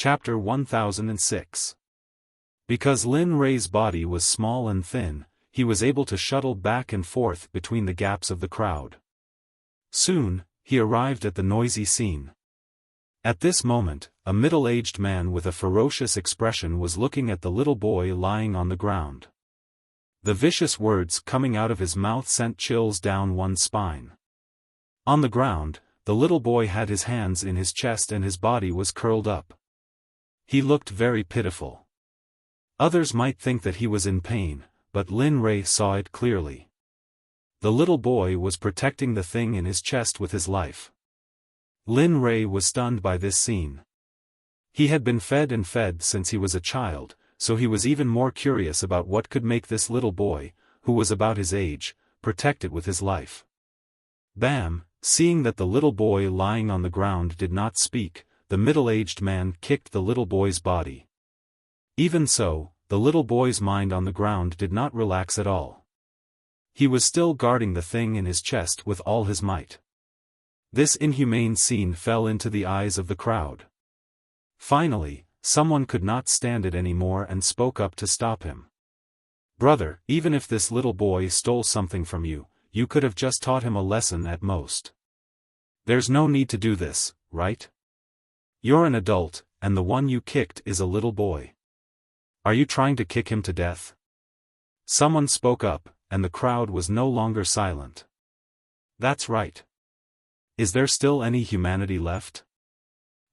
Chapter 1006. Because Lin Rei's body was small and thin, he was able to shuttle back and forth between the gaps of the crowd. Soon, he arrived at the noisy scene. At this moment, a middle-aged man with a ferocious expression was looking at the little boy lying on the ground. The vicious words coming out of his mouth sent chills down one's spine. On the ground, the little boy had his hands in his chest and his body was curled up. He looked very pitiful. Others might think that he was in pain, but Lin Rei saw it clearly. The little boy was protecting the thing in his chest with his life. Lin Rei was stunned by this scene. He had been fed and fed since he was a child, so he was even more curious about what could make this little boy, who was about his age, protect it with his life. Bam! Seeing that the little boy lying on the ground did not speak, the middle-aged man kicked the little boy's body. Even so, the little boy's mind on the ground did not relax at all. He was still guarding the thing in his chest with all his might. This inhumane scene fell into the eyes of the crowd. Finally, someone could not stand it anymore and spoke up to stop him. "Brother, even if this little boy stole something from you, you could have just taught him a lesson at most. There's no need to do this, right? You're an adult, and the one you kicked is a little boy. Are you trying to kick him to death?" Someone spoke up, and the crowd was no longer silent. "That's right. Is there still any humanity left?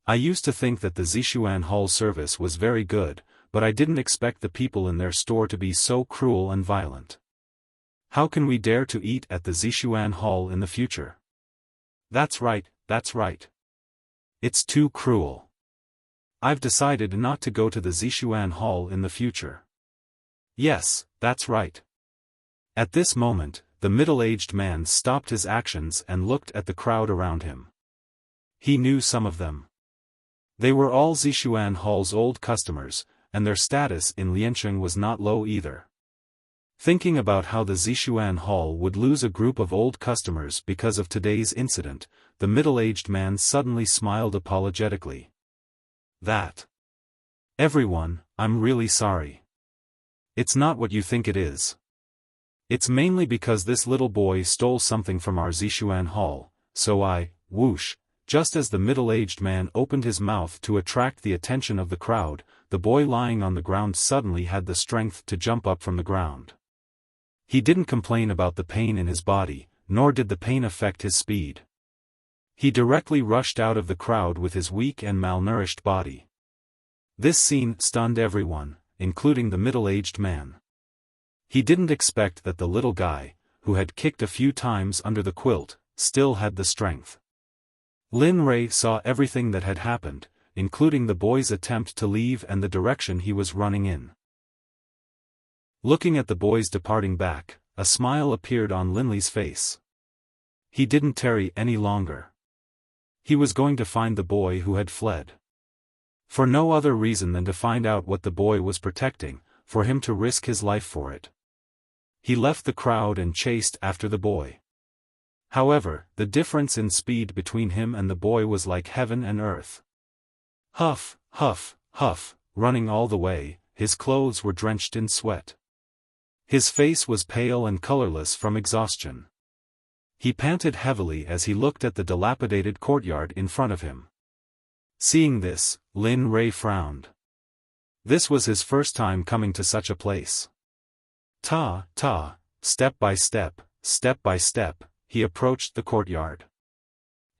I used to think that the Zishuan Hall service was very good, but I didn't expect the people in their store to be so cruel and violent. How can we dare to eat at the Zishuan Hall in the future? That's right, that's right. It's too cruel. I've decided not to go to the Zishuan Hall in the future. Yes, that's right." At this moment, the middle-aged man stopped his actions and looked at the crowd around him. He knew some of them. They were all Zishuan Hall's old customers, and their status in Liancheng was not low either. Thinking about how the Zishuan Hall would lose a group of old customers because of today's incident, the middle-aged man suddenly smiled apologetically. "Everyone, I'm really sorry. It's not what you think it is. It's mainly because this little boy stole something from our Zishuan Hall, so whoosh." Just as the middle-aged man opened his mouth to attract the attention of the crowd, the boy lying on the ground suddenly had the strength to jump up from the ground. He didn't complain about the pain in his body, nor did the pain affect his speed. He directly rushed out of the crowd with his weak and malnourished body. This scene stunned everyone, including the middle-aged man. He didn't expect that the little guy, who had kicked a few times under the quilt, still had the strength. Lin Rei saw everything that had happened, including the boy's attempt to leave and the direction he was running in. Looking at the boys departing back, a smile appeared on Linley's face. He didn't tarry any longer. He was going to find the boy who had fled. For no other reason than to find out what the boy was protecting, for him to risk his life for it. He left the crowd and chased after the boy. However, the difference in speed between him and the boy was like heaven and earth. Huff, huff, huff, running all the way, his clothes were drenched in sweat. His face was pale and colorless from exhaustion. He panted heavily as he looked at the dilapidated courtyard in front of him. Seeing this, Lin Rei frowned. This was his first time coming to such a place. Step by step, he approached the courtyard.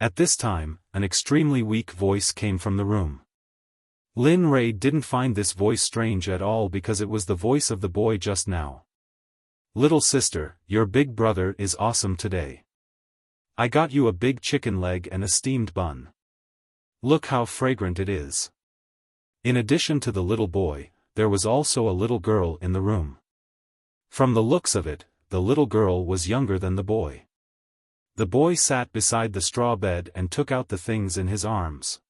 At this time, an extremely weak voice came from the room. Lin Rei didn't find this voice strange at all because it was the voice of the boy just now. "Little sister, your big brother is awesome today. I got you a big chicken leg and a steamed bun. Look how fragrant it is." In addition to the little boy, there was also a little girl in the room. From the looks of it, the little girl was younger than the boy. The boy sat beside the straw bed and took out the things in his arms.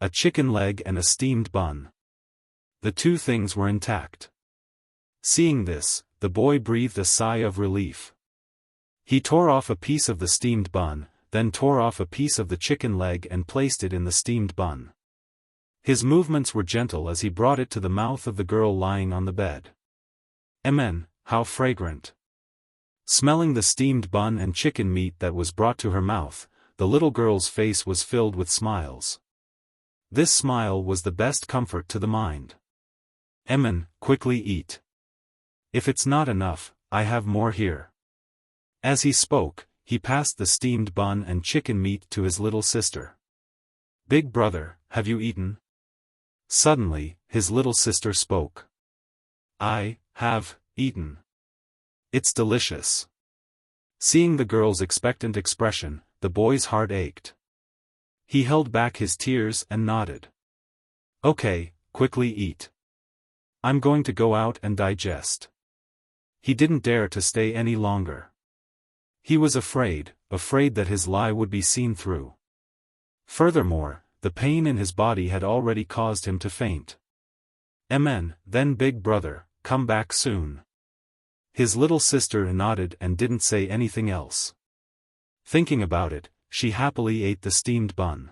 A chicken leg and a steamed bun. The two things were intact. Seeing this, the boy breathed a sigh of relief. He tore off a piece of the steamed bun, then tore off a piece of the chicken leg and placed it in the steamed bun. His movements were gentle as he brought it to the mouth of the girl lying on the bed. Amen, how fragrant. Smelling the steamed bun and chicken meat that was brought to her mouth, the little girl's face was filled with smiles. This smile was the best comfort to the mind. Amen, quickly eat. If it's not enough, I have more here. As he spoke, he passed the steamed bun and chicken meat to his little sister. Big brother, have you eaten? Suddenly, his little sister spoke. I have eaten. It's delicious. Seeing the girl's expectant expression, the boy's heart ached. He held back his tears and nodded. Okay, quickly eat. I'm going to go out and digest. He didn't dare to stay any longer. He was afraid that his lie would be seen through. Furthermore, the pain in his body had already caused him to faint. Amen, then big brother, come back soon. His little sister nodded and didn't say anything else. Thinking about it, she happily ate the steamed bun.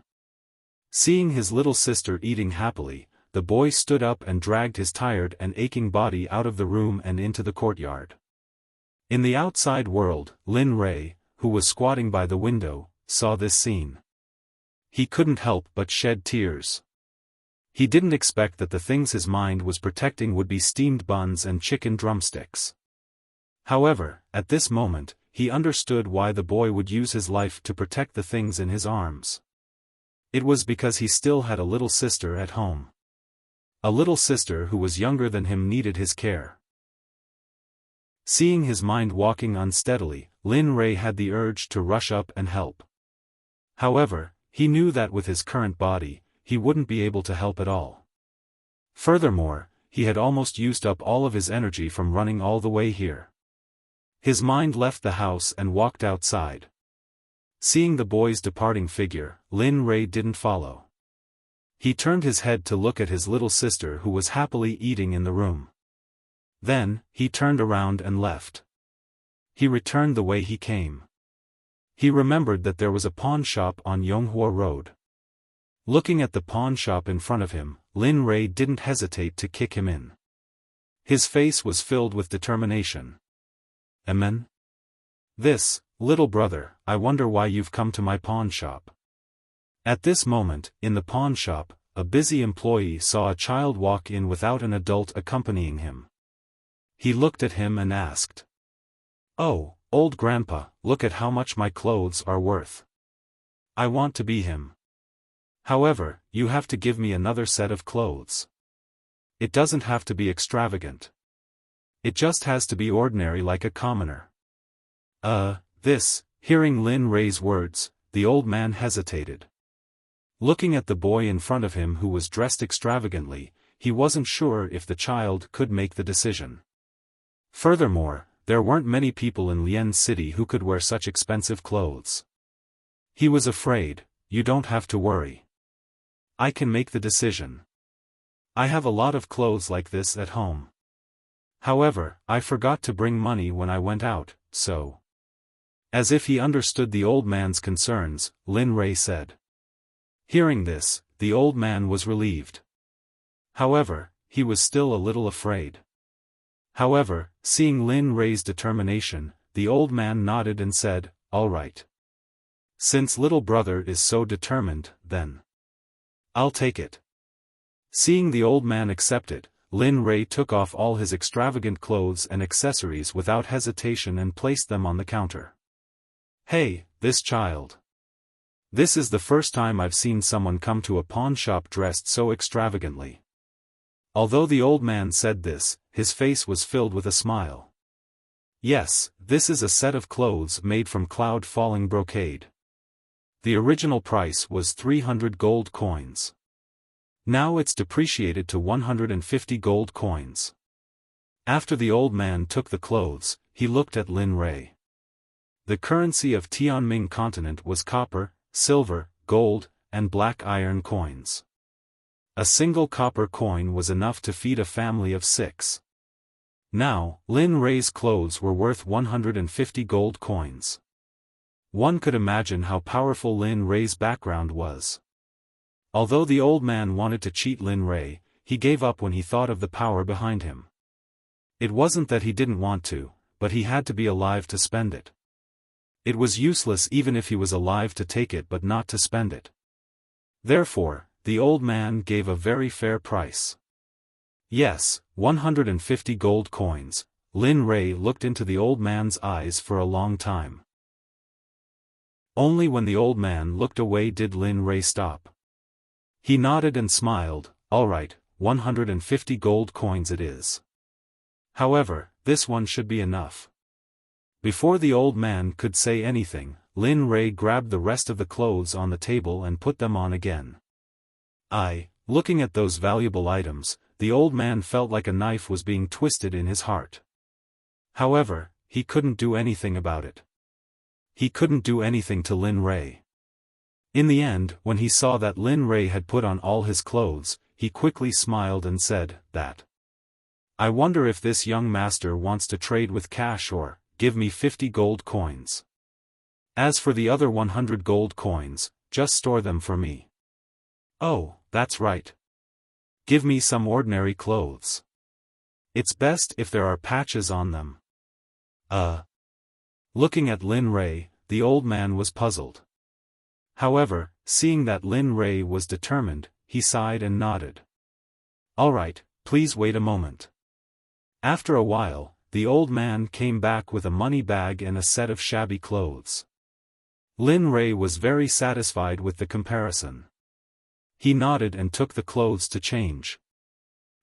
Seeing his little sister eating happily, the boy stood up and dragged his tired and aching body out of the room and into the courtyard. In the outside world, Lin Rei, who was squatting by the window, saw this scene. He couldn't help but shed tears. He didn't expect that the things his mind was protecting would be steamed buns and chicken drumsticks. However, at this moment, he understood why the boy would use his life to protect the things in his arms. It was because he still had a little sister at home. A little sister who was younger than him needed his care. Seeing his mind walking unsteadily, Lin Rei had the urge to rush up and help. However, he knew that with his current body, he wouldn't be able to help at all. Furthermore, he had almost used up all of his energy from running all the way here. His mind left the house and walked outside. Seeing the boy's departing figure, Lin Rei didn't follow. He turned his head to look at his little sister who was happily eating in the room. Then, he turned around and left. He returned the way he came. He remembered that there was a pawn shop on Yonghua Road. Looking at the pawn shop in front of him, Lin Rei didn't hesitate to kick him in. His face was filled with determination. Amen? This, little brother, I wonder why you've come to my pawn shop. At this moment, in the pawn shop, a busy employee saw a child walk in without an adult accompanying him. He looked at him and asked. Oh, old grandpa, look at how much my clothes are worth. I want to be him. However, you have to give me another set of clothes. It doesn't have to be extravagant. It just has to be ordinary like a commoner. Hearing Lin Rei's words, the old man hesitated. Looking at the boy in front of him who was dressed extravagantly, he wasn't sure if the child could make the decision. Furthermore, there weren't many people in Lian City who could wear such expensive clothes. He was afraid. You don't have to worry. I can make the decision. I have a lot of clothes like this at home. However, I forgot to bring money when I went out, so. As if he understood the old man's concerns, Lin Rei said. Hearing this, the old man was relieved. However, he was still a little afraid. However, seeing Lin Rei's determination, the old man nodded and said, all right. Since little brother is so determined, then. I'll take it. Seeing the old man accept it, Lin Rei took off all his extravagant clothes and accessories without hesitation and placed them on the counter. Hey, this child. This is the first time I've seen someone come to a pawn shop dressed so extravagantly. Although the old man said this, his face was filled with a smile. Yes, this is a set of clothes made from cloud-falling brocade. The original price was 300 gold coins. Now it's depreciated to 150 gold coins. After the old man took the clothes, he looked at Lin Rei. The currency of Tianming continent was copper, silver, gold, and black iron coins. A single copper coin was enough to feed a family of 6. Now, Lin Rei's clothes were worth 150 gold coins. One could imagine how powerful Lin Rei's background was. Although the old man wanted to cheat Lin Rei, he gave up when he thought of the power behind him. It wasn't that he didn't want to, but he had to be alive to spend it. It was useless even if he was alive to take it but not to spend it. Therefore, the old man gave a very fair price. Yes, 150 gold coins. Lin Rei looked into the old man's eyes for a long time. Only when the old man looked away did Lin Rei stop. He nodded and smiled. All right, 150 gold coins it is. However, this one should be enough. Before the old man could say anything, Lin Rei grabbed the rest of the clothes on the table and put them on again. Looking at those valuable items, the old man felt like a knife was being twisted in his heart. However, he couldn't do anything about it. He couldn't do anything to Lin Rei. In the end, when he saw that Lin Rei had put on all his clothes, he quickly smiled and said, I wonder if this young master wants to trade with cash or give me 50 gold coins. As for the other 100 gold coins, just store them for me. Oh, that's right. Give me some ordinary clothes. It's best if there are patches on them. Looking at Lin Rei, the old man was puzzled. However, seeing that Lin Rei was determined, he sighed and nodded. All right, please wait a moment. After a while, the old man came back with a money bag and a set of shabby clothes. Lin Rei was very satisfied with the comparison. He nodded and took the clothes to change.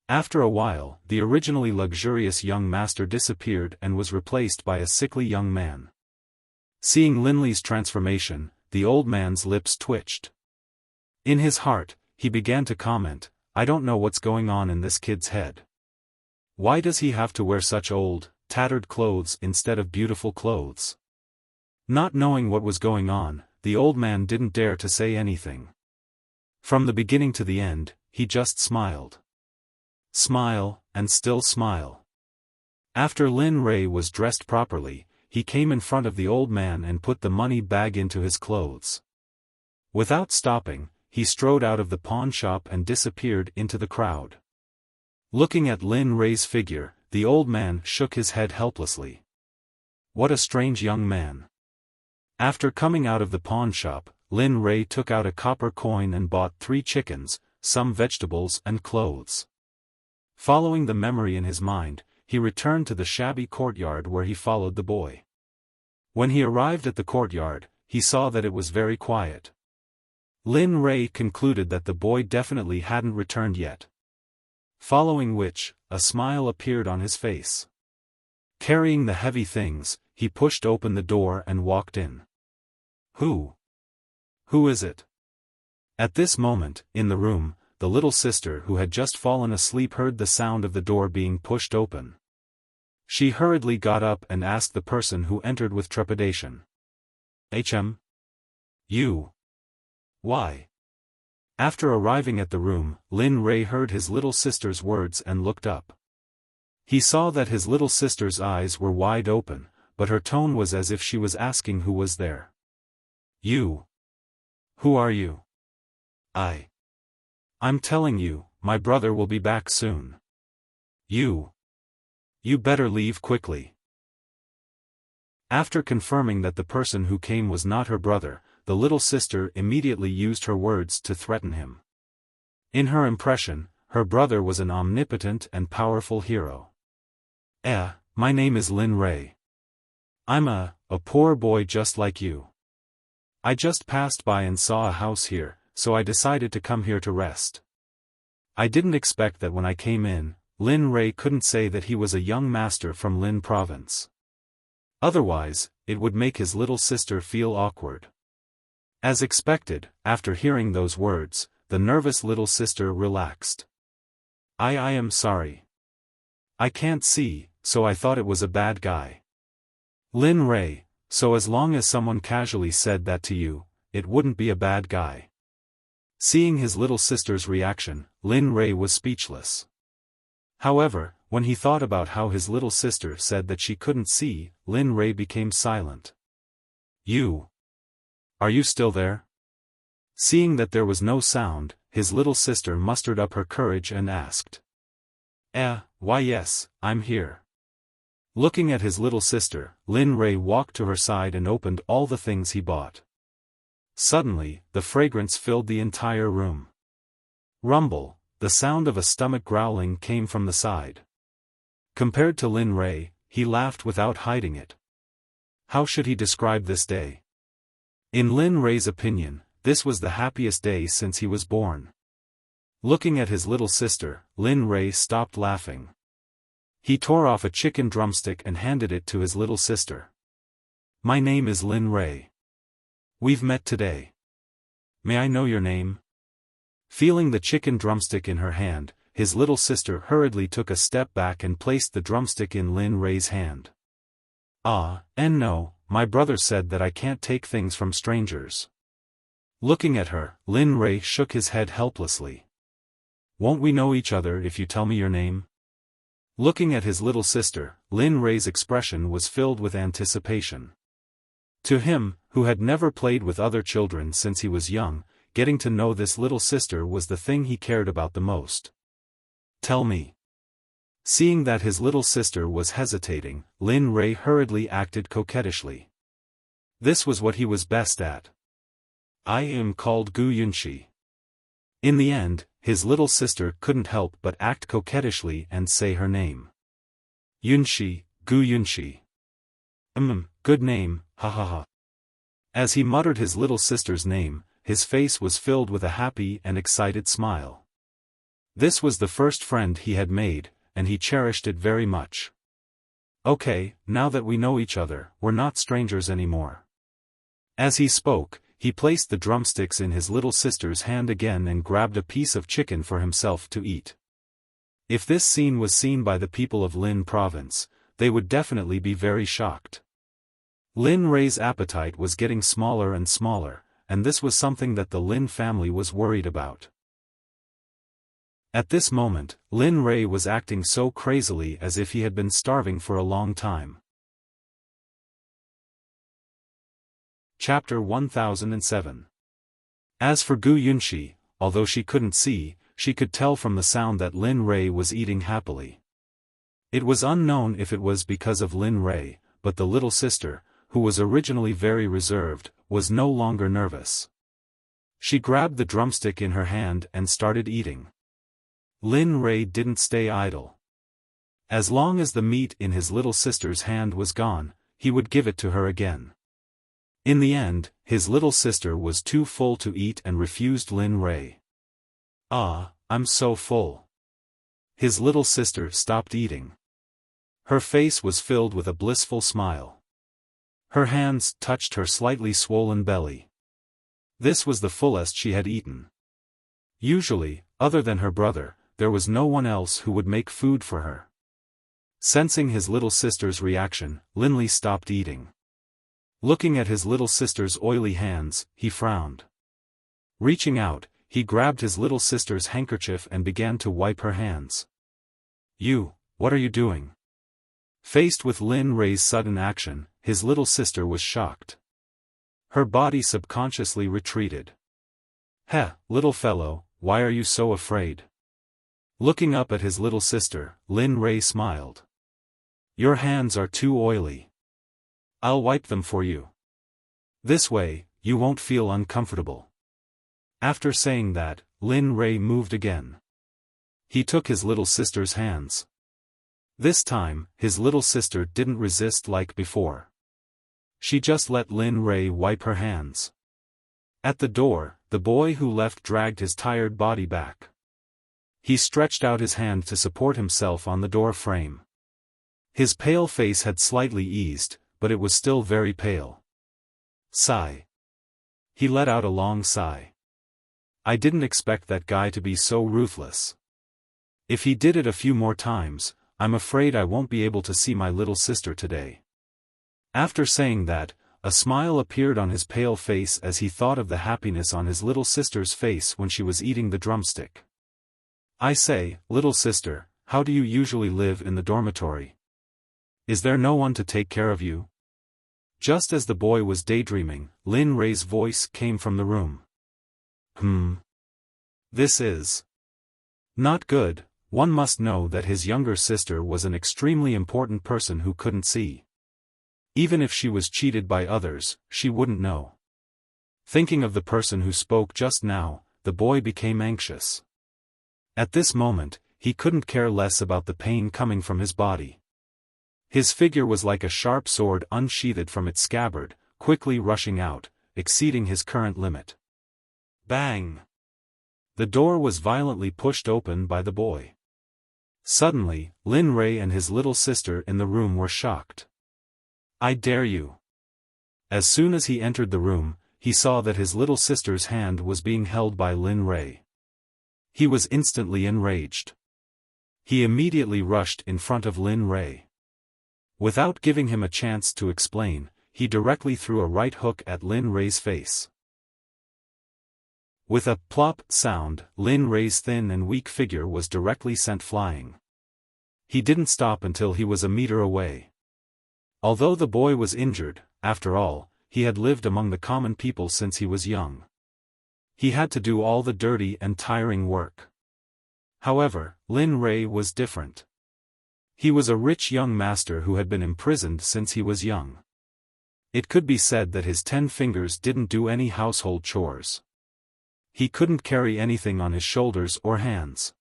After a while, the originally luxurious young master disappeared and was replaced by a sickly young man. Seeing Lin Lei's transformation, the old man's lips twitched. In his heart, he began to comment, I don't know what's going on in this kid's head. Why does he have to wear such old, tattered clothes instead of beautiful clothes? Not knowing what was going on, the old man didn't dare to say anything. From the beginning to the end, he just smiled. Smile, and still smile. After Lin Rei was dressed properly, he came in front of the old man and put the money bag into his clothes. Without stopping, he strode out of the pawn shop and disappeared into the crowd. Looking at Lin Rei's figure, the old man shook his head helplessly. What a strange young man. After coming out of the pawn shop, Lin Rei took out a copper coin and bought 3 chickens, some vegetables and clothes. Following the memory in his mind, he returned to the shabby courtyard where he followed the boy. When he arrived at the courtyard, he saw that it was very quiet. Lin Rei concluded that the boy definitely hadn't returned yet. Following which, a smile appeared on his face. Carrying the heavy things, he pushed open the door and walked in. Who is it? At this moment, in the room, the little sister who had just fallen asleep heard the sound of the door being pushed open. She hurriedly got up and asked the person who entered with trepidation. You? Why? After arriving at the room, Lin Rei heard his little sister's words and looked up. He saw that his little sister's eyes were wide open, but her tone was as if she was asking who was there. You? Who are you? I'm telling you, my brother will be back soon. You better leave quickly. After confirming that the person who came was not her brother, the little sister immediately used her words to threaten him. In her impression, her brother was an omnipotent and powerful hero. My name is Lin Rei. I'm a poor boy just like you. I just passed by and saw a house here, so I decided to come here to rest. I didn't expect that when I came in, Lin Rei couldn't say that he was a young master from Lin province. Otherwise, it would make his little sister feel awkward. As expected, after hearing those words, the nervous little sister relaxed. I am sorry. I can't see, so I thought it was a bad guy. Lin Rei, so as long as someone casually said that to you, it wouldn't be a bad guy. Seeing his little sister's reaction, Lin Rei was speechless. However, when he thought about how his little sister said that she couldn't see, Lin Rei became silent. Are you still there? Seeing that there was no sound, his little sister mustered up her courage and asked. Why yes, I'm here. Looking at his little sister, Lin Rei walked to her side and opened all the things he bought. Suddenly, the fragrance filled the entire room. Rumble, the sound of a stomach growling came from the side. Compared to Lin Rei, he laughed without hiding it. How should he describe this day? In Lin Rei's opinion, this was the happiest day since he was born. Looking at his little sister, Lin Rei stopped laughing. He tore off a chicken drumstick and handed it to his little sister. My name is Lin Rei. We've met today. May I know your name? Feeling the chicken drumstick in her hand, his little sister hurriedly took a step back and placed the drumstick in Lin Rei's hand. No, my brother said that I can't take things from strangers. Looking at her, Lin Rei shook his head helplessly. Won't we know each other if you tell me your name? Looking at his little sister, Lin Rei's expression was filled with anticipation. To him, who had never played with other children since he was young, getting to know this little sister was the thing he cared about the most. Tell me. Seeing that his little sister was hesitating, Lin Rei hurriedly acted coquettishly. This was what he was best at. I am called Gu Yunxi. In the end, his little sister couldn't help but act coquettishly and say her name. Yunxi, Gu Yunxi. Good name, ha ha ha. As he muttered his little sister's name, his face was filled with a happy and excited smile. This was the first friend he had made, and he cherished it very much. Okay, now that we know each other, we're not strangers anymore. As he spoke, he placed the drumsticks in his little sister's hand again and grabbed a piece of chicken for himself to eat. If this scene was seen by the people of Lin province, they would definitely be very shocked. Lin Rei's appetite was getting smaller and smaller, and this was something that the Lin family was worried about. At this moment, Lin Rei was acting so crazily as if he had been starving for a long time. Chapter 1007. As for Gu Yunxi, although she couldn't see, she could tell from the sound that Lin Rei was eating happily. It was unknown if it was because of Lin Rei, but the little sister, who was originally very reserved, was no longer nervous. She grabbed the drumstick in her hand and started eating. Lin Rei didn't stay idle. As long as the meat in his little sister's hand was gone, he would give it to her again. In the end, his little sister was too full to eat and refused Lin Rei. I'm so full. His little sister stopped eating. Her face was filled with a blissful smile. Her hands touched her slightly swollen belly. This was the fullest she had eaten. Usually, other than her brother, there was no one else who would make food for her. Sensing his little sister's reaction, Lin Li stopped eating. Looking at his little sister's oily hands, he frowned. Reaching out, he grabbed his little sister's handkerchief and began to wipe her hands. What are you doing? Faced with Lin Rei's sudden action, his little sister was shocked. Her body subconsciously retreated. Little fellow, why are you so afraid? Looking up at his little sister, Lin Rei smiled. Your hands are too oily. I'll wipe them for you. This way, you won't feel uncomfortable. After saying that, Lin Rei moved again. He took his little sister's hands. This time, his little sister didn't resist like before. She just let Lin Rei wipe her hands. At the door, the boy who left dragged his tired body back. He stretched out his hand to support himself on the door frame. His pale face had slightly eased, but it was still very pale. Sigh. He let out a long sigh. I didn't expect that guy to be so ruthless. If he did it a few more times, I'm afraid I won't be able to see my little sister today. After saying that, a smile appeared on his pale face as he thought of the happiness on his little sister's face when she was eating the drumstick. I say, little sister, how do you usually live in the dormitory? Is there no one to take care of you? Just as the boy was daydreaming, Lin Rei's voice came from the room. This is not good. One must know that his younger sister was an extremely important person who couldn't see. Even if she was cheated by others, she wouldn't know. Thinking of the person who spoke just now, the boy became anxious. At this moment, he couldn't care less about the pain coming from his body. His figure was like a sharp sword unsheathed from its scabbard, quickly rushing out, exceeding his current limit. Bang! The door was violently pushed open by the boy. Suddenly, Lin Rei and his little sister in the room were shocked. I dare you! As soon as he entered the room, he saw that his little sister's hand was being held by Lin Rei. He was instantly enraged. He immediately rushed in front of Lin Rei. Without giving him a chance to explain, he directly threw a right hook at Lin Rei's face. With a plop sound, Lin Rei's thin and weak figure was directly sent flying. He didn't stop until he was a meter away. Although the boy was injured, after all, he had lived among the common people since he was young. He had to do all the dirty and tiring work. However, Lin Rei was different. He was a rich young master who had been imprisoned since he was young. It could be said that his 10 fingers didn't do any household chores. He couldn't carry anything on his shoulders or hands.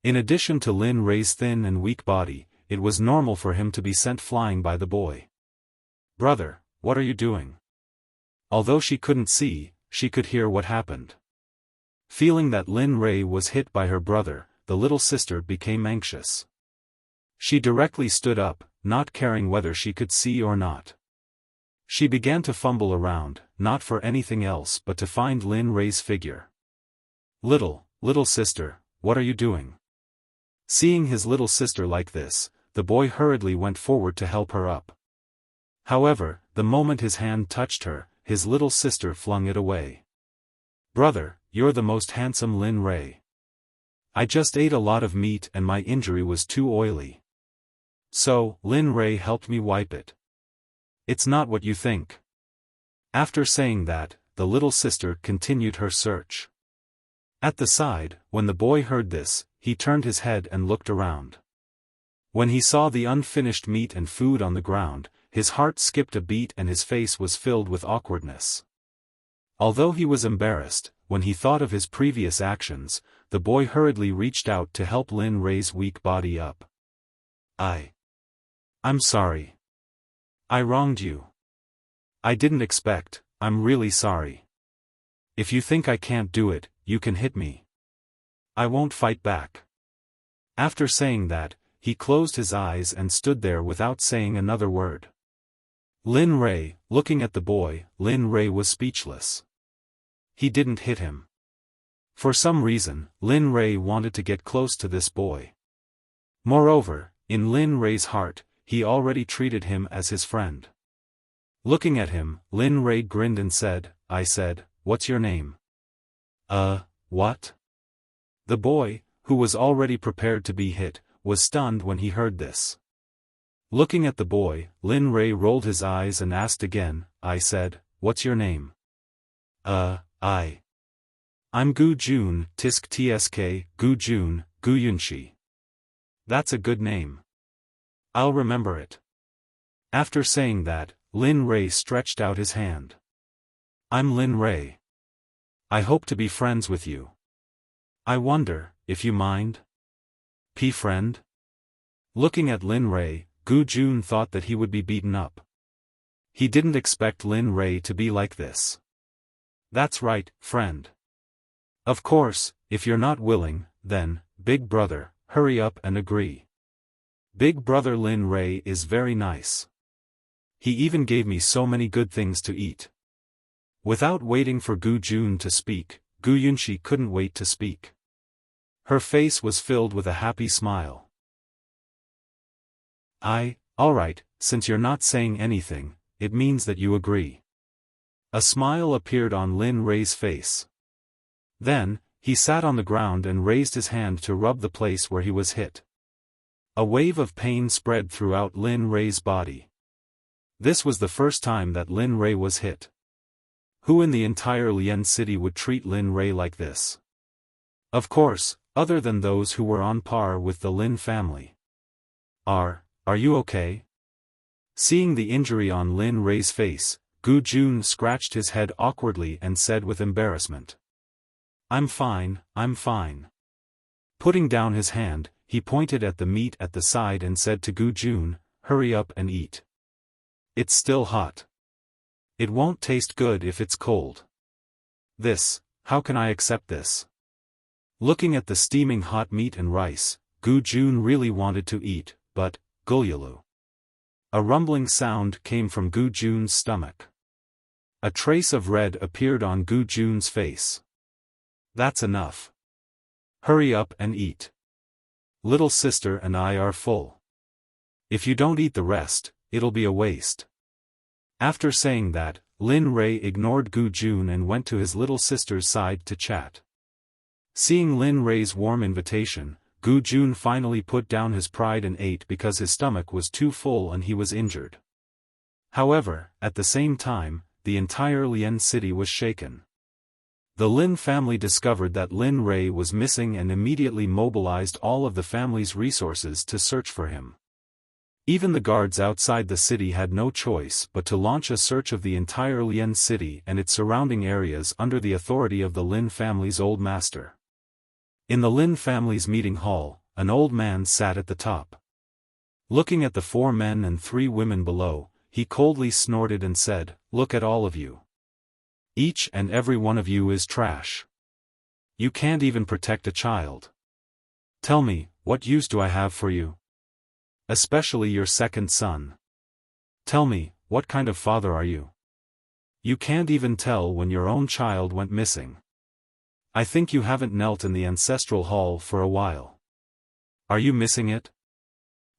In addition to Lin Rei's thin and weak body, it was normal for him to be sent flying by the boy. Brother, what are you doing? Although she couldn't see, she could hear what happened. Feeling that Lin Rei was hit by her brother, the little sister became anxious. She directly stood up, not caring whether she could see or not. She began to fumble around, not for anything else but to find Lin Rei's figure. Little sister, what are you doing? Seeing his little sister like this, the boy hurriedly went forward to help her up. However, the moment his hand touched her, his little sister flung it away. Brother, you're the most handsome Lin Rei. I just ate a lot of meat and my injury was too oily. So, Lin Rei helped me wipe it. It's not what you think. After saying that, the little sister continued her search. At the side, when the boy heard this, he turned his head and looked around. When he saw the unfinished meat and food on the ground, his heart skipped a beat and his face was filled with awkwardness. Although he was embarrassed, when he thought of his previous actions, the boy hurriedly reached out to help Lin Rei's weak body up. I'm sorry. I wronged you. I didn't expect, I'm really sorry. If you think I can't do it, you can hit me. I won't fight back. After saying that, he closed his eyes and stood there without saying another word. Lin Rei, looking at the boy, Lin Rei was speechless. He didn't hit him. For some reason, Lin Rei wanted to get close to this boy. Moreover, in Lin Rei's heart, he already treated him as his friend. Looking at him, Lin Rei grinned and said, I said, what's your name? What? The boy, who was already prepared to be hit, was stunned when he heard this. Looking at the boy, Lin Rei rolled his eyes and asked again, I said, what's your name? I'm Gu Jun, Tisk Tsk, Gu Jun, Gu Yunshi. That's a good name. I'll remember it. After saying that, Lin Rei stretched out his hand. I'm Lin Rei. I hope to be friends with you. I wonder, if you mind? Friend? Looking at Lin Rei, Gu Jun thought that he would be beaten up. He didn't expect Lin Rei to be like this. That's right, friend. Of course, if you're not willing, then, big brother, hurry up and agree. Big brother Lin Rei is very nice. He even gave me so many good things to eat. Without waiting for Gu Jun to speak, Gu Yunshi couldn't wait to speak. Her face was filled with a happy smile. Alright, since you're not saying anything, it means that you agree. A smile appeared on Lin Rei's face. Then, he sat on the ground and raised his hand to rub the place where he was hit. A wave of pain spread throughout Lin Rei's body. This was the first time that Lin Rei was hit. Who in the entire Lien city would treat Lin Rei like this? Of course, other than those who were on par with the Lin family. Are you okay? Seeing the injury on Lin Rei's face, Gu Jun scratched his head awkwardly and said with embarrassment. I'm fine, I'm fine. Putting down his hand, he pointed at the meat at the side and said to Gu Jun, hurry up and eat. It's still hot. It won't taste good if it's cold. How can I accept this? Looking at the steaming hot meat and rice, Gu Jun really wanted to eat, but, Gulyalu. A rumbling sound came from Gu Jun's stomach. A trace of red appeared on Gu Jun's face. That's enough. Hurry up and eat. Little sister and I are full. If you don't eat the rest, it'll be a waste. After saying that, Lin Rei ignored Gu Jun and went to his little sister's side to chat. Seeing Lin Rei's warm invitation, Gu Jun finally put down his pride and ate because his stomach was too full and he was injured. However, at the same time, the entire Lien city was shaken. The Lin family discovered that Lin Rei was missing and immediately mobilized all of the family's resources to search for him. Even the guards outside the city had no choice but to launch a search of the entire Lien city and its surrounding areas under the authority of the Lin family's old master. In the Lin family's meeting hall, an old man sat at the top. Looking at the 4 men and 3 women below, he coldly snorted and said, "Look at all of you. Each and every one of you is trash. You can't even protect a child. Tell me, what use do I have for you? Especially your second son. Tell me, what kind of father are you? You can't even tell when your own child went missing. I think you haven't knelt in the ancestral hall for a while. Are you missing it?"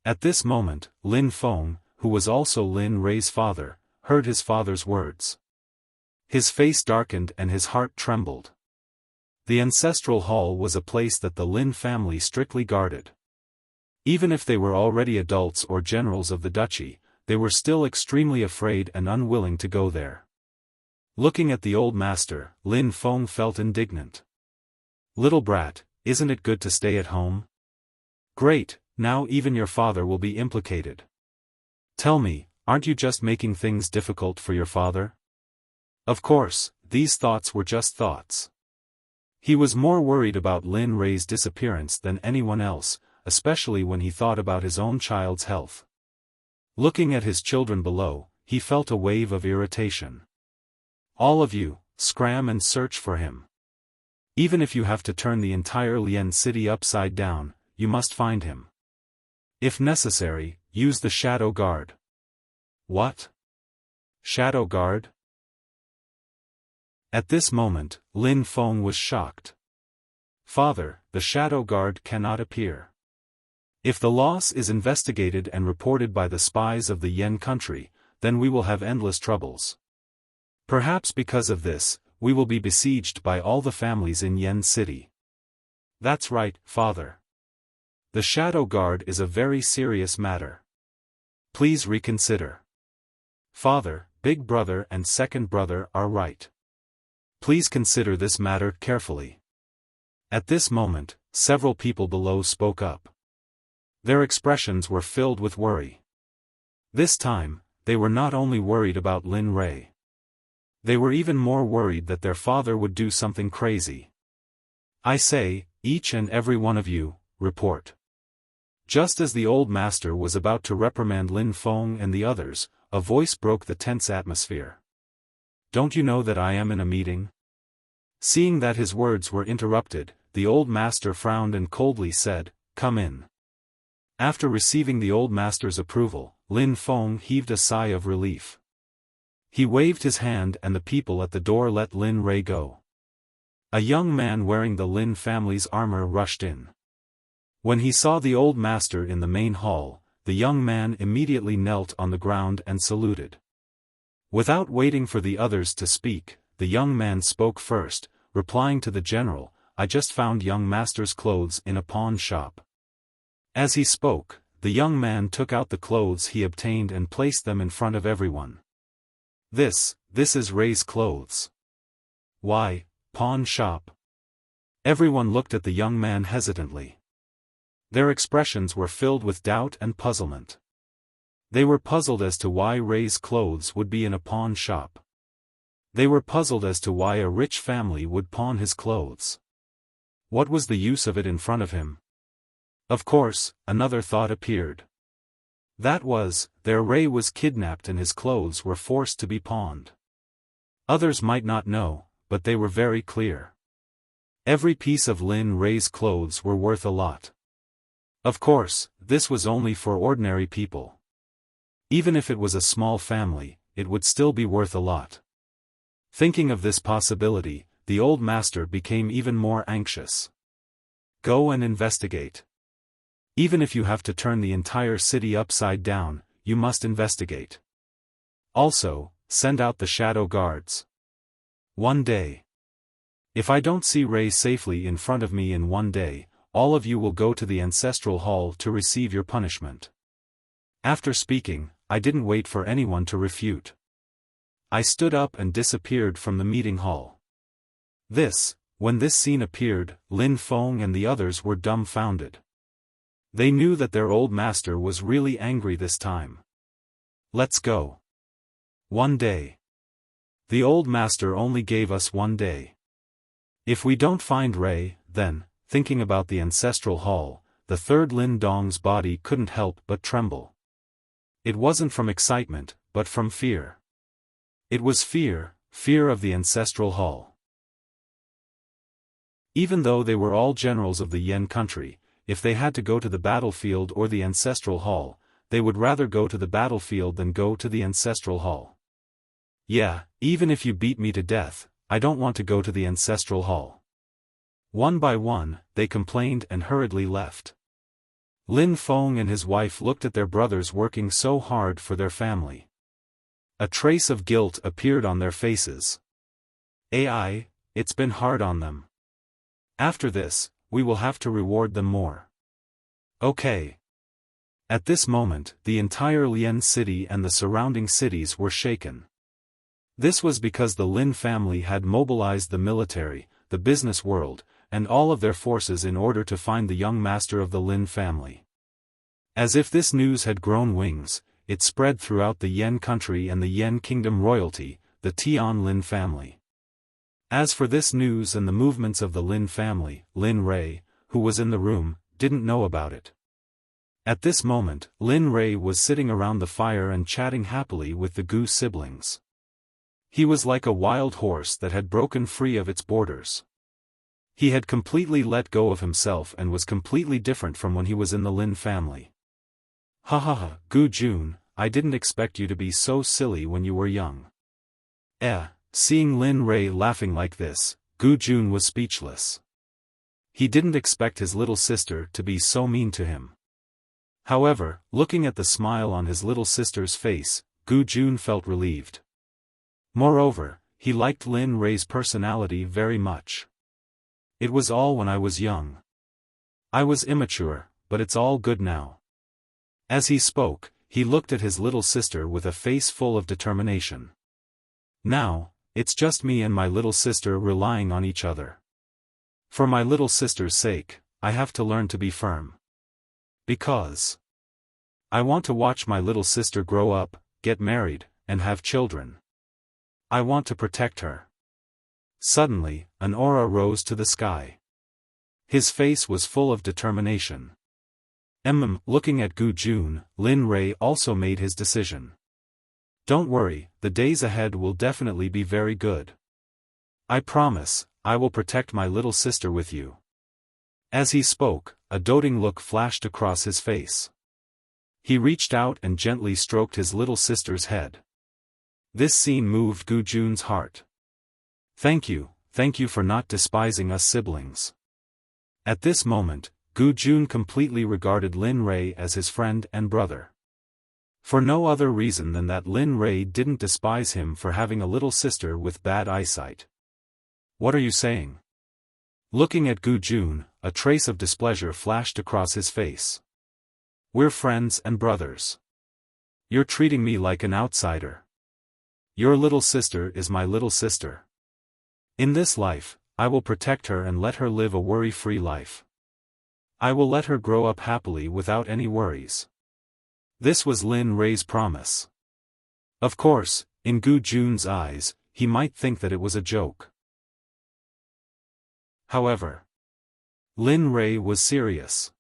At this moment, Lin Feng, who was also Lin Rei's father, heard his father's words. His face darkened and his heart trembled. The ancestral hall was a place that the Lin family strictly guarded. Even if they were already adults or generals of the duchy, they were still extremely afraid and unwilling to go there. Looking at the old master, Lin Feng felt indignant. "Little brat, isn't it good to stay at home? Great, now even your father will be implicated. Tell me, aren't you just making things difficult for your father?" Of course, these thoughts were just thoughts. He was more worried about Lin Rei's disappearance than anyone else, especially when he thought about his own child's health. Looking at his children below, he felt a wave of irritation. "All of you, scram and search for him. Even if you have to turn the entire Lien city upside down, you must find him. If necessary, use the Shadow Guard." "What? Shadow Guard?" At this moment, Lin Feng was shocked. "Father, the Shadow Guard cannot appear. If the loss is investigated and reported by the spies of the Yen country, then we will have endless troubles. Perhaps because of this, we will be besieged by all the families in Yen City." "That's right, father. The Shadow Guard is a very serious matter. Please reconsider. Father, big brother and second brother are right. Please consider this matter carefully." At this moment, several people below spoke up. Their expressions were filled with worry. This time, they were not only worried about Lin Rei. They were even more worried that their father would do something crazy. "I say, each and every one of you, report." Just as the old master was about to reprimand Lin Feng and the others, a voice broke the tense atmosphere. "Don't you know that I am in a meeting?" Seeing that his words were interrupted, the old master frowned and coldly said, "Come in." After receiving the old master's approval, Lin Feng heaved a sigh of relief. He waved his hand and the people at the door let Lin Rei go. A young man wearing the Lin family's armor rushed in. When he saw the old master in the main hall, the young man immediately knelt on the ground and saluted. Without waiting for the others to speak, the young man spoke first, replying to the general, "I just found young master's clothes in a pawn shop." As he spoke, the young man took out the clothes he obtained and placed them in front of everyone. This is Ray's clothes. Why, pawn shop? Everyone looked at the young man hesitantly. Their expressions were filled with doubt and puzzlement. They were puzzled as to why Ray's clothes would be in a pawn shop. They were puzzled as to why a rich family would pawn his clothes. What was the use of it in front of him? Of course, another thought appeared. That was, their Ray was kidnapped and his clothes were forced to be pawned. Others might not know, but they were very clear. Every piece of Lin Ray's clothes were worth a lot. Of course, this was only for ordinary people. Even if it was a small family, it would still be worth a lot. Thinking of this possibility, the old master became even more anxious. Go and investigate. Even if you have to turn the entire city upside down, you must investigate. Also, send out the shadow guards. One day. If I don't see Ray safely in front of me in one day, all of you will go to the ancestral hall to receive your punishment. After speaking, I didn't wait for anyone to refute. I stood up and disappeared from the meeting hall. When this scene appeared, Lin Feng and the others were dumbfounded. They knew that their old master was really angry this time. Let's go. One day. The old master only gave us one day. If we don't find Ray, then, thinking about the ancestral hall, the third Lin Dong's body couldn't help but tremble. It wasn't from excitement, but from fear. It was fear of the ancestral hall. Even though they were all generals of the Yen country, if they had to go to the battlefield or the ancestral hall, they would rather go to the battlefield than go to the ancestral hall. Yeah, even if you beat me to death, I don't want to go to the ancestral hall. One by one, they complained and hurriedly left. Lin Feng and his wife looked at their brothers working so hard for their family. A trace of guilt appeared on their faces. It's been hard on them. After this, we will have to reward them more. Okay. At this moment, the entire Lian city and the surrounding cities were shaken. This was because the Lin family had mobilized the military, the business world, and all of their forces in order to find the young master of the Lin family. As if this news had grown wings, it spread throughout the Yen country and the Yen kingdom royalty, the Tian Lin family. As for this news and the movements of the Lin family, Lin Ray, who was in the room, didn't know about it. At this moment, Lin Ray was sitting around the fire and chatting happily with the Gu siblings. He was like a wild horse that had broken free of its borders. He had completely let go of himself and was completely different from when he was in the Lin family. Ha ha ha, Gu Jun, I didn't expect you to be so silly when you were young. Seeing Lin Ray laughing like this, Gu Jun was speechless. He didn't expect his little sister to be so mean to him. However, looking at the smile on his little sister's face, Gu Jun felt relieved. Moreover, he liked Lin Ray's personality very much. It was all when I was young. I was immature, but it's all good now. As he spoke, he looked at his little sister with a face full of determination. Now, it's just me and my little sister relying on each other. For my little sister's sake, I have to learn to be firm. Because I want to watch my little sister grow up, get married, and have children. I want to protect her. Suddenly, an aura rose to the sky. His face was full of determination. Looking at Gu Jun, Lin Ray also made his decision. Don't worry, the days ahead will definitely be very good. I promise, I will protect my little sister with you. As he spoke, a doting look flashed across his face. He reached out and gently stroked his little sister's head. This scene moved Gu Jun's heart. Thank you for not despising us siblings. At this moment, Gu Jun completely regarded Lin Ray as his friend and brother. For no other reason than that Lin Ray didn't despise him for having a little sister with bad eyesight. What are you saying? Looking at Gu Jun, a trace of displeasure flashed across his face. We're friends and brothers. You're treating me like an outsider. Your little sister is my little sister. In this life, I will protect her and let her live a worry-free life. I will let her grow up happily without any worries. This was Lin Rei's promise. Of course, in Gu Jun's eyes, he might think that it was a joke. However, Lin Rei was serious.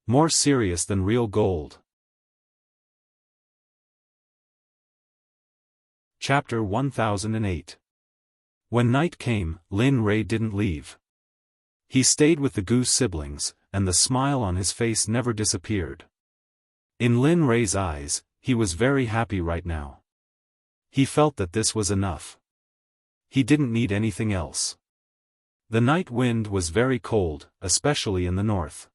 More serious than real gold. Chapter 1008. When night came, Lin Rei didn't leave. He stayed with the Gu siblings, and the smile on his face never disappeared. In Lin Rei's eyes, he was very happy right now. He felt that this was enough. He didn't need anything else. The night wind was very cold, especially in the north.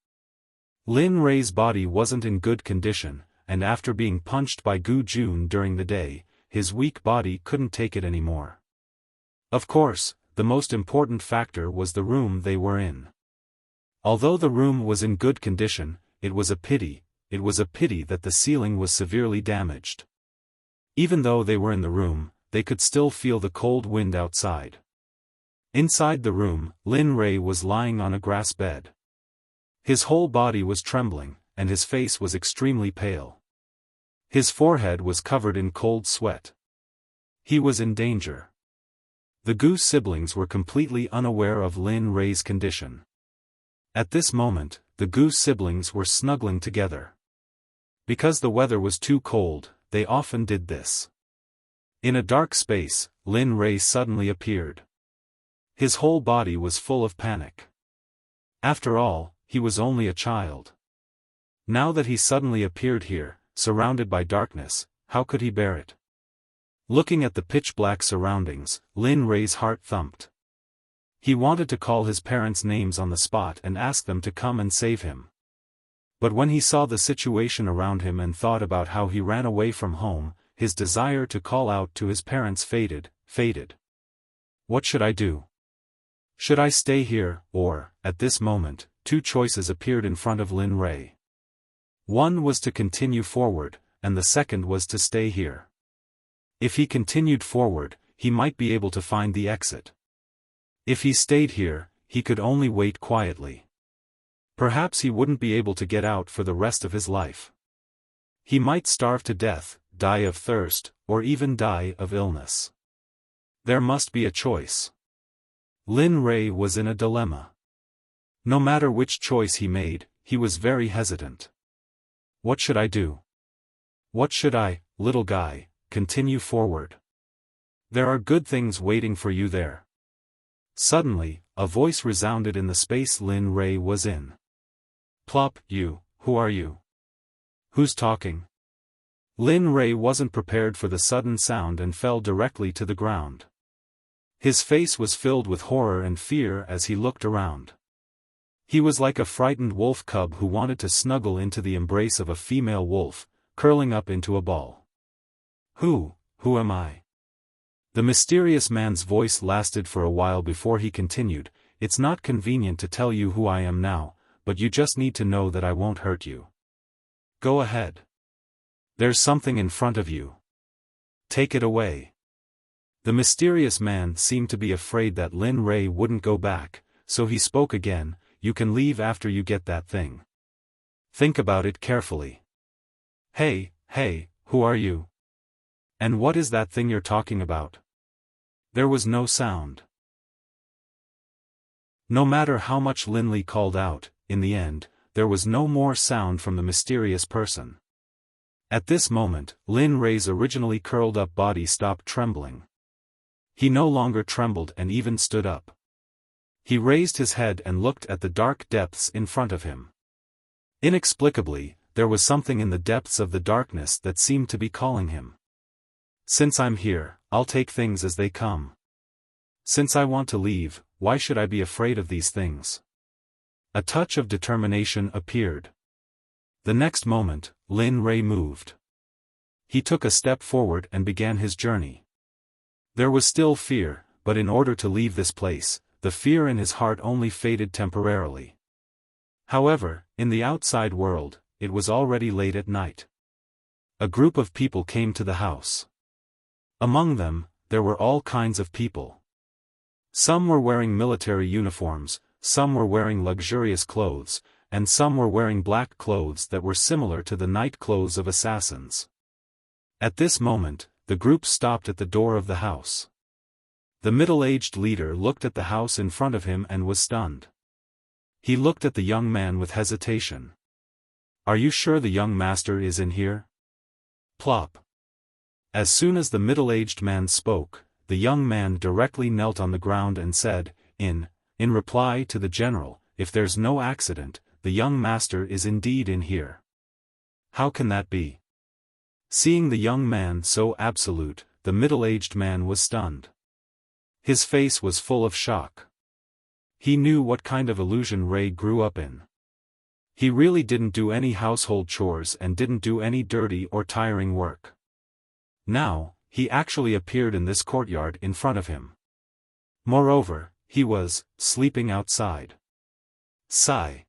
Lin Rei's body wasn't in good condition, and after being punched by Gu Jun during the day, his weak body couldn't take it anymore. Of course, the most important factor was the room they were in. Although the room was in good condition, it was a pity that the ceiling was severely damaged. Even though they were in the room, they could still feel the cold wind outside. Inside the room, Lin Rei was lying on a grass bed. His whole body was trembling, and his face was extremely pale. His forehead was covered in cold sweat. He was in danger. The Gu siblings were completely unaware of Lin Rei's condition. At this moment, the Gu siblings were snuggling together. Because the weather was too cold, they often did this. In a dark space, Lin Rei suddenly appeared. His whole body was full of panic. After all, he was only a child. Now that he suddenly appeared here, surrounded by darkness, how could he bear it? Looking at the pitch-black surroundings, Lin Rei's heart thumped. He wanted to call his parents' names on the spot and ask them to come and save him. But when he saw the situation around him and thought about how he ran away from home, his desire to call out to his parents faded. What should I do? Should I stay here, or, at this moment, two choices appeared in front of Lin Rei. One was to continue forward, and the second was to stay here. If he continued forward, he might be able to find the exit. If he stayed here, he could only wait quietly. Perhaps he wouldn't be able to get out for the rest of his life. He might starve to death, die of thirst, or even die of illness. There must be a choice. Lin Rei was in a dilemma. No matter which choice he made, he was very hesitant. What should I do? What should I, little guy, continue forward? There are good things waiting for you there. Suddenly, a voice resounded in the space Lin Rei was in. Plop, you, who are you? Who's talking? Lin Rei wasn't prepared for the sudden sound and fell directly to the ground. His face was filled with horror and fear as he looked around. He was like a frightened wolf cub who wanted to snuggle into the embrace of a female wolf, curling up into a ball. Who am I? The mysterious man's voice lasted for a while before he continued, It's not convenient to tell you who I am now, but you just need to know that I won't hurt you. Go ahead. There's something in front of you. Take it away. The mysterious man seemed to be afraid that Lin Rei wouldn't go back, so he spoke again, You can leave after you get that thing. Think about it carefully. Hey, who are you? And what is that thing you're talking about? There was no sound. No matter how much Lin Li called out, in the end, there was no more sound from the mysterious person. At this moment, Lin Rei's originally curled-up body stopped trembling. He no longer trembled and even stood up. He raised his head and looked at the dark depths in front of him. Inexplicably, there was something in the depths of the darkness that seemed to be calling him. Since I'm here, I'll take things as they come. Since I want to leave, why should I be afraid of these things? A touch of determination appeared. The next moment, Lin Rei moved. He took a step forward and began his journey. There was still fear, but in order to leave this place, the fear in his heart only faded temporarily. However, in the outside world, it was already late at night. A group of people came to the house. Among them, there were all kinds of people. Some were wearing military uniforms, some were wearing luxurious clothes, and some were wearing black clothes that were similar to the night clothes of assassins. At this moment, the group stopped at the door of the house. The middle-aged leader looked at the house in front of him and was stunned. He looked at the young man with hesitation. "Are you sure the young master is in here?" Plop. As soon as the middle-aged man spoke, the young man directly knelt on the ground and said, in reply to the general, "If there's no accident, the young master is indeed in here." "How can that be?" Seeing the young man so absolute, the middle-aged man was stunned. His face was full of shock. He knew what kind of illusion Ray grew up in. He really didn't do any household chores and didn't do any dirty or tiring work. Now, he actually appeared in this courtyard in front of him. Moreover, he was sleeping outside. Sigh.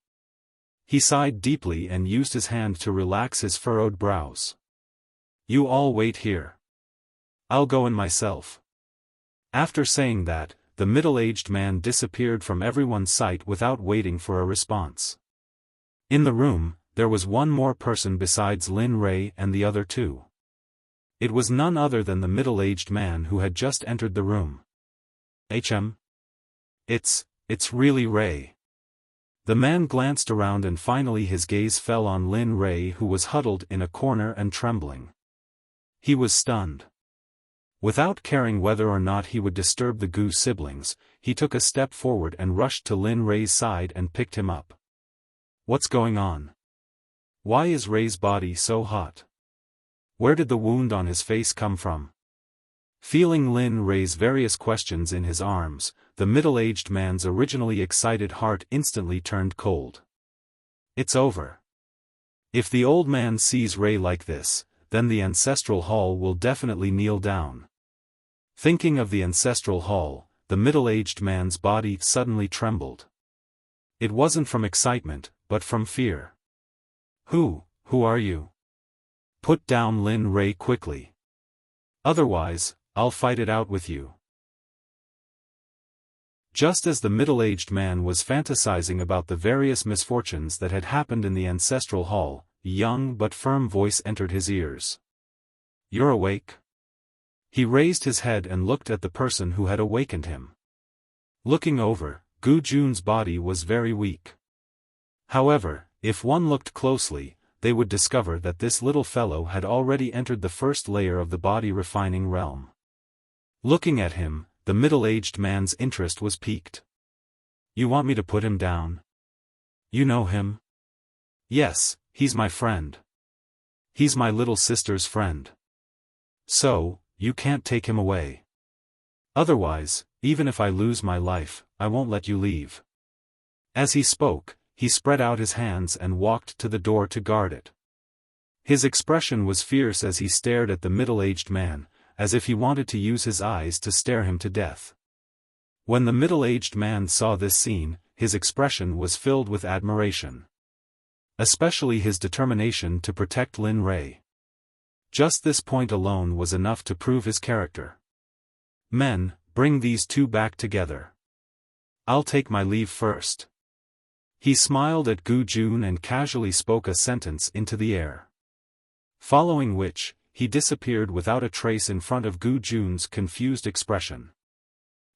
He sighed deeply and used his hand to relax his furrowed brows. "You all wait here. I'll go in myself." After saying that, the middle-aged man disappeared from everyone's sight without waiting for a response. In the room, there was one more person besides Lin Ray and the other two. It was none other than the middle-aged man who had just entered the room. It's really Ray." The man glanced around and finally his gaze fell on Lin Ray, who was huddled in a corner and trembling. He was stunned. Without caring whether or not he would disturb the Gu siblings, he took a step forward and rushed to Lin Ray's side and picked him up. "What's going on? Why is Ray's body so hot? Where did the wound on his face come from?" Feeling Lin Ray's various questions in his arms, the middle-aged man's originally excited heart instantly turned cold. It's over. If the old man sees Ray like this, then the ancestral hall will definitely kneel down. Thinking of the ancestral hall, the middle-aged man's body suddenly trembled. It wasn't from excitement, but from fear. Who are you?" "Put down Lin Ray quickly. Otherwise, I'll fight it out with you." Just as the middle-aged man was fantasizing about the various misfortunes that had happened in the ancestral hall, a young but firm voice entered his ears. "You're awake?" He raised his head and looked at the person who had awakened him. Looking over, Gu Jun's body was very weak. However, if one looked closely, they would discover that this little fellow had already entered the first layer of the body-refining realm. Looking at him, the middle-aged man's interest was piqued. "You want me to put him down? You know him?" "Yes, he's my friend. He's my little sister's friend. So, you can't take him away. Otherwise, even if I lose my life, I won't let you leave." As he spoke, he spread out his hands and walked to the door to guard it. His expression was fierce as he stared at the middle-aged man, as if he wanted to use his eyes to stare him to death. When the middle-aged man saw this scene, his expression was filled with admiration. Especially his determination to protect Lin Ray. Just this point alone was enough to prove his character. "Men, bring these two back together. I'll take my leave first." He smiled at Gu Jun and casually spoke a sentence into the air. Following which, he disappeared without a trace in front of Gu Jun's confused expression.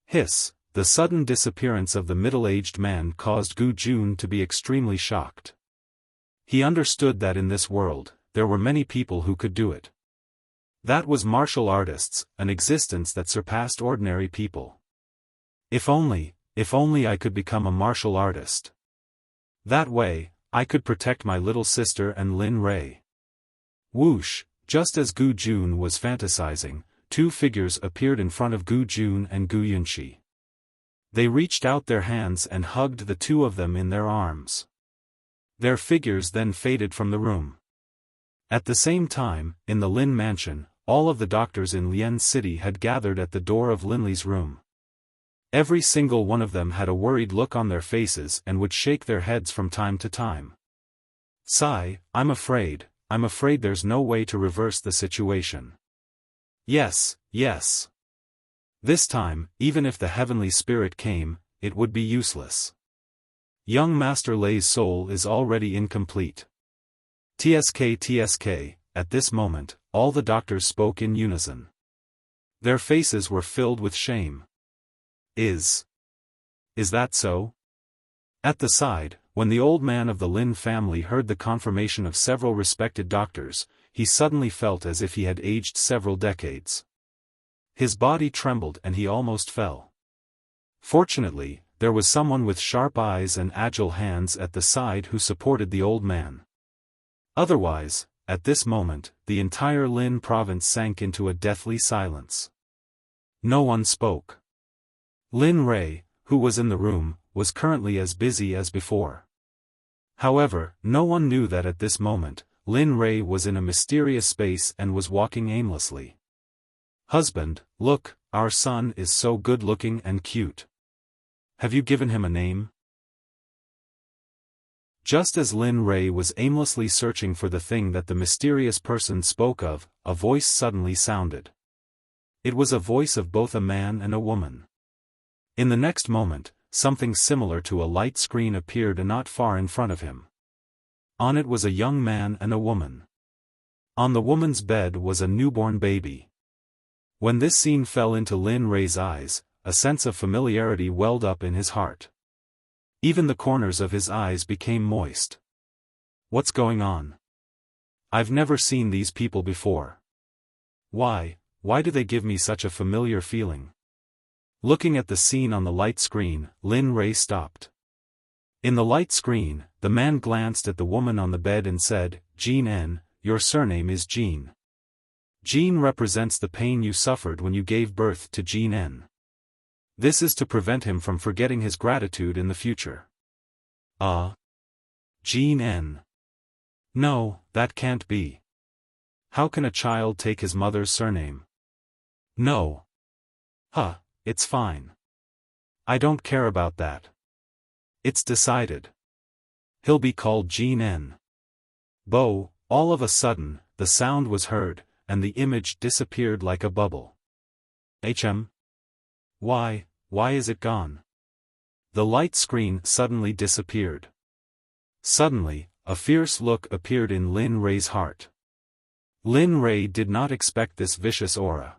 Hiss, the sudden disappearance of the middle-aged man caused Gu Jun to be extremely shocked. He understood that in this world, there were many people who could do it. That was martial artists, an existence that surpassed ordinary people. If only I could become a martial artist. That way, I could protect my little sister and Lin Ray. Whoosh, just as Gu Jun was fantasizing, two figures appeared in front of Gu Jun and Gu Yunxi. They reached out their hands and hugged the two of them in their arms. Their figures then faded from the room. At the same time, in the Lin mansion, all of the doctors in Lian City had gathered at the door of Linli's room. Every single one of them had a worried look on their faces and would shake their heads from time to time. "Sigh, I'm afraid there's no way to reverse the situation. Yes, yes. This time, even if the heavenly spirit came, it would be useless. Young Master Lei's soul is already incomplete. TSK. At this moment, all the doctors spoke in unison. Their faces were filled with shame. Is that so? At the side, when the old man of the Lin family heard the confirmation of several respected doctors, he suddenly felt as if he had aged several decades. His body trembled and he almost fell. Fortunately, there was someone with sharp eyes and agile hands at the side who supported the old man. Otherwise, at this moment, the entire Lin province sank into a deathly silence. No one spoke. Lin Rei, who was in the room, was currently as busy as before. However, no one knew that at this moment, Lin Rei was in a mysterious space and was walking aimlessly. "Husband, look, our son is so good-looking and cute. Have you given him a name?" Just as Lin Rei was aimlessly searching for the thing that the mysterious person spoke of, a voice suddenly sounded. It was a voice of both a man and a woman. In the next moment, something similar to a light screen appeared not far in front of him. On it was a young man and a woman. On the woman's bed was a newborn baby. When this scene fell into Lin Rei's eyes, a sense of familiarity welled up in his heart. Even the corners of his eyes became moist. What's going on? I've never seen these people before. Why do they give me such a familiar feeling? Looking at the scene on the light screen, Lin Rei stopped. In the light screen, the man glanced at the woman on the bed and said, "Jean N, your surname is Jean. Jean represents the pain you suffered when you gave birth to Jean N. This is to prevent him from forgetting his gratitude in the future." Jean N. No, that can't be. How can a child take his mother's surname? No. It's fine. I don't care about that. It's decided. He'll be called Jean N. Bo, all of a sudden, the sound was heard, and the image disappeared like a bubble. Why is it gone? The light screen suddenly disappeared. Suddenly, a fierce look appeared in Lin Rei's heart. Lin Rei did not expect this vicious aura.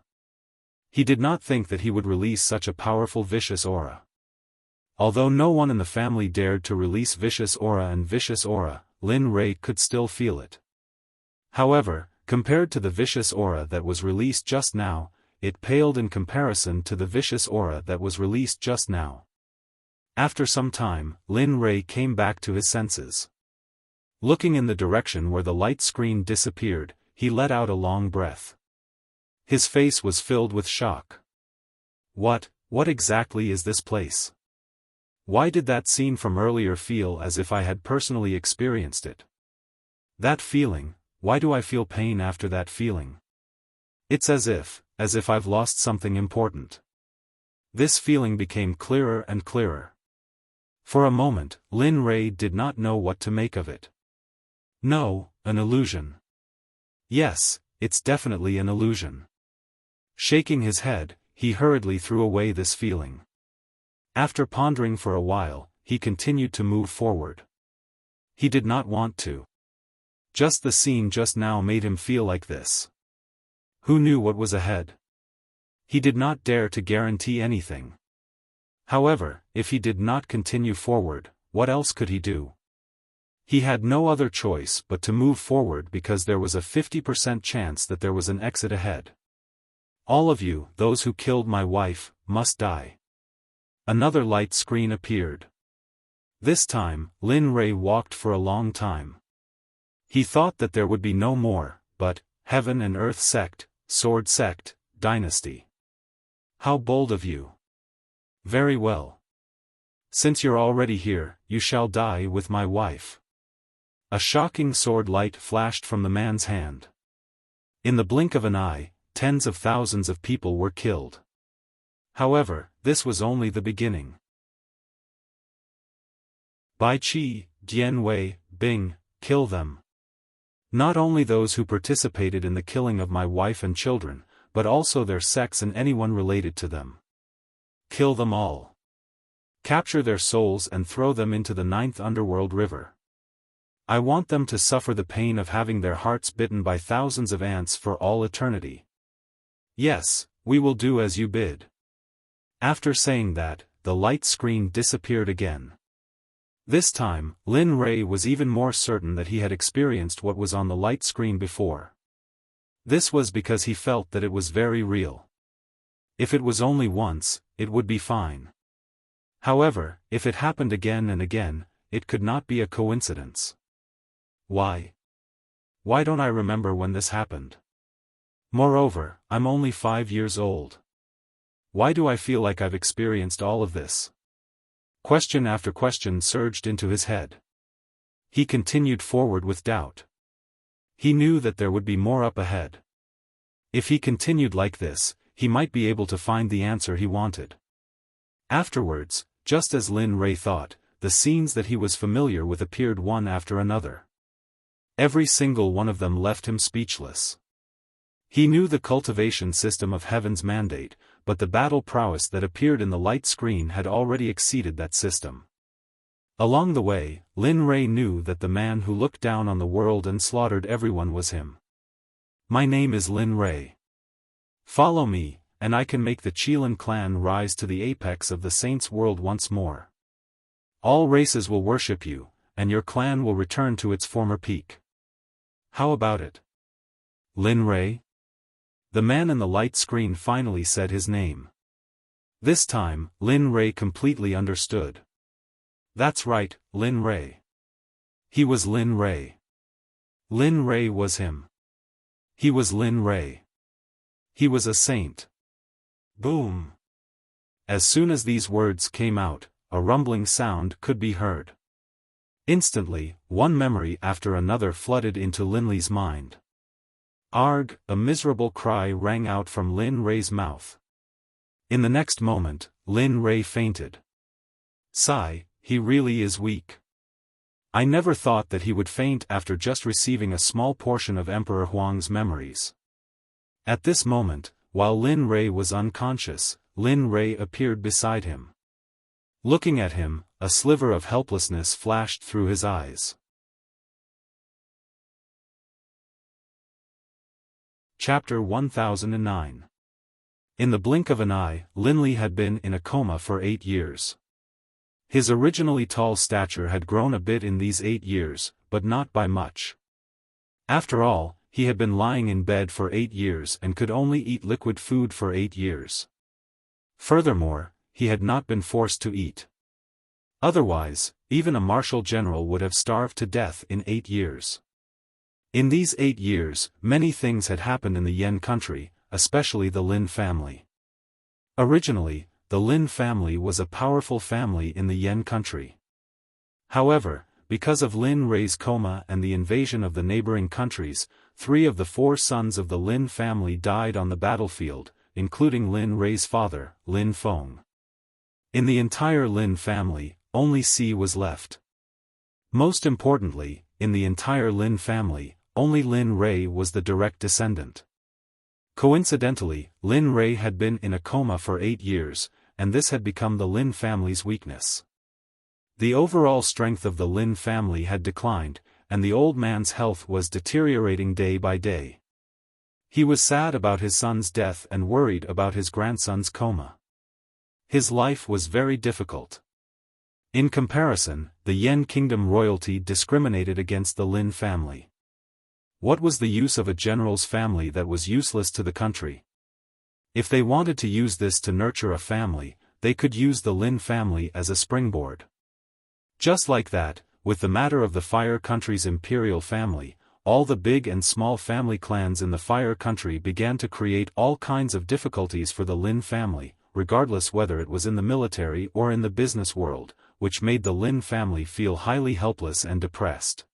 He did not think that he would release such a powerful vicious aura. Although no one in the family dared to release vicious aura, Lin Rei could still feel it. However, compared to the vicious aura that was released just now, it paled in comparison to the vicious aura that was released just now. After some time, Lin Rei came back to his senses. Looking in the direction where the light screen disappeared, he let out a long breath. His face was filled with shock. What exactly is this place? Why did that scene from earlier feel as if I had personally experienced it? That feeling, why do I feel pain after that feeling? It's as if I've lost something important. This feeling became clearer and clearer. For a moment, Lin Rei did not know what to make of it. No, an illusion. Yes, it's definitely an illusion. Shaking his head, he hurriedly threw away this feeling. After pondering for a while, he continued to move forward. He did not want to. Just the scene just now made him feel like this. Who knew what was ahead? He did not dare to guarantee anything. However, if he did not continue forward, what else could he do? He had no other choice but to move forward because there was a 50% chance that there was an exit ahead. All of you, those who killed my wife, must die. Another light screen appeared. This time, Lin Rei walked for a long time. He thought that there would be no more, but, Heaven and Earth Sect, Sword Sect, Dynasty. How bold of you. Very well. Since you're already here, you shall die with my wife. A shocking sword light flashed from the man's hand. In the blink of an eye, tens of thousands of people were killed. However, this was only the beginning. Bai Qi, Dian Wei, Bing, kill them. Not only those who participated in the killing of my wife and children, but also their sects and anyone related to them. Kill them all. Capture their souls and throw them into the 9th underworld river. I want them to suffer the pain of having their hearts bitten by thousands of ants for all eternity. Yes, we will do as you bid. After saying that, the light screen disappeared again. This time, Lin Rei was even more certain that he had experienced what was on the light screen before. This was because he felt that it was very real. If it was only once, it would be fine. However, if it happened again and again, it could not be a coincidence. Why? Why don't I remember when this happened? Moreover, I'm only 5 years old. Why do I feel like I've experienced all of this? Question after question surged into his head. He continued forward with doubt. He knew that there would be more up ahead. If he continued like this, he might be able to find the answer he wanted. Afterwards, just as Lin Rei thought, the scenes that he was familiar with appeared one after another. Every single one of them left him speechless. He knew the cultivation system of Heaven's mandate, but the battle prowess that appeared in the light screen had already exceeded that system. Along the way, Lin Rei knew that the man who looked down on the world and slaughtered everyone was him. My name is Lin Rei. Follow me, and I can make the Qilin clan rise to the apex of the saints' world once more. All races will worship you, and your clan will return to its former peak. How about it? Lin Rei? The man in the light screen finally said his name. This time, Lin Rei completely understood. That's right, Lin Rei. He was Lin Rei. Lin Rei was him. He was Lin Rei. He was a saint. Boom. As soon as these words came out, a rumbling sound could be heard. Instantly, one memory after another flooded into Lin Li's mind. Arg! A miserable cry rang out from Lin Rei's mouth. In the next moment, Lin Rei fainted. Sigh, he really is weak. I never thought that he would faint after just receiving a small portion of Emperor Huang's memories. At this moment, while Lin Rei was unconscious, Lin Rei appeared beside him. Looking at him, a sliver of helplessness flashed through his eyes. Chapter 1009. In the blink of an eye, Lin Li had been in a coma for 8 years. His originally tall stature had grown a bit in these 8 years, but not by much. After all, he had been lying in bed for 8 years and could only eat liquid food for 8 years. Furthermore, he had not been forced to eat. Otherwise, even a martial general would have starved to death in 8 years. In these 8 years, many things had happened in the Yan country, especially the Lin family. Originally, the Lin family was a powerful family in the Yan country. However, because of Lin Rei's coma and the invasion of the neighboring countries, 3 of the 4 sons of the Lin family died on the battlefield, including Lin Rei's father, Lin Feng. In the entire Lin family, only Si was left. Most importantly, in the entire Lin family, only Lin Rei was the direct descendant. Coincidentally, Lin Rei had been in a coma for 8 years, and this had become the Lin family's weakness. The overall strength of the Lin family had declined, and the old man's health was deteriorating day by day. He was sad about his son's death and worried about his grandson's coma. His life was very difficult. In comparison, the Yan kingdom royalty discriminated against the Lin family. What was the use of a general's family that was useless to the country? If they wanted to use this to nurture a family, they could use the Lin family as a springboard. Just like that, with the matter of the Fire Country's imperial family, all the big and small family clans in the Fire Country began to create all kinds of difficulties for the Lin family, regardless whether it was in the military or in the business world, which made the Lin family feel highly helpless and depressed.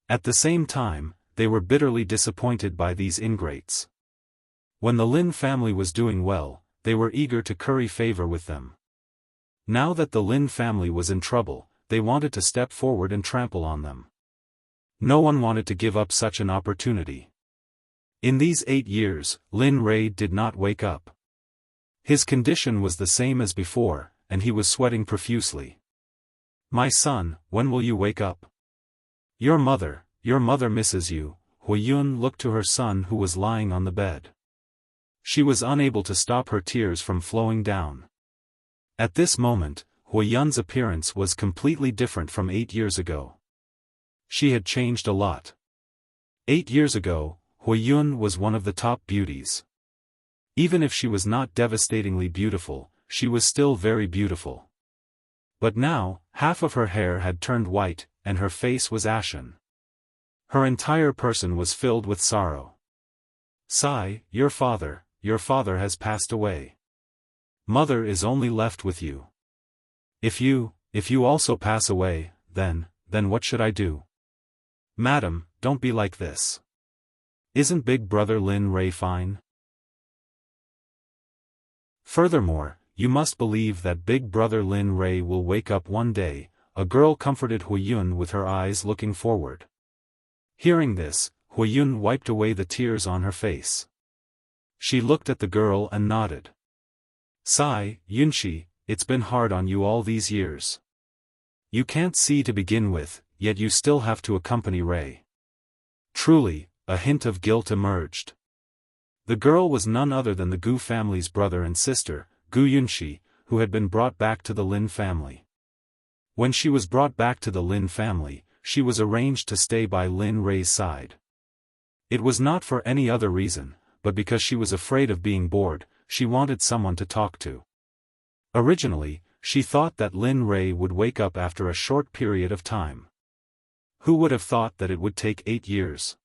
At the same time, they were bitterly disappointed by these ingrates. When the Lin family was doing well, they were eager to curry favor with them. Now that the Lin family was in trouble, they wanted to step forward and trample on them. No one wanted to give up such an opportunity. In these 8 years, Lin Rei did not wake up. His condition was the same as before, and he was sweating profusely. "My son, when will you wake up? Your mother misses you." Huiyun looked to her son who was lying on the bed. She was unable to stop her tears from flowing down. At this moment, Huiyun's appearance was completely different from 8 years ago. She had changed a lot. 8 years ago, Huiyun was one of the top beauties. Even if she was not devastatingly beautiful, she was still very beautiful. But now, half of her hair had turned white, and her face was ashen. Her entire person was filled with sorrow. "Sai, your father has passed away. Mother is only left with you. If you also pass away, then what should I do? Madam, don't be like this. Isn't big brother Lin Rei fine? Furthermore, you must believe that big brother Lin Rei will wake up one day." A girl comforted Huiyun with her eyes looking forward. Hearing this, Huiyun wiped away the tears on her face. She looked at the girl and nodded. "Sai, Yunshi, it's been hard on you all these years. You can't see to begin with, yet you still have to accompany Rei." Truly, a hint of guilt emerged. The girl was none other than the Gu family's brother and sister, Gu Yunshi, who had been brought back to the Lin family. When she was brought back to the Lin family, she was arranged to stay by Lin Rei's side. It was not for any other reason, but because she was afraid of being bored. She wanted someone to talk to. Originally, she thought that Lin Rei would wake up after a short period of time. Who would have thought that it would take 8 years?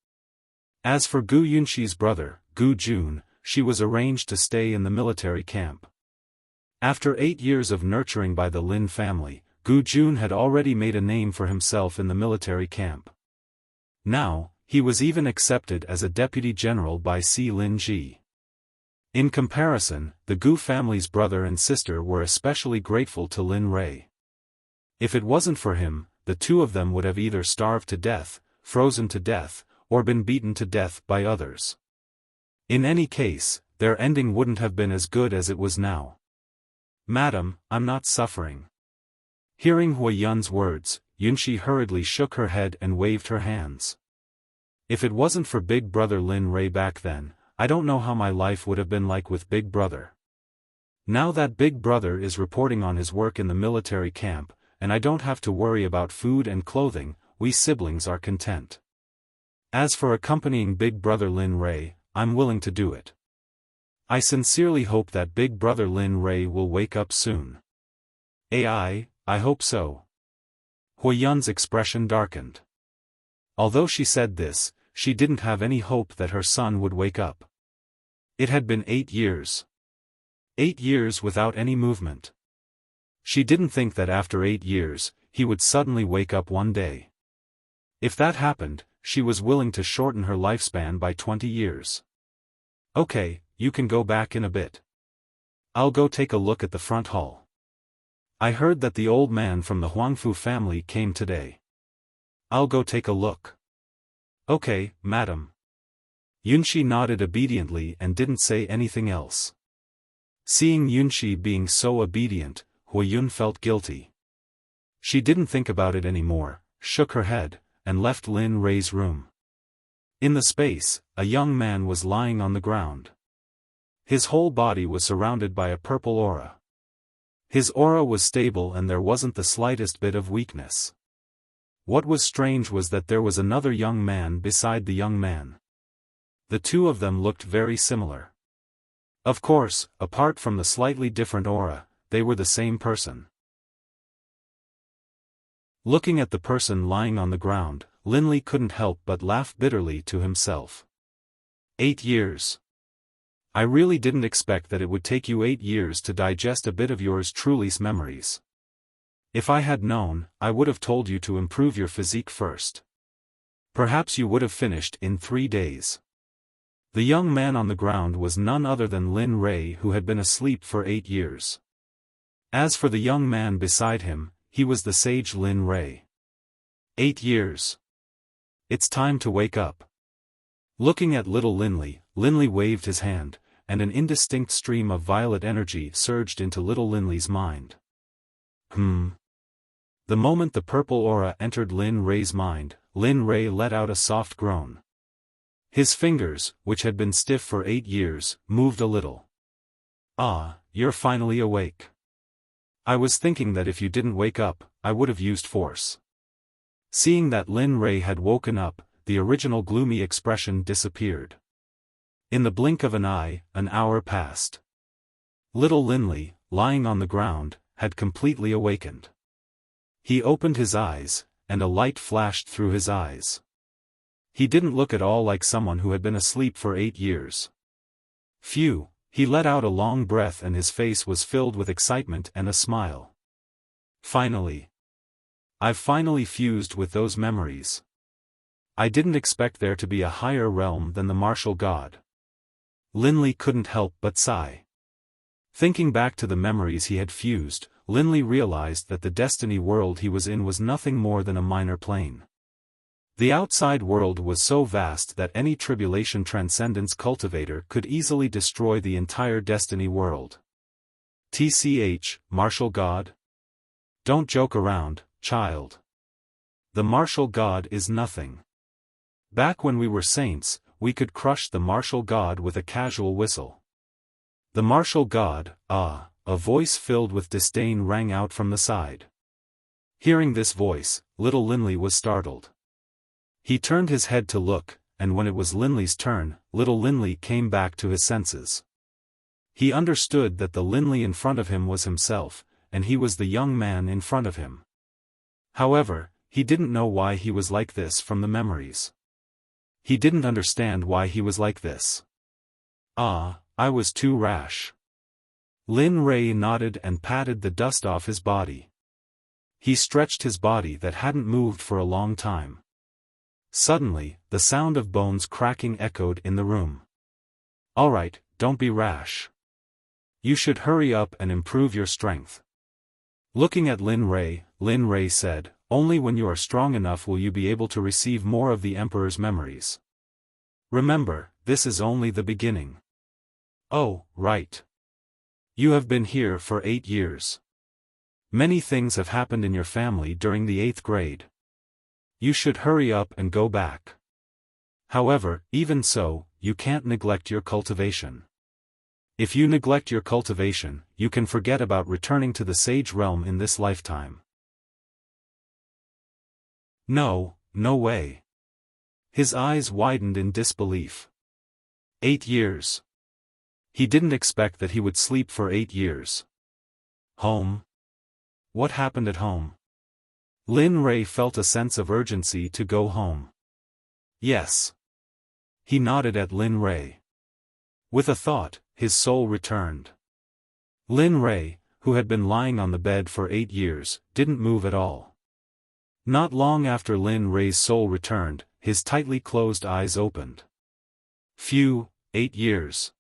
As for Gu Yunshi's brother, Gu Jun, she was arranged to stay in the military camp. After 8 years of nurturing by the Lin family, Gu Jun had already made a name for himself in the military camp. Now, he was even accepted as a deputy general by Si Lin Ji. In comparison, the Gu family's brother and sister were especially grateful to Lin Rei. If it wasn't for him, the two of them would have either starved to death, frozen to death, or been beaten to death by others. In any case, their ending wouldn't have been as good as it was now. "Madam, I'm not suffering." Hearing Huiyun's words, Yunshi hurriedly shook her head and waved her hands. "If it wasn't for big brother Lin Rei back then, I don't know how my life would have been like with big brother. Now that big brother is reporting on his work in the military camp, and I don't have to worry about food and clothing, we siblings are content. As for accompanying big brother Lin Rei, I'm willing to do it. I sincerely hope that big brother Lin Rei will wake up soon." I hope so." Huiyun's expression darkened. Although she said this, she didn't have any hope that her son would wake up. It had been 8 years. 8 years without any movement. She didn't think that after 8 years, he would suddenly wake up one day. If that happened, she was willing to shorten her lifespan by 20 years. "Okay, you can go back in a bit. I'll go take a look at the front hall. I heard that the old man from the Huangfu family came today. I'll go take a look." "Okay, madam." Yunshi nodded obediently and didn't say anything else. Seeing Yunshi being so obedient, Huiyun felt guilty. She didn't think about it anymore, shook her head, and left Lin Rei's room. In the space, a young man was lying on the ground. His whole body was surrounded by a purple aura. His aura was stable and there wasn't the slightest bit of weakness. What was strange was that there was another young man beside the young man. The two of them looked very similar. Of course, apart from the slightly different aura, they were the same person. Looking at the person lying on the ground, Linley couldn't help but laugh bitterly to himself. 8 years. I really didn't expect that it would take you 8 years to digest a bit of yours truly's memories. If I had known, I would have told you to improve your physique first. Perhaps you would have finished in 3 days. The young man on the ground was none other than Lin Rei, who had been asleep for 8 years. As for the young man beside him, he was the sage Lin Rei. 8 years. It's time to wake up. Looking at little Linley waved his hand, and an indistinct stream of violet energy surged into little Linley's mind. The moment the purple aura entered Lin Ray's mind, Lin Ray let out a soft groan. His fingers, which had been stiff for 8 years, moved a little. "Ah, you're finally awake. I was thinking that if you didn't wake up, I would have used force." Seeing that Lin Ray had woken up, the original gloomy expression disappeared. In the blink of an eye, an hour passed. Little Linley, lying on the ground, had completely awakened. He opened his eyes, and a light flashed through his eyes. He didn't look at all like someone who had been asleep for 8 years. Phew, he let out a long breath and his face was filled with excitement and a smile. "Finally. I've finally fused with those memories. I didn't expect there to be a higher realm than the martial god." Linley couldn't help but sigh. Thinking back to the memories he had fused, Linley realized that the destiny world he was in was nothing more than a minor plane. The outside world was so vast that any tribulation transcendence cultivator could easily destroy the entire destiny world. TCH, martial god? Don't joke around, child. The martial god is nothing. Back when we were saints, we could crush the martial god with a casual whistle. The martial god, ah, a voice filled with disdain rang out from the side. Hearing this voice, little Linley was startled. He turned his head to look, and when it was Linley's turn, little Linley came back to his senses. He understood that the Linley in front of him was himself, and he was the young man in front of him. However, he didn't know why he was like this from the memories. He didn't understand why he was like this. "Ah, I was too rash." Lin Ray nodded and patted the dust off his body. He stretched his body that hadn't moved for a long time. Suddenly, the sound of bones cracking echoed in the room. "All right, don't be rash. You should hurry up and improve your strength." Looking at Lin Ray said, "Only when you are strong enough will you be able to receive more of the Emperor's memories. Remember, this is only the beginning." "Oh, right. You have been here for 8 years. Many things have happened in your family during the 8th grade. You should hurry up and go back. However, even so, you can't neglect your cultivation. If you neglect your cultivation, you can forget about returning to the sage realm in this lifetime." No way. His eyes widened in disbelief. 8 years. He didn't expect that he would sleep for 8 years. Home? What happened at home? Lin Ray felt a sense of urgency to go home. Yes. He nodded at Lin Ray. With a thought, his soul returned. Lin Ray, who had been lying on the bed for 8 years, didn't move at all. Not long after Lin Ray's soul returned, his tightly closed eyes opened. Phew, 8 years.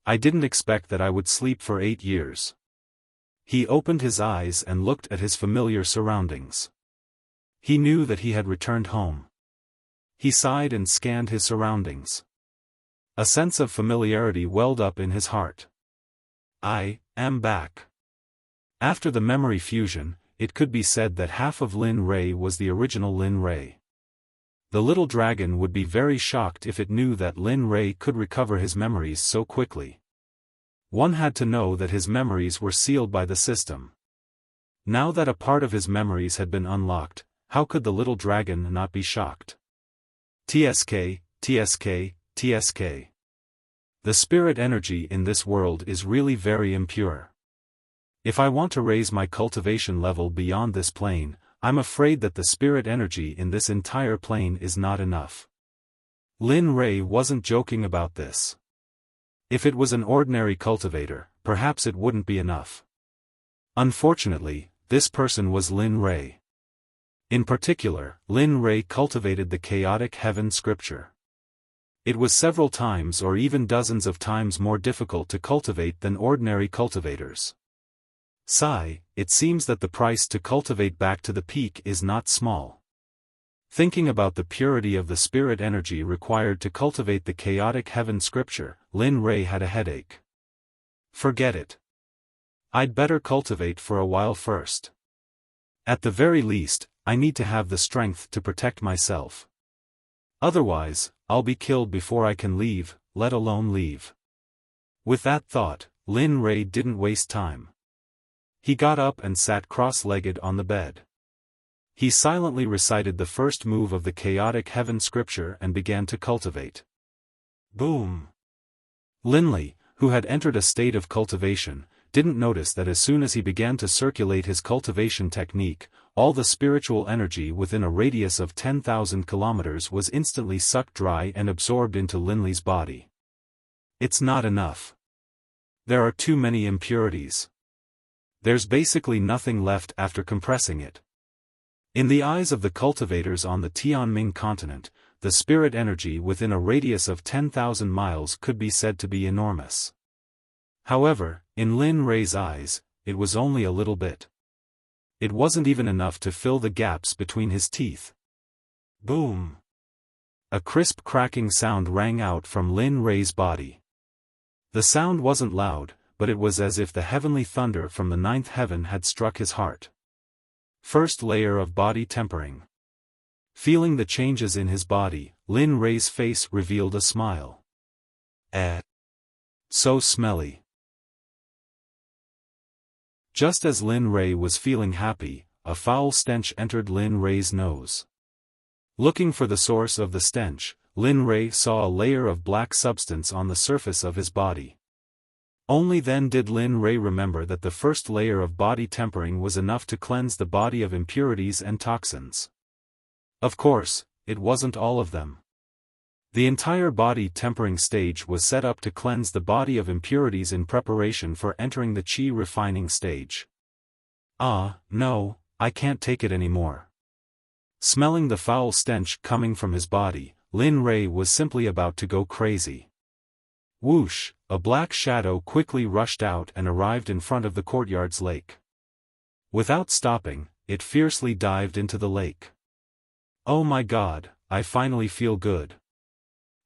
I didn't expect that I would sleep for 8 years. He opened his eyes and looked at his familiar surroundings. He knew that he had returned home. He sighed and scanned his surroundings. A sense of familiarity welled up in his heart. I am back. After the memory fusion, it could be said that half of Lin Ray was the original Lin Ray. The little dragon would be very shocked if it knew that Lin Ray could recover his memories so quickly. One had to know that his memories were sealed by the system. Now that a part of his memories had been unlocked, how could the little dragon not be shocked? TSK. The spirit energy in this world is really very impure. If I want to raise my cultivation level beyond this plane, I'm afraid that the spirit energy in this entire plane is not enough. Lin Ray wasn't joking about this. If it was an ordinary cultivator, perhaps it wouldn't be enough. Unfortunately, this person was Lin Ray. In particular, Lin Ray cultivated the chaotic heaven scripture. It was several times or even dozens of times more difficult to cultivate than ordinary cultivators. Sigh, it seems that the price to cultivate back to the peak is not small. Thinking about the purity of the spirit energy required to cultivate the chaotic heaven scripture, Lin Rei had a headache. Forget it. I'd better cultivate for a while first. At the very least, I need to have the strength to protect myself. Otherwise, I'll be killed before I can leave, let alone leave. With that thought, Lin Rei didn't waste time. He got up and sat cross-legged on the bed. He silently recited the first move of the chaotic heaven scripture and began to cultivate. Boom! Linley, who had entered a state of cultivation, didn't notice that as soon as he began to circulate his cultivation technique, all the spiritual energy within a radius of 10,000 kilometers was instantly sucked dry and absorbed into Linley's body. It's not enough. There are too many impurities. There's basically nothing left after compressing it. In the eyes of the cultivators on the Tianming continent, the spirit energy within a radius of 10,000 miles could be said to be enormous. However, in Lin Rei's eyes, it was only a little bit. It wasn't even enough to fill the gaps between his teeth. Boom! A crisp cracking sound rang out from Lin Rei's body. The sound wasn't loud, but it was as if the heavenly thunder from the ninth heaven had struck his heart. First layer of body tempering. Feeling the changes in his body, Lin Rei's face revealed a smile. So smelly. Just as Lin Rei was feeling happy, a foul stench entered Lin Rei's nose. Looking for the source of the stench, Lin Rei saw a layer of black substance on the surface of his body. Only then did Lin Rei remember that the first layer of body tempering was enough to cleanse the body of impurities and toxins. Of course, it wasn't all of them. The entire body tempering stage was set up to cleanse the body of impurities in preparation for entering the qi refining stage. No, I can't take it anymore. Smelling the foul stench coming from his body, Lin Rei was simply about to go crazy. Whoosh, a black shadow quickly rushed out and arrived in front of the courtyard's lake. Without stopping, it fiercely dived into the lake. Oh my God, I finally feel good.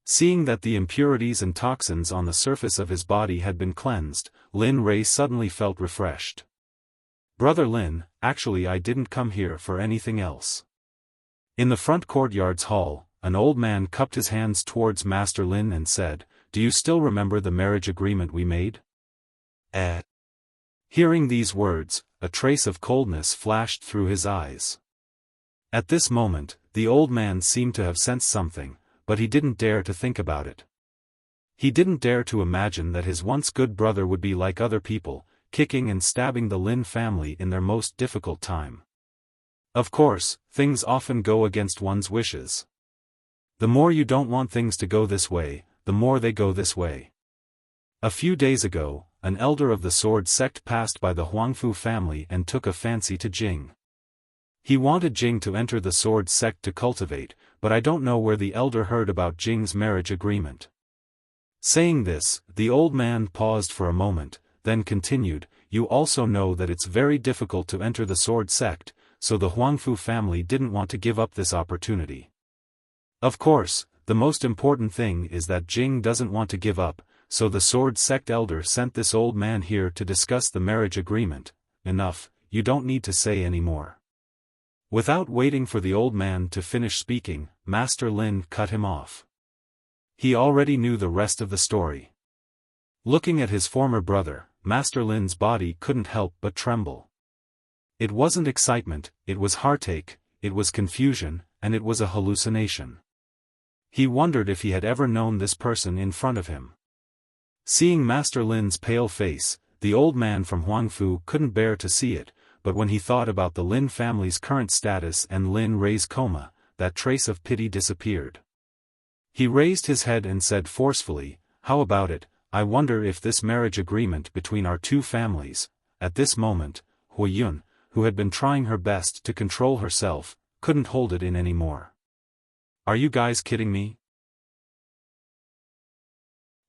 Seeing that the impurities and toxins on the surface of his body had been cleansed, Lin Rei suddenly felt refreshed. Brother Lin, actually I didn't come here for anything else. In the front courtyard's hall, an old man cupped his hands towards Master Lin and said, "Do you still remember the marriage agreement we made?" Hearing these words, a trace of coldness flashed through his eyes. At this moment, the old man seemed to have sensed something, but he didn't dare to think about it. He didn't dare to imagine that his once good brother would be like other people, kicking and stabbing the Lin family in their most difficult time. Of course, things often go against one's wishes. The more you don't want things to go this way, the more they go this way. A few days ago, an elder of the Sword Sect passed by the Huangfu family and took a fancy to Jing. He wanted Jing to enter the Sword Sect to cultivate, but I don't know where the elder heard about Jing's marriage agreement. Saying this, the old man paused for a moment, then continued, "You also know that it's very difficult to enter the Sword Sect, so the Huangfu family didn't want to give up this opportunity. Of course, the most important thing is that Jing doesn't want to give up, so the Sword Sect elder sent this old man here to discuss the marriage agreement. Enough, you don't need to say any more." Without waiting for the old man to finish speaking, Master Lin cut him off. He already knew the rest of the story. Looking at his former brother, Master Lin's body couldn't help but tremble. It wasn't excitement, it was heartache, it was confusion, and it was a hallucination. He wondered if he had ever known this person in front of him. Seeing Master Lin's pale face, the old man from Huangfu couldn't bear to see it, but when he thought about the Lin family's current status and Lin Rei's coma, that trace of pity disappeared. He raised his head and said forcefully, "How about it? I wonder if this marriage agreement between our two families." At this moment, Hui Yun, who had been trying her best to control herself, couldn't hold it in anymore. "Are you guys kidding me?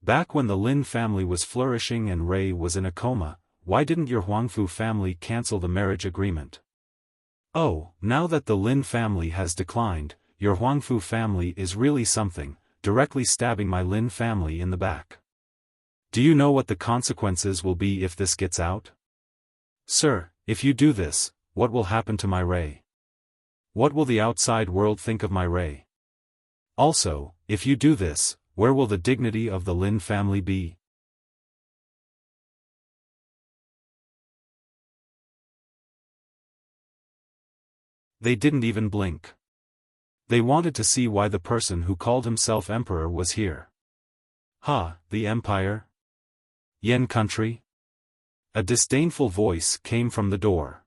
Back when the Lin family was flourishing and Rei was in a coma, why didn't your Huangfu family cancel the marriage agreement? Oh, now that the Lin family has declined, your Huangfu family is really something, directly stabbing my Lin family in the back. Do you know what the consequences will be if this gets out? Sir, if you do this, what will happen to my Ray? What will the outside world think of my Ray? Also, if you do this, where will the dignity of the Lin family be? They didn't even blink. They wanted to see why the person who called himself emperor was here. Ha, the empire? Yen country? A disdainful voice came from the door.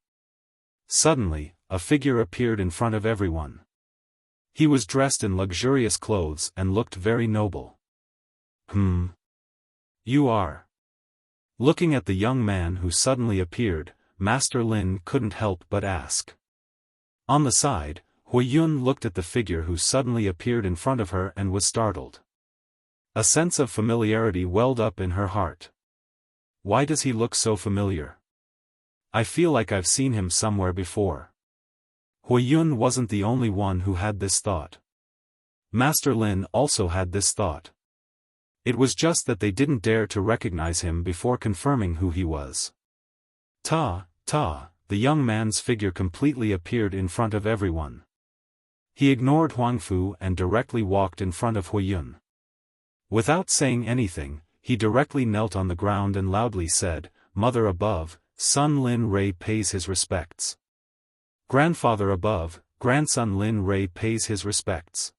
Suddenly, a figure appeared in front of everyone. He was dressed in luxurious clothes and looked very noble. You are. Looking at the young man who suddenly appeared, Master Lin couldn't help but ask. On the side, Huiyun looked at the figure who suddenly appeared in front of her and was startled. A sense of familiarity welled up in her heart. Why does he look so familiar? I feel like I've seen him somewhere before. Huiyun wasn't the only one who had this thought. Master Lin also had this thought. It was just that they didn't dare to recognize him before confirming who he was. The young man's figure completely appeared in front of everyone. He ignored Huangfu and directly walked in front of Huiyun. Without saying anything, he directly knelt on the ground and loudly said, "Mother above, son Lin Ray pays his respects. Grandfather above, grandson Lin Ray pays his respects."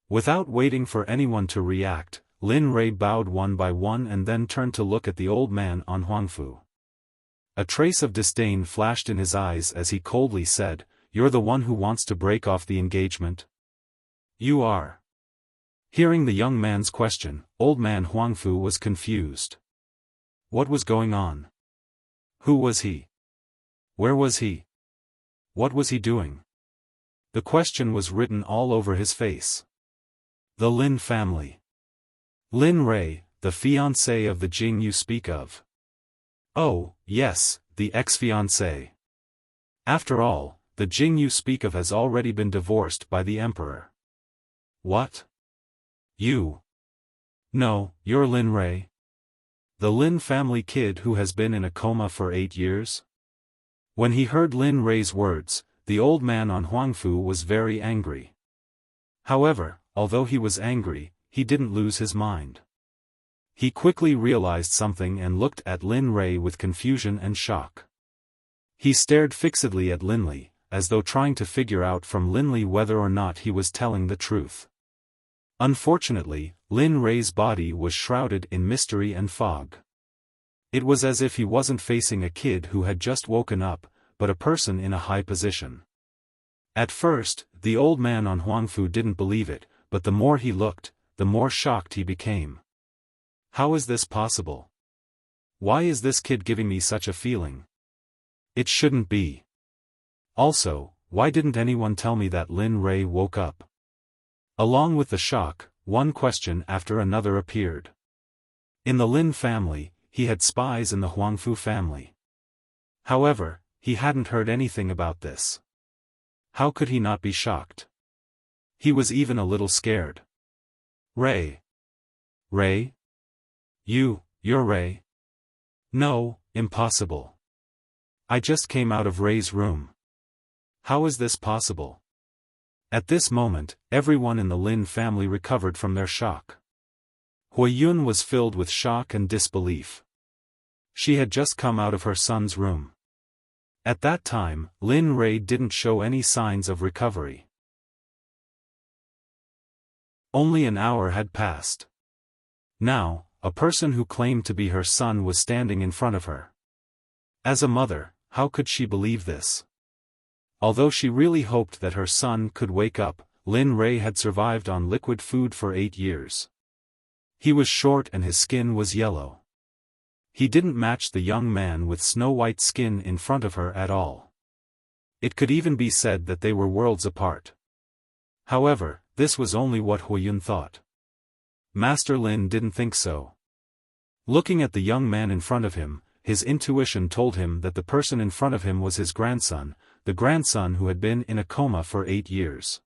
Without waiting for anyone to react, Lin Ray bowed one by one and then turned to look at the old man on Huangfu. A trace of disdain flashed in his eyes as he coldly said, "You're the one who wants to break off the engagement? You are." Hearing the young man's question, old man Huangfu was confused. What was going on? Who was he? Where was he? What was he doing? The question was written all over his face. The Lin family. Lin Ray, the fiancé of the Jing you speak of. Oh, yes, the ex-fiancé. After all, the Jing you speak of has already been divorced by the emperor. What? You? No, you're Lin Ray? The Lin family kid who has been in a coma for 8 years? When he heard Lin Ray's words, the old man on Huangfu was very angry. However, although he was angry, he didn't lose his mind. He quickly realized something and looked at Lin Ray with confusion and shock. He stared fixedly at Linley, as though trying to figure out from Linley whether or not he was telling the truth. Unfortunately, Lin Ray's body was shrouded in mystery and fog. It was as if he wasn't facing a kid who had just woken up, but a person in a high position. At first, the old man on Huangfu didn't believe it, but the more he looked, the more shocked he became. How is this possible? Why is this kid giving me such a feeling? It shouldn't be. Also, why didn't anyone tell me that Lin Ray woke up? Along with the shock, one question after another appeared. In the Lin family, he had spies in the Huangfu family. However, he hadn't heard anything about this. How could he not be shocked? He was even a little scared. Ray? Ray? You're Ray? No, impossible. I just came out of Ray's room. How is this possible? At this moment, everyone in the Lin family recovered from their shock. Huiyun was filled with shock and disbelief. She had just come out of her son's room. At that time, Lin Ray didn't show any signs of recovery. Only an hour had passed. Now, a person who claimed to be her son was standing in front of her. As a mother, how could she believe this? Although she really hoped that her son could wake up, Lin Ray had survived on liquid food for 8 years. He was short and his skin was yellow. He didn't match the young man with snow-white skin in front of her at all. It could even be said that they were worlds apart. However, this was only what Huiyun thought. Master Lin didn't think so. Looking at the young man in front of him, his intuition told him that the person in front of him was his grandson, the grandson who had been in a coma for 8 years.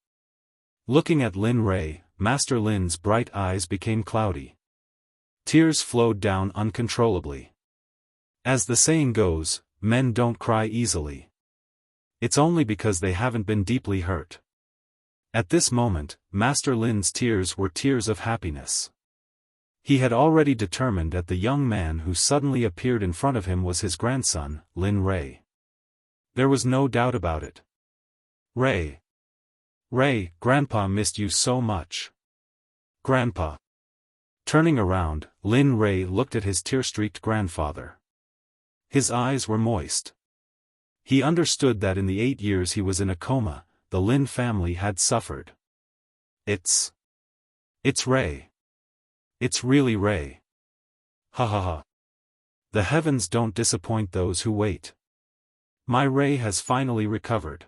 Looking at Lin Rei, Master Lin's bright eyes became cloudy. Tears flowed down uncontrollably. As the saying goes, men don't cry easily. It's only because they haven't been deeply hurt. At this moment, Master Lin's tears were tears of happiness. He had already determined that the young man who suddenly appeared in front of him was his grandson, Lin Rei. There was no doubt about it. Rei. Rei, Grandpa missed you so much. Grandpa. Turning around, Lin Rei looked at his tear-streaked grandfather. His eyes were moist. He understood that in the 8 years he was in a coma, the Lin family had suffered. It's Rei. It's really Rei. Ha ha ha. The heavens don't disappoint those who wait. My Rei has finally recovered.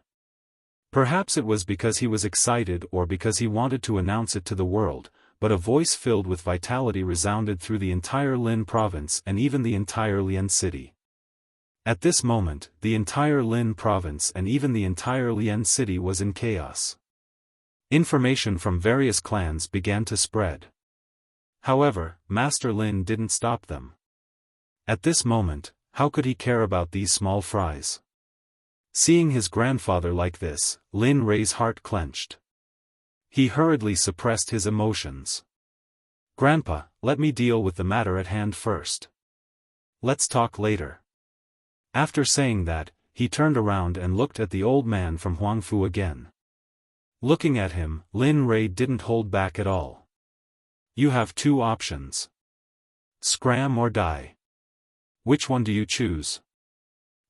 Perhaps it was because he was excited or because he wanted to announce it to the world, but a voice filled with vitality resounded through the entire Lin province and even the entire Lian city. At this moment, the entire Lin province and even the entire Lian city was in chaos. Information from various clans began to spread. However, Master Lin didn't stop them. At this moment, how could he care about these small fries? Seeing his grandfather like this, Lin Rei's heart clenched. He hurriedly suppressed his emotions. Grandpa, let me deal with the matter at hand first. Let's talk later. After saying that, he turned around and looked at the old man from Huangfu again. Looking at him, Lin Rei didn't hold back at all. You have 2 options. Scram or die. Which one do you choose?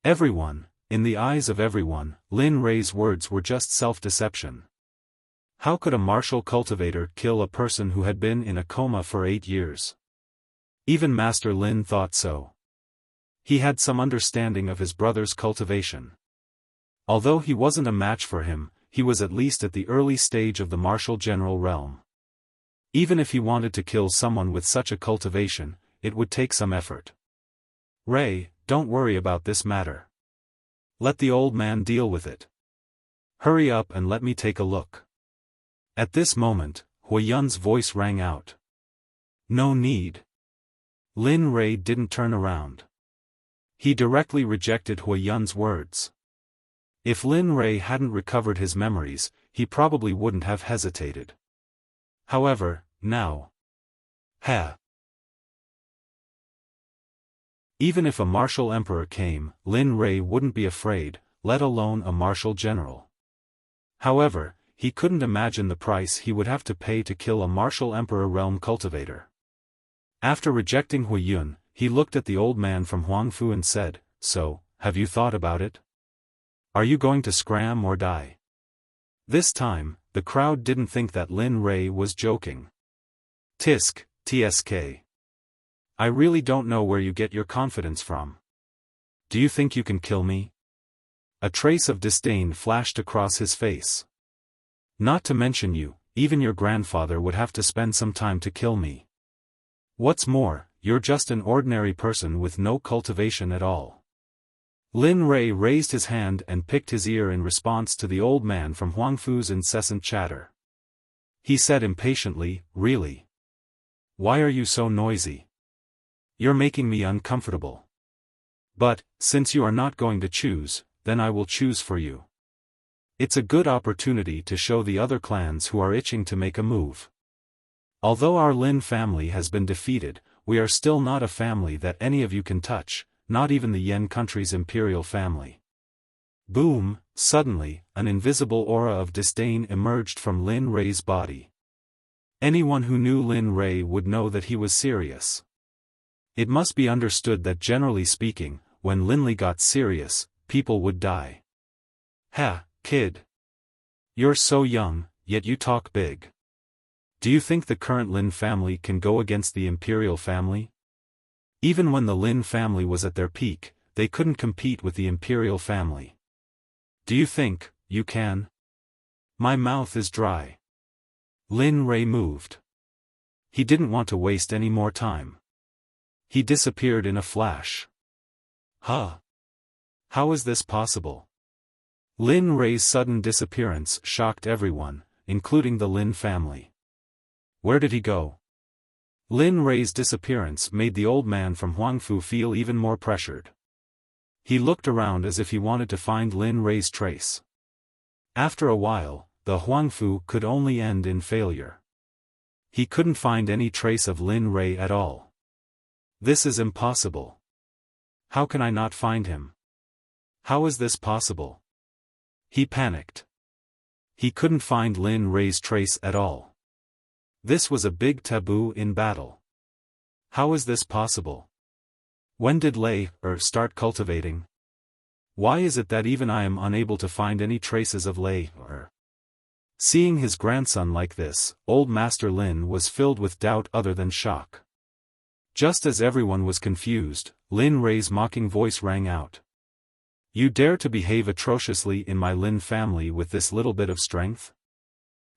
Everyone, in the eyes of everyone, Lin Rei's words were just self-deception. How could a martial cultivator kill a person who had been in a coma for 8 years? Even Master Lin thought so. He had some understanding of his brother's cultivation. Although he wasn't a match for him, he was at least at the early stage of the martial general realm. Even if he wanted to kill someone with such a cultivation, it would take some effort. Rei, don't worry about this matter. Let the old man deal with it. Hurry up and let me take a look. At this moment, Huiyun's voice rang out. No need. Lin Rei didn't turn around. He directly rejected Huiyun's words. If Lin Rei hadn't recovered his memories, he probably wouldn't have hesitated. However, now. Even if a martial emperor came, Lin Rei wouldn't be afraid, let alone a martial general. However, he couldn't imagine the price he would have to pay to kill a martial emperor realm cultivator. After rejecting Huiyun, he looked at the old man from Huangfu and said, So, have you thought about it? Are you going to scram or die? This time, the crowd didn't think that Lin Rei was joking. Tisk, tsk. I really don't know where you get your confidence from. Do you think you can kill me? A trace of disdain flashed across his face. Not to mention you, even your grandfather would have to spend some time to kill me. What's more, you're just an ordinary person with no cultivation at all. Lin Rei raised his hand and picked his ear in response to the old man from Huangfu's incessant chatter. He said impatiently, Really? Why are you so noisy? You're making me uncomfortable. But, since you are not going to choose, then I will choose for you. It's a good opportunity to show the other clans who are itching to make a move. Although our Lin family has been defeated, we are still not a family that any of you can touch, not even the Yen country's imperial family. Boom, suddenly, an invisible aura of disdain emerged from Lin Rei's body. Anyone who knew Lin Rei would know that he was serious. It must be understood that generally speaking, when Lin Li got serious, people would die. Ha, kid. You're so young, yet you talk big. Do you think the current Lin family can go against the imperial family? Even when the Lin family was at their peak, they couldn't compete with the imperial family. Do you think you can? My mouth is dry. Lin Rei moved. He didn't want to waste any more time. He disappeared in a flash. Huh? How is this possible? Lin Rei's sudden disappearance shocked everyone, including the Lin family. Where did he go? Lin Rei's disappearance made the old man from Huangfu feel even more pressured. He looked around as if he wanted to find Lin Rei's trace. After a while, the Huangfu could only end in failure. He couldn't find any trace of Lin Rei at all. This is impossible. How can I not find him? How is this possible? He panicked. He couldn't find Lin Rei's trace at all. This was a big taboo in battle. How is this possible? When did Lei start cultivating? Why is it that even I am unable to find any traces of Lei? Seeing his grandson like this, old Master Lin was filled with doubt other than shock. Just as everyone was confused, Lin Rei's mocking voice rang out. You dare to behave atrociously in my Lin family with this little bit of strength?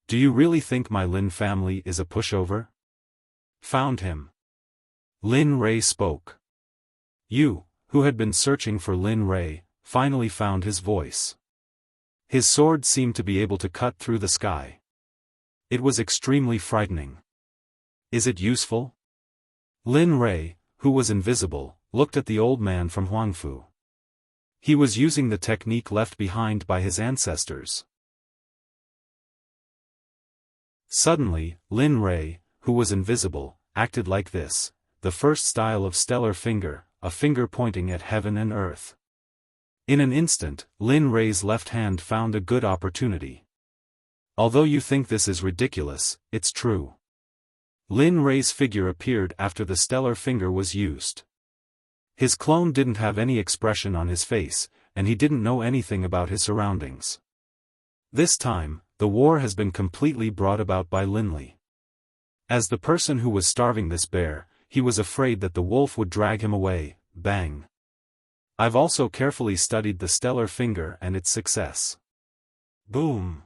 Do you really think my Lin family is a pushover? Found him. Lin Rei spoke. You, who had been searching for Lin Rei, finally found his voice. His sword seemed to be able to cut through the sky. It was extremely frightening. Is it useful? Lin Rei, who was invisible, looked at the old man from Huangfu. He was using the technique left behind by his ancestors. Suddenly, Lin Rei, who was invisible, acted like this, the first style of stellar finger, a finger pointing at heaven and earth. In an instant, Lin Rei's left hand found a good opportunity. Although you think this is ridiculous, it's true. Lin Rei's figure appeared after the stellar finger was used. His clone didn't have any expression on his face, and he didn't know anything about his surroundings. This time, the war has been completely brought about by Linli. As the person who was starving this bear, he was afraid that the wolf would drag him away. Bang. I've also carefully studied the stellar finger and its success. Boom.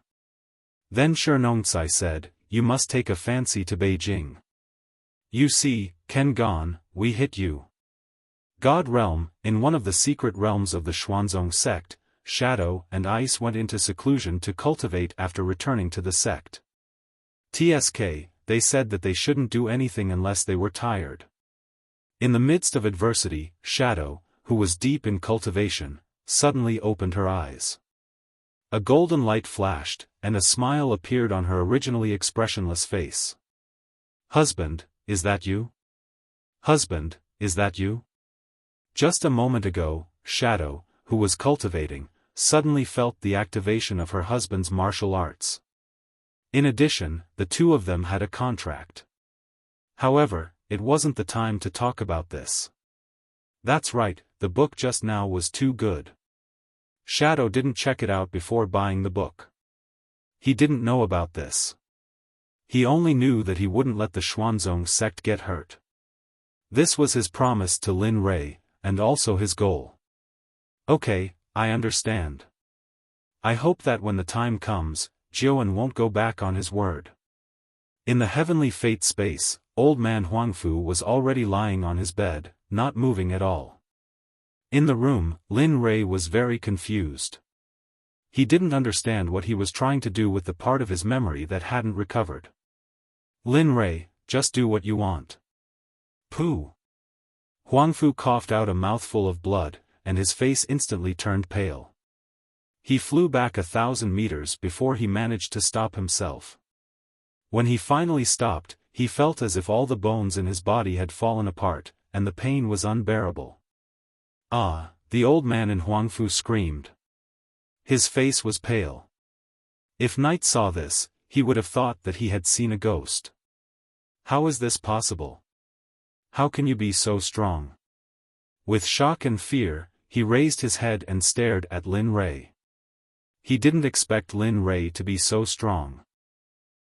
Then Shernongcai said, you must take a fancy to Beijing. You see, Ken Gon, we hit you. God Realm, in one of the secret realms of the Xuanzong Sect, Shadow and Ice went into seclusion to cultivate after returning to the sect. TSK, they said that they shouldn't do anything unless they were tired. In the midst of adversity, Shadow, who was deep in cultivation, suddenly opened her eyes. A golden light flashed, and a smile appeared on her originally expressionless face. Husband, is that you? Husband, is that you? Just a moment ago, Shadow, who was cultivating, suddenly felt the activation of her husband's martial arts. In addition, the two of them had a contract. However, it wasn't the time to talk about this. That's right, the book just now was too good. Shadow didn't check it out before buying the book. He didn't know about this. He only knew that he wouldn't let the Xuanzong sect get hurt. This was his promise to Lin Rei, and also his goal. Okay, I understand. I hope that when the time comes, Jiuan won't go back on his word. In the heavenly fate space, old man Huangfu was already lying on his bed, not moving at all. In the room, Lin Rei was very confused. He didn't understand what he was trying to do with the part of his memory that hadn't recovered. Lin Rei, just do what you want. Pooh. Huangfu coughed out a mouthful of blood, and his face instantly turned pale. He flew back 1,000 meters before he managed to stop himself. When he finally stopped, he felt as if all the bones in his body had fallen apart, and the pain was unbearable. Ah, the old man in Huangfu screamed. His face was pale. If Knight saw this, he would have thought that he had seen a ghost. How is this possible? How can you be so strong? With shock and fear, he raised his head and stared at Lin Rei. He didn't expect Lin Rei to be so strong.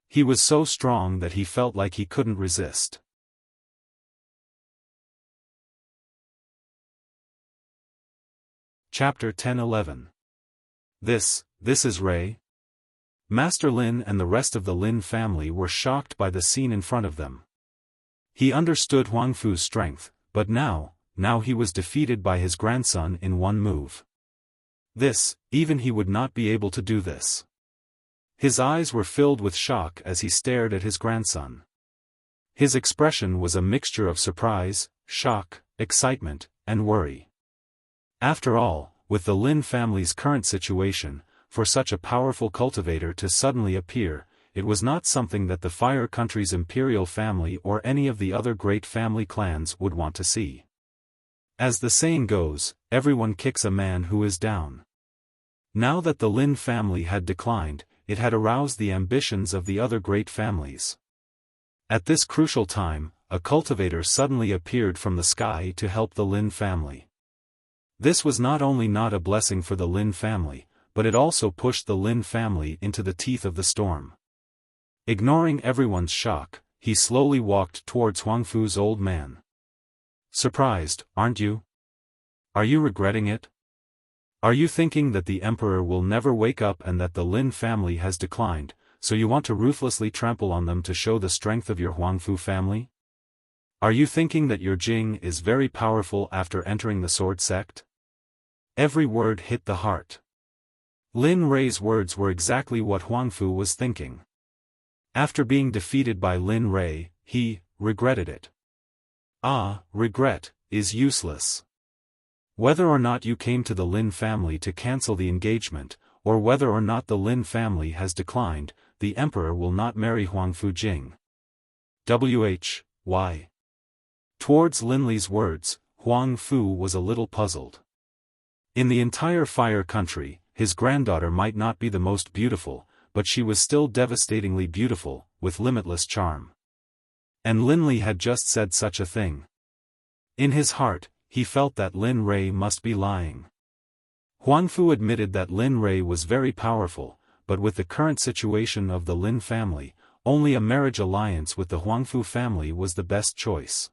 He was so strong that he felt like he couldn't resist. Chapter 10-11. This is Rei? Master Lin and the rest of the Lin family were shocked by the scene in front of them. He understood Huangfu's strength, but now he was defeated by his grandson in one move. Even he would not be able to do this. His eyes were filled with shock as he stared at his grandson. His expression was a mixture of surprise, shock, excitement, and worry. After all, with the Lin family's current situation, for such a powerful cultivator to suddenly appear, it was not something that the Fire Country's imperial family or any of the other great family clans would want to see. As the saying goes, everyone kicks a man who is down. Now that the Lin family had declined, it had aroused the ambitions of the other great families. At this crucial time, a cultivator suddenly appeared from the sky to help the Lin family. This was not only not a blessing for the Lin family, but it also pushed the Lin family into the teeth of the storm. Ignoring everyone's shock, he slowly walked towards Huangfu's old man. Surprised, aren't you? Are you regretting it? Are you thinking that the emperor will never wake up and that the Lin family has declined, so you want to ruthlessly trample on them to show the strength of your Huangfu family? Are you thinking that your Jing is very powerful after entering the sword sect? Every word hit the heart. Lin Rei's words were exactly what Huangfu was thinking. After being defeated by Lin Rei, he regretted it. Ah, regret is useless. Whether or not you came to the Lin family to cancel the engagement, or whether or not the Lin family has declined, the emperor will not marry Huangfu Jing. Why? Towards Lin Li's words, Huang Fu was a little puzzled. In the entire Fire Country, his granddaughter might not be the most beautiful, but she was still devastatingly beautiful, with limitless charm. And Lin Li had just said such a thing. In his heart, he felt that Lin Rei must be lying. Huang Fu admitted that Lin Rei was very powerful, but with the current situation of the Lin family, only a marriage alliance with the Huangfu family was the best choice.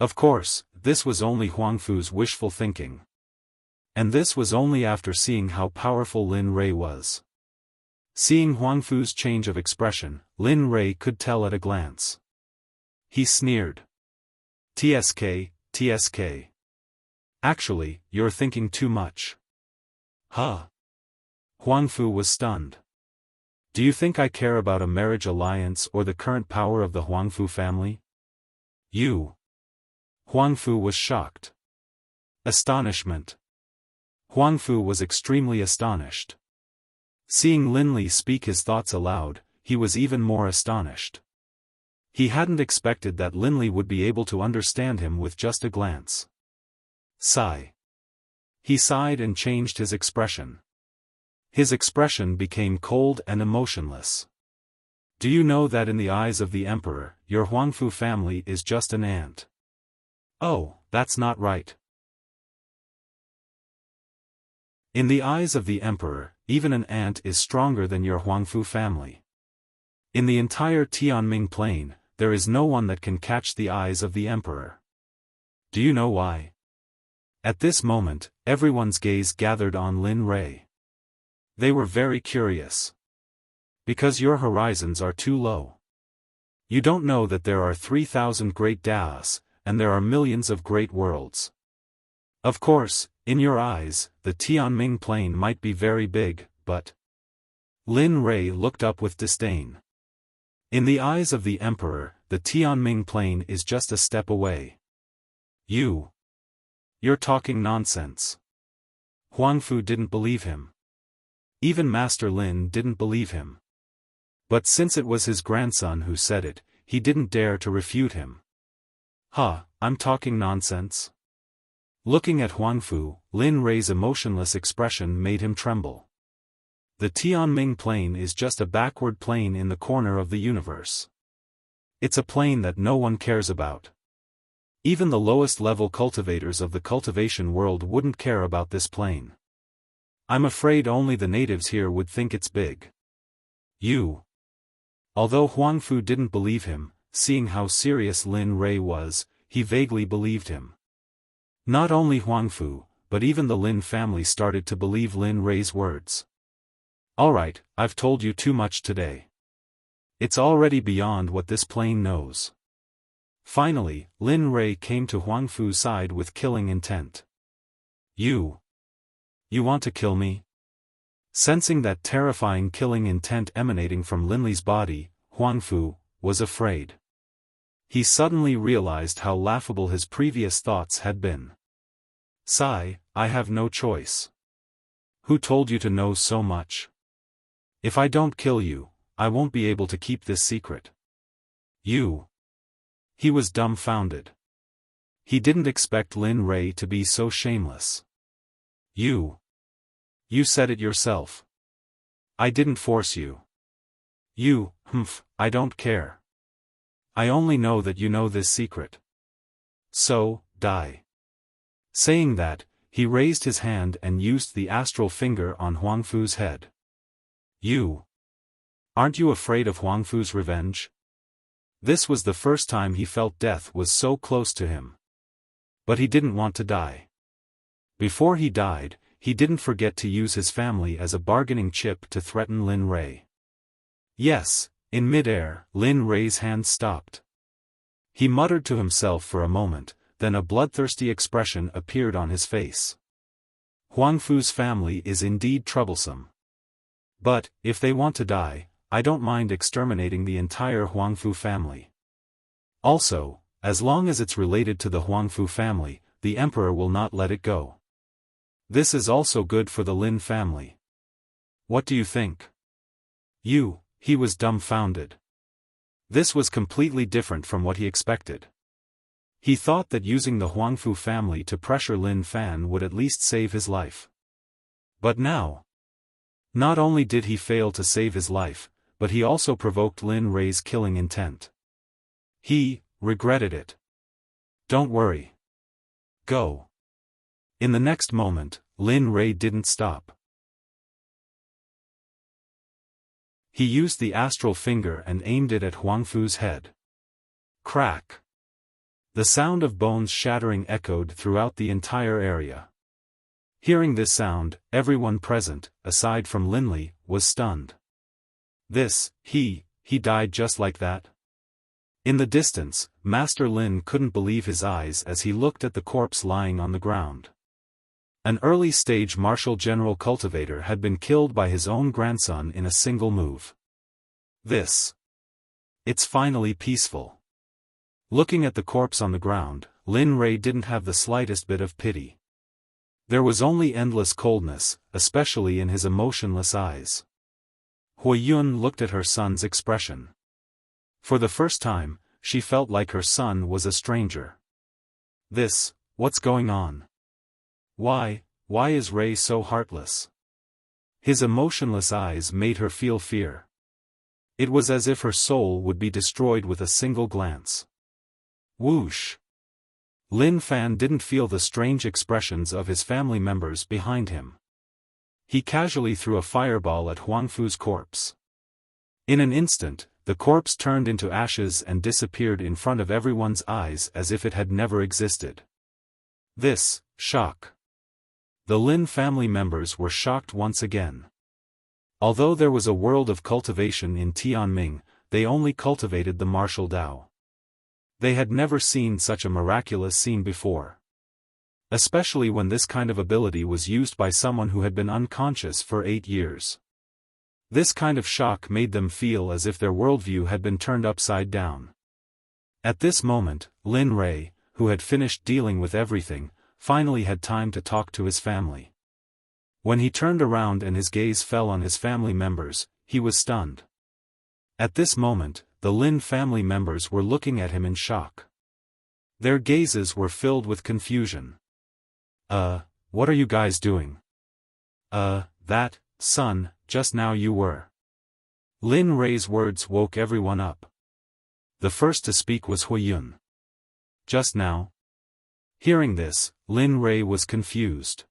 Of course, this was only Huangfu's wishful thinking. And this was only after seeing how powerful Lin Rei was. Seeing Huangfu's change of expression, Lin Rei could tell at a glance. He sneered. TSK. Actually, you're thinking too much. Huh? Huangfu was stunned. Do you think I care about a marriage alliance or the current power of the Huangfu family? You. Huangfu was shocked. Astonishment. Huangfu was extremely astonished. Seeing Lin Li speak his thoughts aloud, he was even more astonished. He hadn't expected that Lin Li would be able to understand him with just a glance. Sigh. He sighed and changed his expression. His expression became cold and emotionless. Do you know that in the eyes of the emperor, your Huangfu family is just an ant? Oh, that's not right. In the eyes of the emperor, even an ant is stronger than your Huangfu family. In the entire Tianming plain, there is no one that can catch the eyes of the emperor. Do you know why? At this moment, everyone's gaze gathered on Lin Rei. They were very curious. Because your horizons are too low. You don't know that there are 3,000 great Daos, and there are millions of great worlds. Of course, in your eyes, the Tianming plain might be very big, but... Lin Rei looked up with disdain. In the eyes of the emperor, the Tianming plain is just a step away. You're talking nonsense. Huangfu didn't believe him. Even Master Lin didn't believe him. But since it was his grandson who said it, he didn't dare to refute him. Huh, I'm talking nonsense? Looking at Huangfu, Lin Rei's emotionless expression made him tremble. The Tianming plain is just a backward plane in the corner of the universe. It's a plane that no one cares about. Even the lowest level cultivators of the cultivation world wouldn't care about this plane. I'm afraid only the natives here would think it's big. Although Huangfu didn't believe him, seeing how serious Lin Rei was, he vaguely believed him. Not only Huangfu, but even the Lin family started to believe Lin Rei's words. Alright, I've told you too much today. It's already beyond what this plane knows. Finally, Lin Rei came to Huangfu's side with killing intent. You want to kill me? Sensing that terrifying killing intent emanating from Linley's body, Huangfu was afraid. He suddenly realized how laughable his previous thoughts had been. Sigh, I have no choice. Who told you to know so much? If I don't kill you, I won't be able to keep this secret. You. He was dumbfounded. He didn't expect Lin Rei to be so shameless. You. You said it yourself. I didn't force you. You, I don't care. I only know that you know this secret. So, die. Saying that, he raised his hand and used the astral finger on Huangfu's head. You. Aren't you afraid of Huangfu's revenge? This was the first time he felt death was so close to him. But he didn't want to die. Before he died, he didn't forget to use his family as a bargaining chip to threaten Lin Rei. Yes, in mid-air, Lin Rei's hand stopped. He muttered to himself for a moment, then a bloodthirsty expression appeared on his face. Huangfu's family is indeed troublesome. But, if they want to die, I don't mind exterminating the entire Huangfu family. Also, as long as it's related to the Huangfu family, the emperor will not let it go. This is also good for the Lin family. What do you think? He was dumbfounded. This was completely different from what he expected. He thought that using the Huangfu family to pressure Lin Fan would at least save his life. But now, not only did he fail to save his life, but he also provoked Lin Rei's killing intent. He regretted it. Don't worry. Go. In the next moment, Lin Rei didn't stop. He used the astral finger and aimed it at Huangfu's head. Crack. The sound of bones shattering echoed throughout the entire area. Hearing this sound, everyone present, aside from Linley, was stunned. He died just like that? In the distance, Master Lin couldn't believe his eyes as he looked at the corpse lying on the ground. An early-stage martial general cultivator had been killed by his own grandson in a single move. It's finally peaceful. Looking at the corpse on the ground, Lin Rei didn't have the slightest bit of pity. There was only endless coldness, especially in his emotionless eyes. Huiyun looked at her son's expression. For the first time, she felt like her son was a stranger. What's going on? Why is Rei so heartless? His emotionless eyes made her feel fear. It was as if her soul would be destroyed with a single glance. Whoosh! Lin Fan didn't feel the strange expressions of his family members behind him. He casually threw a fireball at Huangfu's corpse. In an instant, the corpse turned into ashes and disappeared in front of everyone's eyes as if it had never existed. Shock. The Lin family members were shocked once again. Although there was a world of cultivation in Tianming, they only cultivated the martial Dao. They had never seen such a miraculous scene before. Especially when this kind of ability was used by someone who had been unconscious for 8 years. This kind of shock made them feel as if their worldview had been turned upside down. At this moment, Lin Rei, who had finished dealing with everything, finally had time to talk to his family. When he turned around and his gaze fell on his family members, he was stunned. At this moment, the Lin family members were looking at him in shock. Their gazes were filled with confusion. What are you guys doing? Son, just now you were. Lin Rei's words woke everyone up. The first to speak was Huiyun. Just now? Hearing this, Lin Rei was confused.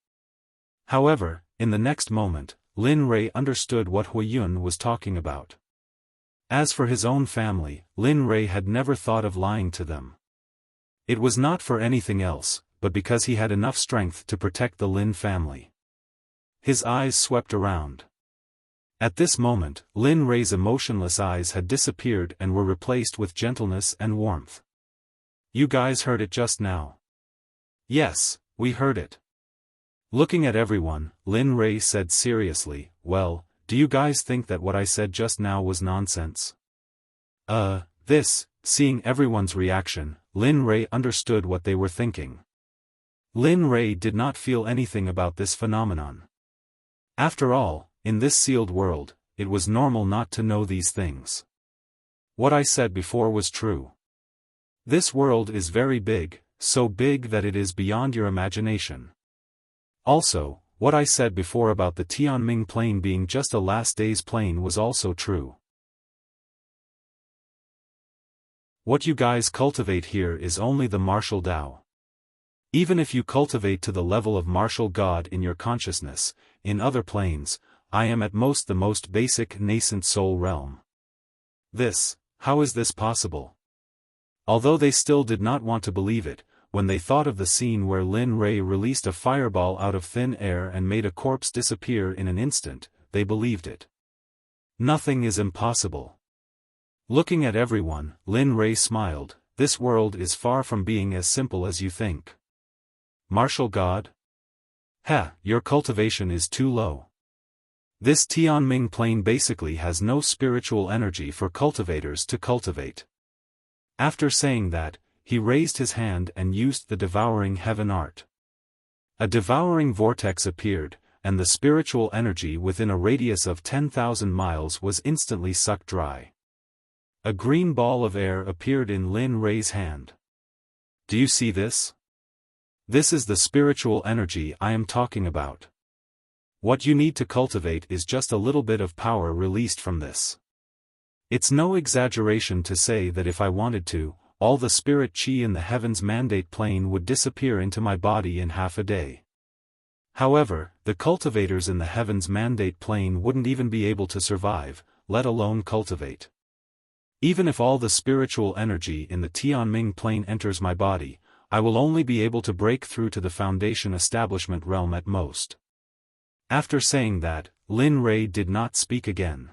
However, in the next moment, Lin Rei understood what Huiyun was talking about. As for his own family, Lin Rei had never thought of lying to them. It was not for anything else, but because he had enough strength to protect the Lin family. His eyes swept around. At this moment, Lin Rei's emotionless eyes had disappeared and were replaced with gentleness and warmth. You guys heard it just now. Yes, we heard it. Looking at everyone, Lin Rei said seriously, "Well, do you guys think that what I said just now was nonsense?" Seeing everyone's reaction, Lin Rei understood what they were thinking. Lin Rei did not feel anything about this phenomenon. After all, in this sealed world, it was normal not to know these things. What I said before was true. This world is very big, so big that it is beyond your imagination. Also, what I said before about the Tianming plane being just a last day's plane was also true. What you guys cultivate here is only the martial Tao. Even if you cultivate to the level of martial God in your consciousness, in other planes, I am at most the most basic nascent soul realm. How is this possible? Although they still did not want to believe it, when they thought of the scene where Lin Rei released a fireball out of thin air and made a corpse disappear in an instant, they believed it. Nothing is impossible. Looking at everyone, Lin Rei smiled. This world is far from being as simple as you think. Martial God? Your cultivation is too low. This Tianming plane basically has no spiritual energy for cultivators to cultivate. After saying that, he raised his hand and used the devouring heaven art. A devouring vortex appeared, and the spiritual energy within a radius of 10,000 miles was instantly sucked dry. A green ball of air appeared in Lin Rei's hand. Do you see this? This is the spiritual energy I am talking about. What you need to cultivate is just a little bit of power released from this. It's no exaggeration to say that if I wanted to, all the spirit chi in the heavens mandate plane would disappear into my body in half a day. However, the cultivators in the heavens mandate plane wouldn't even be able to survive, let alone cultivate. Even if all the spiritual energy in the Tianming plane enters my body, I will only be able to break through to the foundation establishment realm at most. After saying that, Lin Rei did not speak again.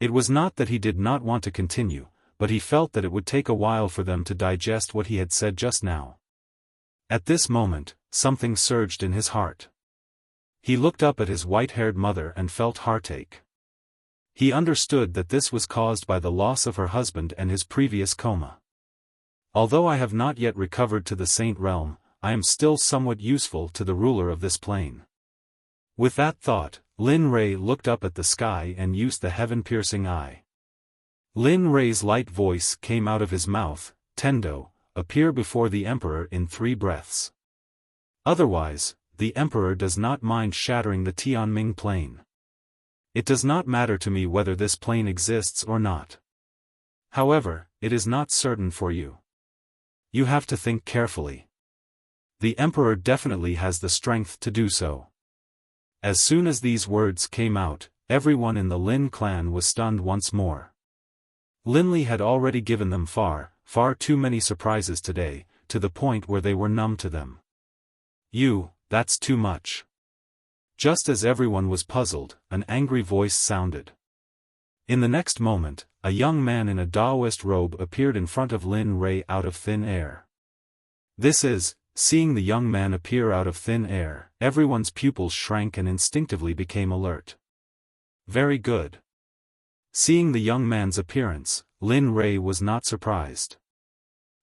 It was not that he did not want to continue, but he felt that it would take a while for them to digest what he had said just now. At this moment, something surged in his heart. He looked up at his white-haired mother and felt heartache. He understood that this was caused by the loss of her husband and his previous coma. Although I have not yet recovered to the saint realm, I am still somewhat useful to the ruler of this plane. With that thought, Lin Rei looked up at the sky and used the heaven-piercing eye. Lin Rei's light voice came out of his mouth, "Tendo, appear before the emperor in 3 breaths. Otherwise, the emperor does not mind shattering the Tianming plane. It does not matter to me whether this plane exists or not. However, it is not certain for you. You have to think carefully. The emperor definitely has the strength to do so." As soon as these words came out, everyone in the Lin clan was stunned once more. Lin Li had already given them far too many surprises today, to the point where they were numb to them. That's too much. Just as everyone was puzzled, an angry voice sounded. In the next moment, a young man in a Taoist robe appeared in front of Lin Rei out of thin air. Seeing the young man appear out of thin air, everyone's pupils shrank and instinctively became alert. Very good. Seeing the young man's appearance, Lin Rei was not surprised.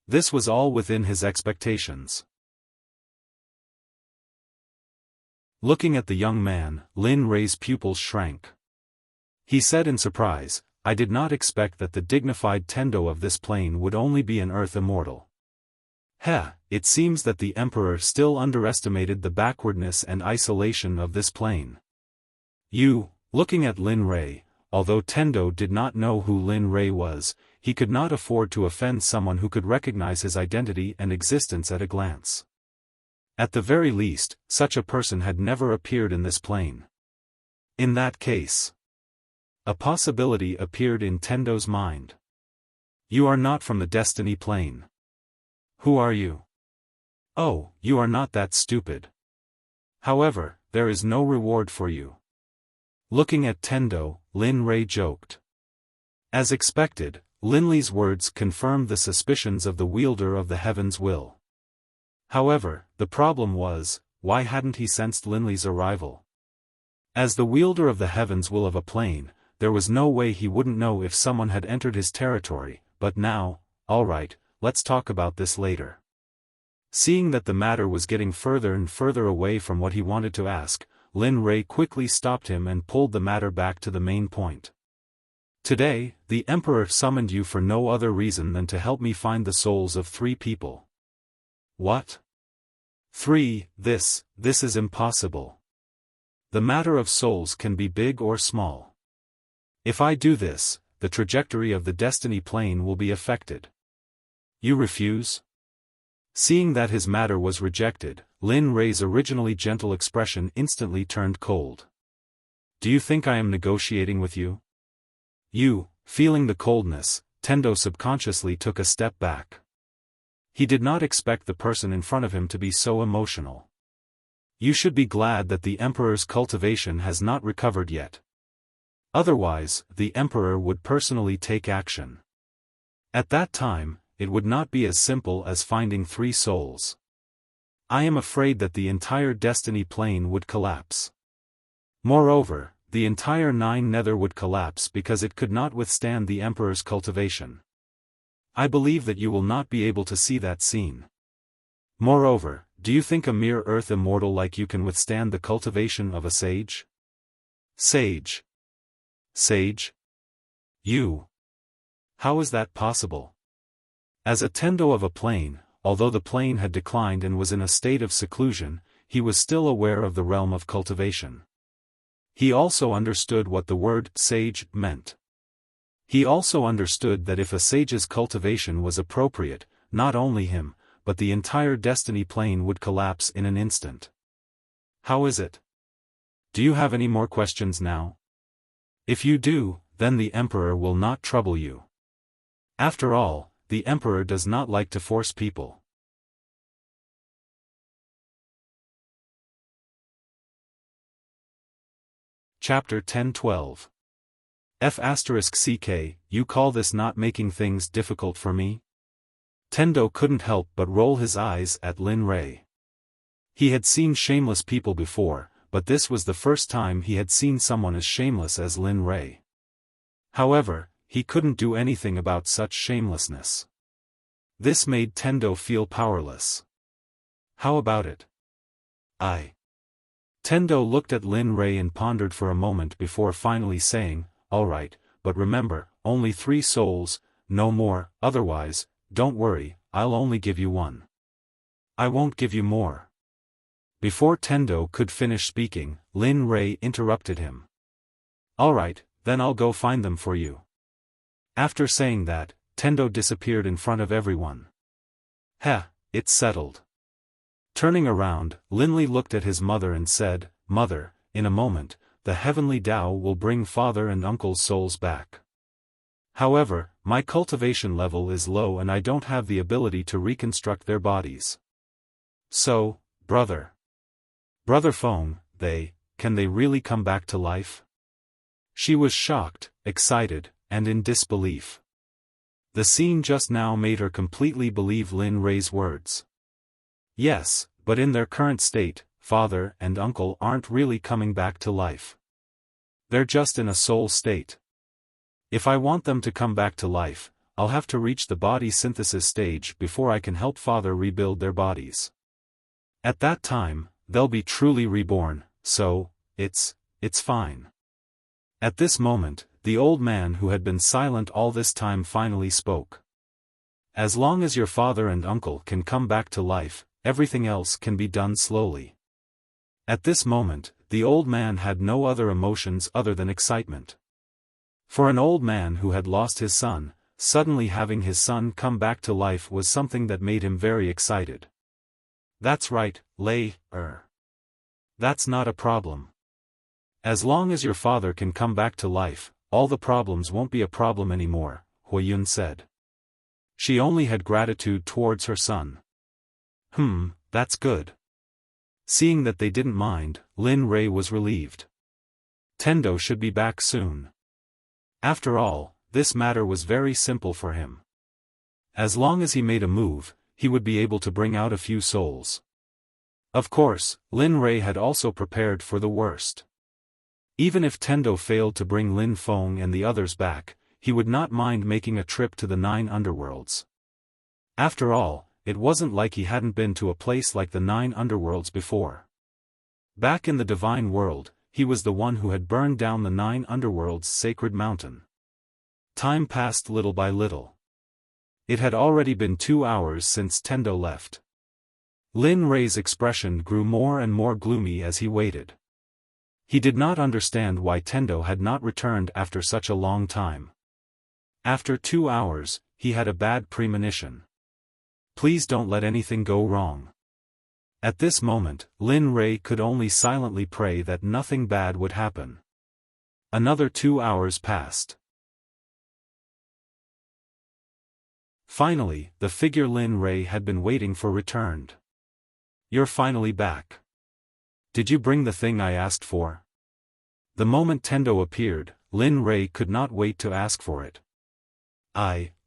This was all within his expectations. Looking at the young man, Lin Rei's pupils shrank. He said in surprise, "I did not expect that the dignified Tendo of this plane would only be an earth immortal. It seems that the emperor still underestimated the backwardness and isolation of this plane." Looking at Lin Rei, although Tendo did not know who Lin Rei was, he could not afford to offend someone who could recognize his identity and existence at a glance. At the very least, such a person had never appeared in this plane. In that case, a possibility appeared in Tendo's mind. "You are not from the destiny plane. Who are you?" "Oh, you are not that stupid. However, there is no reward for you." Looking at Tendo, Lin Rei joked. As expected, Lin Li's words confirmed the suspicions of the wielder of the heaven's will. However, the problem was, why hadn't he sensed Linley's arrival? As the wielder of the heavens will of a plane, there was no way he wouldn't know if someone had entered his territory, but now, alright, let's talk about this later. Seeing that the matter was getting further and further away from what he wanted to ask, Lin Rei quickly stopped him and pulled the matter back to the main point. Today, the Emperor summoned you for no other reason than to help me find the souls of 3 people. What? 3, this is impossible. The matter of souls can be big or small. If I do this, the trajectory of the destiny plane will be affected. You refuse? Seeing that his matter was rejected, Lin Rei's originally gentle expression instantly turned cold. Do you think I am negotiating with you? Feeling the coldness, Tendo subconsciously took a step back. He did not expect the person in front of him to be so emotional. You should be glad that the Emperor's cultivation has not recovered yet. Otherwise, the Emperor would personally take action. At that time, it would not be as simple as finding 3 souls. I am afraid that the entire destiny plane would collapse. Moreover, the entire 9 nether would collapse because it could not withstand the Emperor's cultivation. I believe that you will not be able to see that scene. Moreover, do you think a mere earth immortal like you can withstand the cultivation of a sage? Sage? You? How is that possible? As a tendo of a plane, although the plane had declined and was in a state of seclusion, he was still aware of the realm of cultivation. He also understood what the word sage meant. He also understood that if a sage's cultivation was appropriate, not only him, but the entire destiny plane would collapse in an instant. How is it? Do you have any more questions now? If you do, then the Emperor will not trouble you. After all, the Emperor does not like to force people. Chapter 10-12. F***ck, you call this not making things difficult for me? Tendo couldn't help but roll his eyes at Lin Rei. He had seen shameless people before, but this was the first time he had seen someone as shameless as Lin Rei. However, he couldn't do anything about such shamelessness. This made Tendo feel powerless. How about it? Tendo looked at Lin Rei and pondered for a moment before finally saying, alright, but remember, only 3 souls, no more, otherwise, don't worry, I'll only give you 1. I won't give you more. Before Tendo could finish speaking, Lin Rei interrupted him. Alright, then I'll go find them for you. After saying that, Tendo disappeared in front of everyone. It's settled. Turning around, Linley looked at his mother and said, Mother, in a moment, the heavenly Tao will bring father and uncle's souls back. However, my cultivation level is low and I don't have the ability to reconstruct their bodies. So, Brother Feng, can they really come back to life? She was shocked, excited, and in disbelief. The scene just now made her completely believe Lin Rei's words. Yes, but in their current state, father and uncle aren't really coming back to life. They're just in a soul state. If I want them to come back to life, I'll have to reach the body synthesis stage before I can help father rebuild their bodies. At that time, they'll be truly reborn, so, it's fine. At this moment, the old man who had been silent all this time finally spoke. As long as your father and uncle can come back to life, everything else can be done slowly. At this moment, the old man had no other emotions other than excitement. For an old man who had lost his son, suddenly having his son come back to life was something that made him very excited. That's right, That's not a problem. As long as your father can come back to life, all the problems won't be a problem anymore, Huiyun said. She only had gratitude towards her son. That's good. Seeing that they didn't mind, Lin Rei was relieved. Tendo should be back soon. After all, this matter was very simple for him. As long as he made a move, he would be able to bring out a few souls. Of course, Lin Rei had also prepared for the worst. Even if Tendo failed to bring Lin Feng and the others back, he would not mind making a trip to the 9 underworlds. After all, it wasn't like he hadn't been to a place like the 9 underworlds before. Back in the divine world, he was the one who had burned down the 9 underworlds' sacred mountain. Time passed little by little. It had already been 2 hours since Tendo left. Lin Rei's expression grew more and more gloomy as he waited. He did not understand why Tendo had not returned after such a long time. After 2 hours, he had a bad premonition. Please don't let anything go wrong. At this moment, Lin Rei could only silently pray that nothing bad would happen. Another 2 hours passed. Finally, the figure Lin Rei had been waiting for returned. You're finally back. Did you bring the thing I asked for? The moment Tendo appeared, Lin Rei could not wait to ask for it.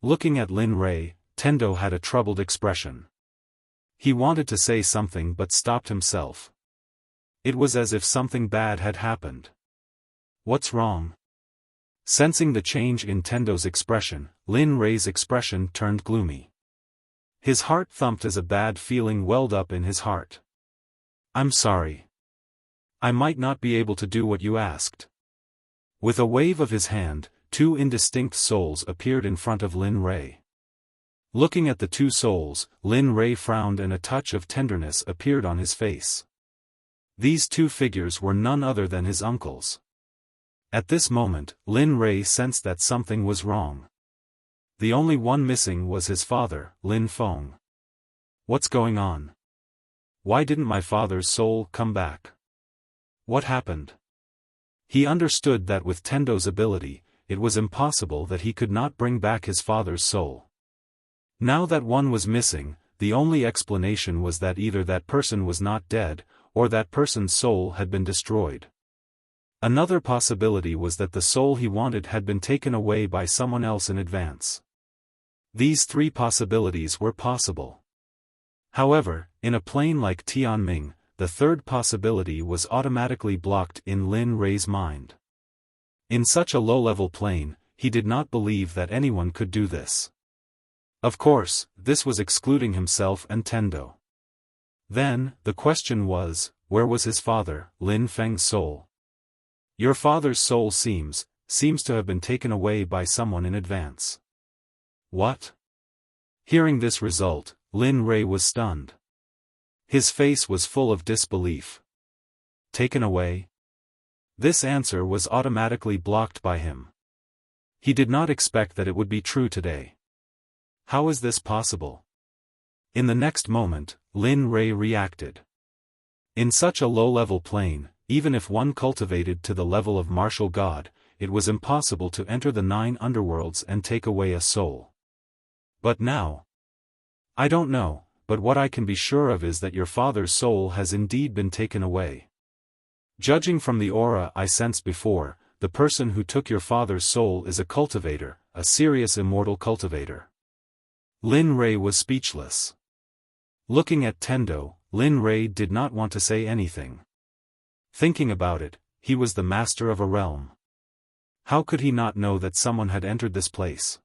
Looking at Lin Rei, Tendo had a troubled expression. He wanted to say something but stopped himself. It was as if something bad had happened. What's wrong? Sensing the change in Tendo's expression, Lin Rei's expression turned gloomy. His heart thumped as a bad feeling welled up in his heart. I'm sorry. I might not be able to do what you asked. With a wave of his hand, 2 indistinct souls appeared in front of Lin Rei. Looking at the 2 souls, Lin Rei frowned and a touch of tenderness appeared on his face. These 2 figures were none other than his uncles. At this moment, Lin Rei sensed that something was wrong. The only one missing was his father, Lin Feng. What's going on? Why didn't my father's soul come back? What happened? He understood that with Tendo's ability, it was impossible that he could not bring back his father's soul. Now that one was missing, the only explanation was that either that person was not dead, or that person's soul had been destroyed. Another possibility was that the soul he wanted had been taken away by someone else in advance. These 3 possibilities were possible. However, in a plane like Tianming, the 3rd possibility was automatically blocked in Lin Rei's mind. In such a low-level plane, he did not believe that anyone could do this. Of course, this was excluding himself and Tendo. Then, the question was, where was his father, Lin Feng's soul? Your father's soul seems to have been taken away by someone in advance. What? Hearing this result, Lin Rei was stunned. His face was full of disbelief. Taken away? This answer was automatically blocked by him. He did not expect that it would be true today. How is this possible? In the next moment, Lin Rei reacted. In such a low-level plane, even if one cultivated to the level of martial god, it was impossible to enter the 9 underworlds and take away a soul. But now? I don't know, but what I can be sure of is that your father's soul has indeed been taken away. Judging from the aura I sensed before, the person who took your father's soul is a cultivator, a serious immortal cultivator. Lin Rei was speechless. Looking at Tendo, Lin Rei did not want to say anything. Thinking about it, he was the master of a realm. How could he not know that someone had entered this place?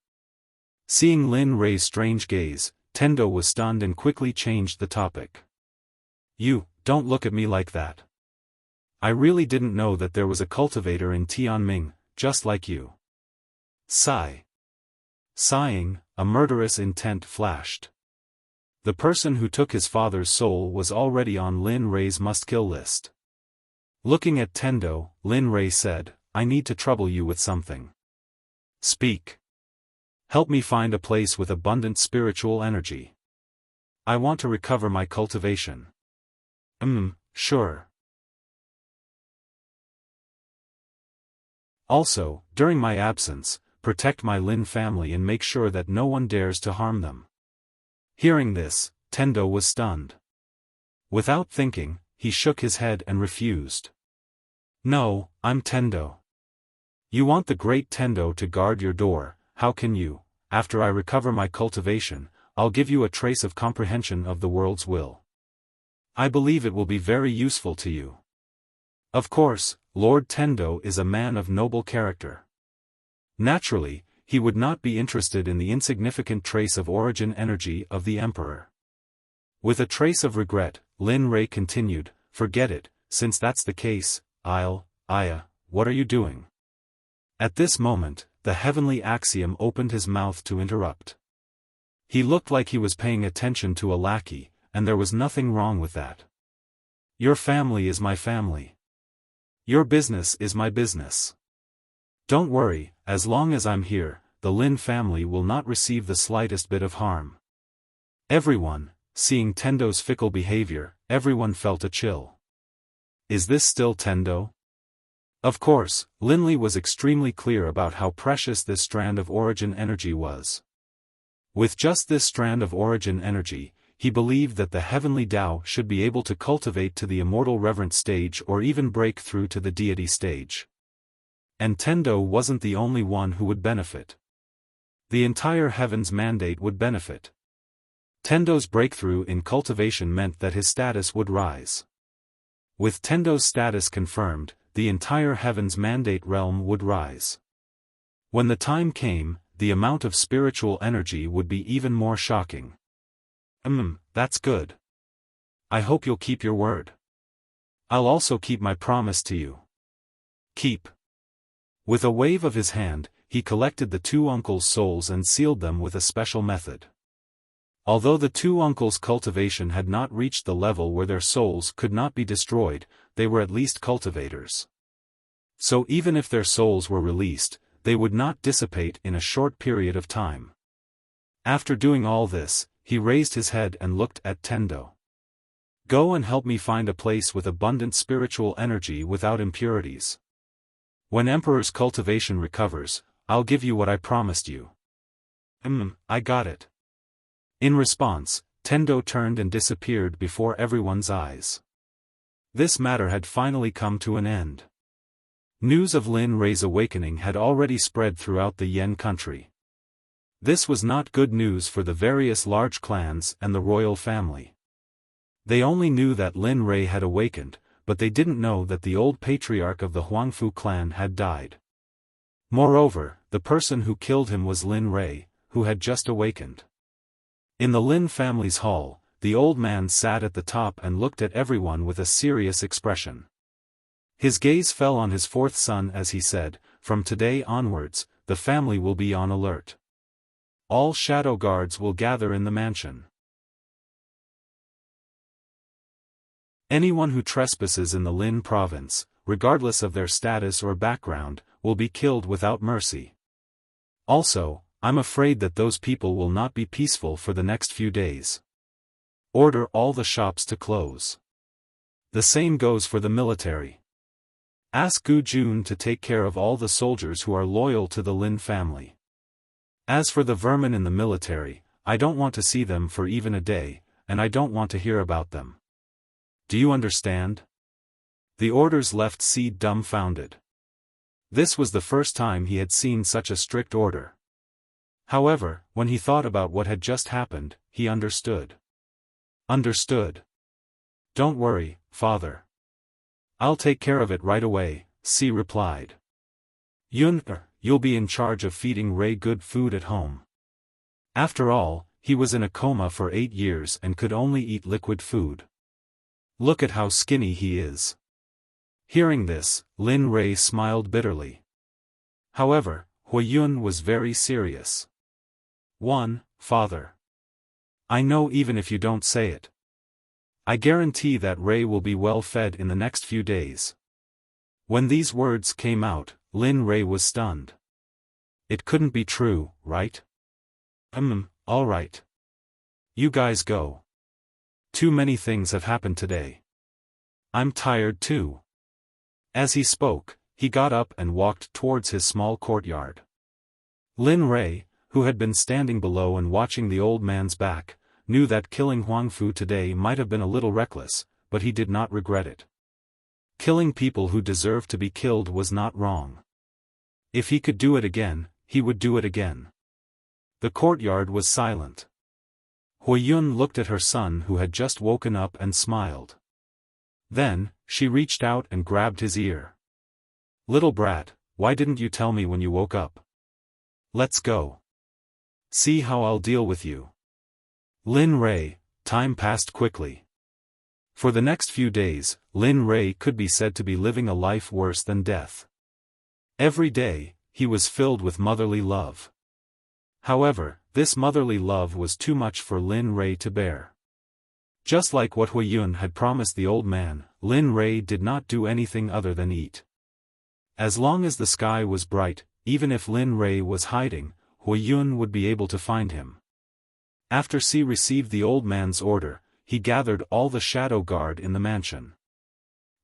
Seeing Lin Rei's strange gaze, Tendo was stunned and quickly changed the topic. You, don't look at me like that. I really didn't know that there was a cultivator in Tianming, just like you. Sigh. Sighing, a murderous intent flashed. The person who took his father's soul was already on Lin Rei's must-kill list. Looking at Tendo, Lin Rei said, I need to trouble you with something. Speak. Help me find a place with abundant spiritual energy. I want to recover my cultivation. Sure. Also, during my absence, protect my Lin family and make sure that no one dares to harm them. Hearing this, Tendo was stunned. Without thinking, he shook his head and refused. No, I'm Tendo. You want the great Tendo to guard your door. How can you? After I recover my cultivation, I'll give you a trace of comprehension of the world's will. I believe it will be very useful to you. Of course, Lord Tendo is a man of noble character. Naturally, he would not be interested in the insignificant trace of origin energy of the Emperor. With a trace of regret, Lin Rei continued, forget it, since that's the case, what are you doing? At this moment, the heavenly axiom opened his mouth to interrupt. He looked like he was paying attention to a lackey, and there was nothing wrong with that. Your family is my family. Your business is my business. Don't worry, as long as I'm here, the Lin family will not receive the slightest bit of harm. Everyone, seeing Tendo's fickle behavior, everyone felt a chill. Is this still Tendo? Of course, Linley was extremely clear about how precious this strand of origin energy was. With just this strand of origin energy, he believed that the heavenly Tao should be able to cultivate to the immortal reverent stage or even break through to the deity stage. And Tendo wasn't the only one who would benefit. The entire heaven's mandate would benefit. Tendo's breakthrough in cultivation meant that his status would rise. With Tendo's status confirmed, the entire heaven's mandate realm would rise. When the time came, the amount of spiritual energy would be even more shocking. That's good. I hope you'll keep your word. I'll also keep my promise to you. Keep. With a wave of his hand, he collected the two uncles' souls and sealed them with a special method. Although the two uncles' cultivation had not reached the level where their souls could not be destroyed, they were at least cultivators. So even if their souls were released, they would not dissipate in a short period of time. After doing all this, he raised his head and looked at Tendo. Go and help me find a place with abundant spiritual energy without impurities. When Emperor's cultivation recovers, I'll give you what I promised you. I got it. In response, Tendo turned and disappeared before everyone's eyes. This matter had finally come to an end. News of Lin Rei's awakening had already spread throughout the Yen country. This was not good news for the various large clans and the royal family. They only knew that Lin Rei had awakened, but they didn't know that the old patriarch of the Huangfu clan had died. Moreover, the person who killed him was Lin Rei, who had just awakened. In the Lin family's hall, the old man sat at the top and looked at everyone with a serious expression. His gaze fell on his fourth son as he said, from today onwards, the family will be on alert. All shadow guards will gather in the mansion. Anyone who trespasses in the Lin province, regardless of their status or background, will be killed without mercy. Also, I'm afraid that those people will not be peaceful for the next few days. Order all the shops to close. The same goes for the military. Ask Gu Jun to take care of all the soldiers who are loyal to the Lin family. As for the vermin in the military, I don't want to see them for even a day, and I don't want to hear about them. Do you understand? The orders left Seed dumbfounded. This was the first time he had seen such a strict order. However, when he thought about what had just happened, he understood. Understood. Don't worry, father. I'll take care of it right away, Si replied. Yun, you'll be in charge of feeding Ray good food at home. After all, he was in a coma for 8 years and could only eat liquid food. Look at how skinny he is. Hearing this, Lin Rei smiled bitterly. However, Huiyun was very serious. Father. I know even if you don't say it. I guarantee that Ray will be well fed in the next few days. When these words came out, Lin Rei was stunned. It couldn't be true, right? All right. You guys go. Too many things have happened today. I'm tired too. As he spoke, he got up and walked towards his small courtyard. Lin Rei, who had been standing below and watching the old man's back, knew that killing Huangfu today might have been a little reckless, but he did not regret it. Killing people who deserved to be killed was not wrong. If he could do it again, he would do it again. The courtyard was silent. Huiyun looked at her son who had just woken up and smiled. Then, she reached out and grabbed his ear. "Little brat, why didn't you tell me when you woke up? Let's go. See how I'll deal with you." Lin Rei. Time passed quickly. For the next few days, Lin Rei could be said to be living a life worse than death. Every day, he was filled with motherly love. However, this motherly love was too much for Lin Rei to bear. Just like what Huiyun had promised the old man, Lin Rei did not do anything other than eat. As long as the sky was bright, even if Lin Rei was hiding, Huiyun would be able to find him. After Si received the old man's order, he gathered all the shadow guard in the mansion.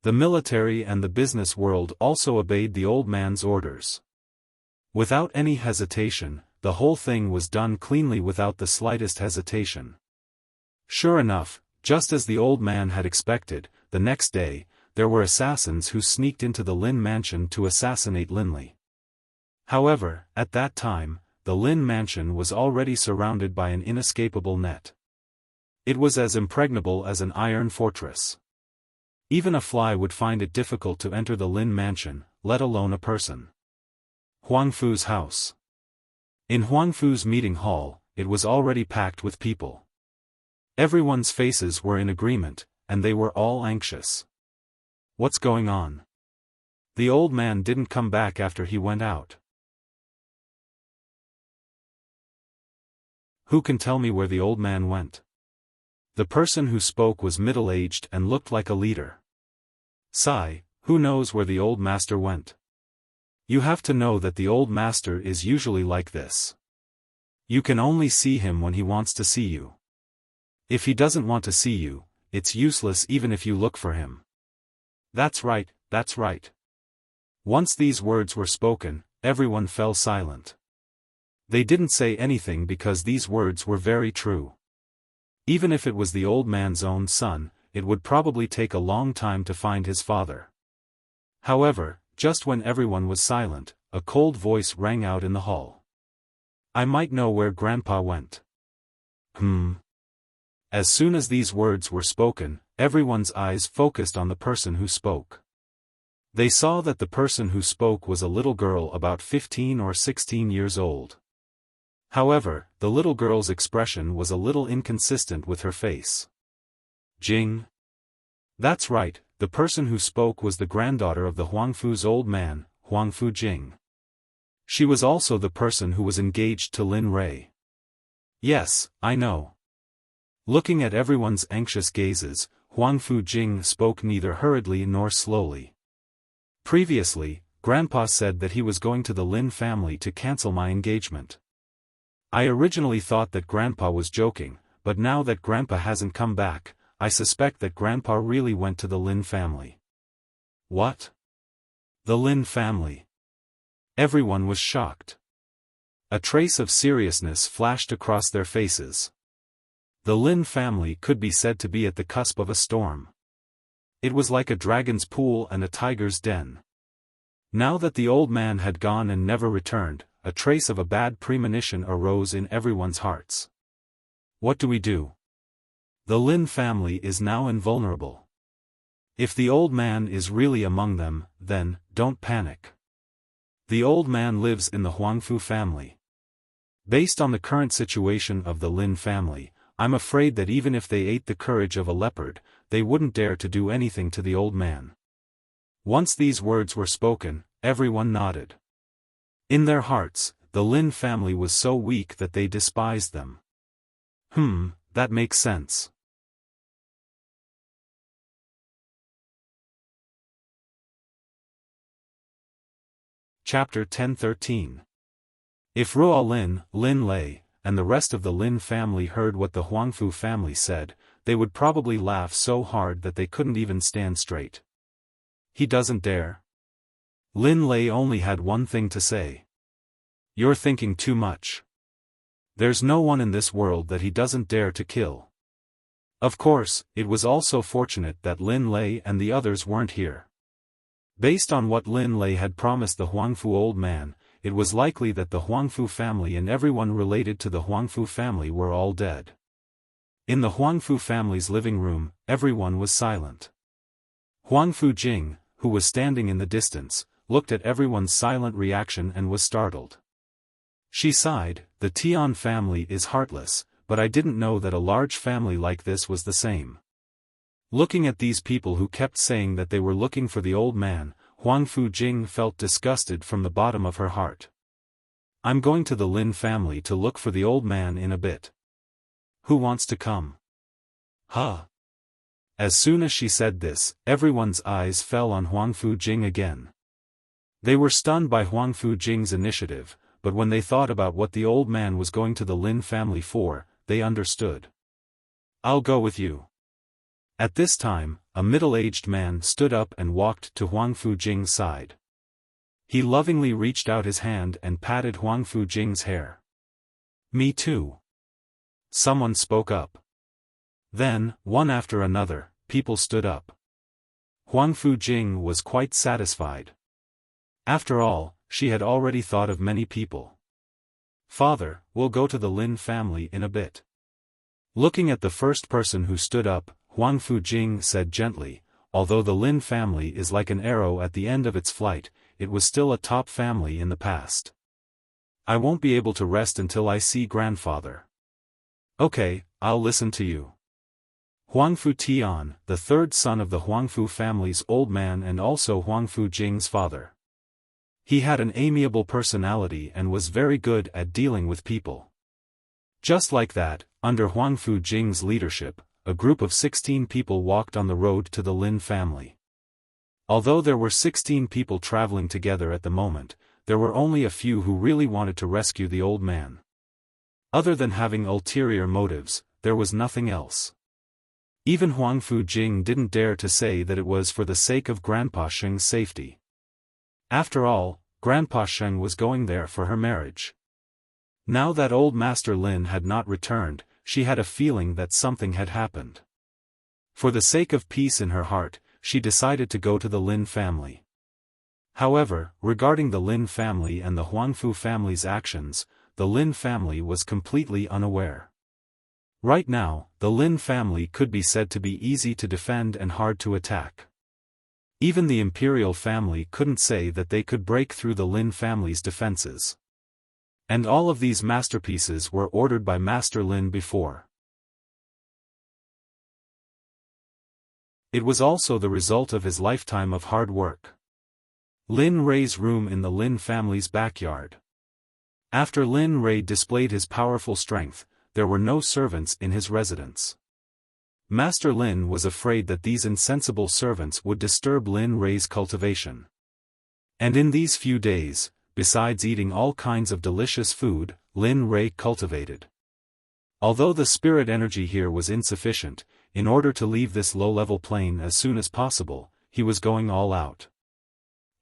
The military and the business world also obeyed the old man's orders. Without any hesitation, the whole thing was done cleanly without the slightest hesitation. Sure enough, just as the old man had expected, the next day, there were assassins who sneaked into the Lin mansion to assassinate Linley. However, at that time, the Lin mansion was already surrounded by an inescapable net. It was as impregnable as an iron fortress. Even a fly would find it difficult to enter the Lin mansion, let alone a person. Huangfu's house. In Huangfu's meeting hall, it was already packed with people. Everyone's faces were in agreement, and they were all anxious. What's going on? The old man didn't come back after he went out. Who can tell me where the old man went? The person who spoke was middle-aged and looked like a leader. Sigh, who knows where the old master went? You have to know that the old master is usually like this. You can only see him when he wants to see you. If he doesn't want to see you, it's useless even if you look for him. That's right, that's right. Once these words were spoken, everyone fell silent. They didn't say anything because these words were very true. Even if it was the old man's own son, it would probably take a long time to find his father. However, just when everyone was silent, a cold voice rang out in the hall. I might know where Grandpa went. As soon as these words were spoken, everyone's eyes focused on the person who spoke. They saw that the person who spoke was a little girl about 15 or 16 years old. However, the little girl's expression was a little inconsistent with her face. Jing. That's right, the person who spoke was the granddaughter of the Huangfu's old man, Huangfu Jing. She was also the person who was engaged to Lin Rei. Yes, I know. Looking at everyone's anxious gazes, Huangfu Jing spoke neither hurriedly nor slowly. Previously, Grandpa said that he was going to the Lin family to cancel my engagement. I originally thought that Grandpa was joking, but now that Grandpa hasn't come back, I suspect that Grandpa really went to the Lin family. What? The Lin family? Everyone was shocked. A trace of seriousness flashed across their faces. The Lin family could be said to be at the cusp of a storm. It was like a dragon's pool and a tiger's den. Now that the old man had gone and never returned, a trace of a bad premonition arose in everyone's hearts. What do we do? The Lin family is now invulnerable. If the old man is really among them, then, don't panic. The old man lives in the Huangfu family. Based on the current situation of the Lin family, I'm afraid that even if they ate the courage of a leopard, they wouldn't dare to do anything to the old man. Once these words were spoken, everyone nodded. In their hearts, the Lin family was so weak that they despised them. That makes sense. Chapter 10:13. If Ruo Lin, Lin Lei, and the rest of the Lin family heard what the Huangfu family said, they would probably laugh so hard that they couldn't even stand straight. He doesn't dare. Lin Lei only had one thing to say. You're thinking too much. There's no one in this world that he doesn't dare to kill. Of course, it was also fortunate that Lin Lei and the others weren't here. Based on what Lin Lei had promised the Huangfu old man, it was likely that the Huangfu family and everyone related to the Huangfu family were all dead. In the Huangfu family's living room, everyone was silent. Huangfu Jing, who was standing in the distance, looked at everyone's silent reaction and was startled. She sighed, "The Tian family is heartless, but I didn't know that a large family like this was the same." Looking at these people who kept saying that they were looking for the old man, Huangfu Jing felt disgusted from the bottom of her heart. "I'm going to the Lin family to look for the old man in a bit. Who wants to come?" "Huh." As soon as she said this, everyone's eyes fell on Huangfu Jing again. They were stunned by Huangfu Jing's initiative, but when they thought about what the old man was going to the Lin family for, they understood. "I'll go with you." At this time, a middle-aged man stood up and walked to Huangfu Jing's side. He lovingly reached out his hand and patted Huangfu Jing's hair. "Me too." Someone spoke up. Then, one after another, people stood up. Huangfu Jing was quite satisfied. After all, she had already thought of many people. "Father, we'll go to the Lin family in a bit." Looking at the first person who stood up, Huangfu Jing said gently, "Although the Lin family is like an arrow at the end of its flight, it was still a top family in the past. I won't be able to rest until I see grandfather." "Okay, I'll listen to you." Huangfu Tian, the third son of the Huangfu family's old man and also Huangfu Jing's father. He had an amiable personality and was very good at dealing with people. Just like that, under Huangfu Jing's leadership, a group of 16 people walked on the road to the Lin family. Although there were 16 people traveling together at the moment, there were only a few who really wanted to rescue the old man. Other than having ulterior motives, there was nothing else. Even Huangfu Jing didn't dare to say that it was for the sake of Grandpa Sheng's safety. After all, Grandpa Sheng was going there for her marriage. Now that old Master Lin had not returned, she had a feeling that something had happened. For the sake of peace in her heart, she decided to go to the Lin family. However, regarding the Lin family and the Huangfu family's actions, the Lin family was completely unaware. Right now, the Lin family could be said to be easy to defend and hard to attack. Even the imperial family couldn't say that they could break through the Lin family's defenses. And all of these masterpieces were ordered by Master Lin before. It was also the result of his lifetime of hard work. Lin Rei's room in the Lin family's backyard. After Lin Rei displayed his powerful strength, there were no servants in his residence. Master Lin was afraid that these insensible servants would disturb Lin Rei's cultivation. And in these few days, besides eating all kinds of delicious food, Lin Rei cultivated. Although the spirit energy here was insufficient, in order to leave this low-level plane as soon as possible, he was going all out.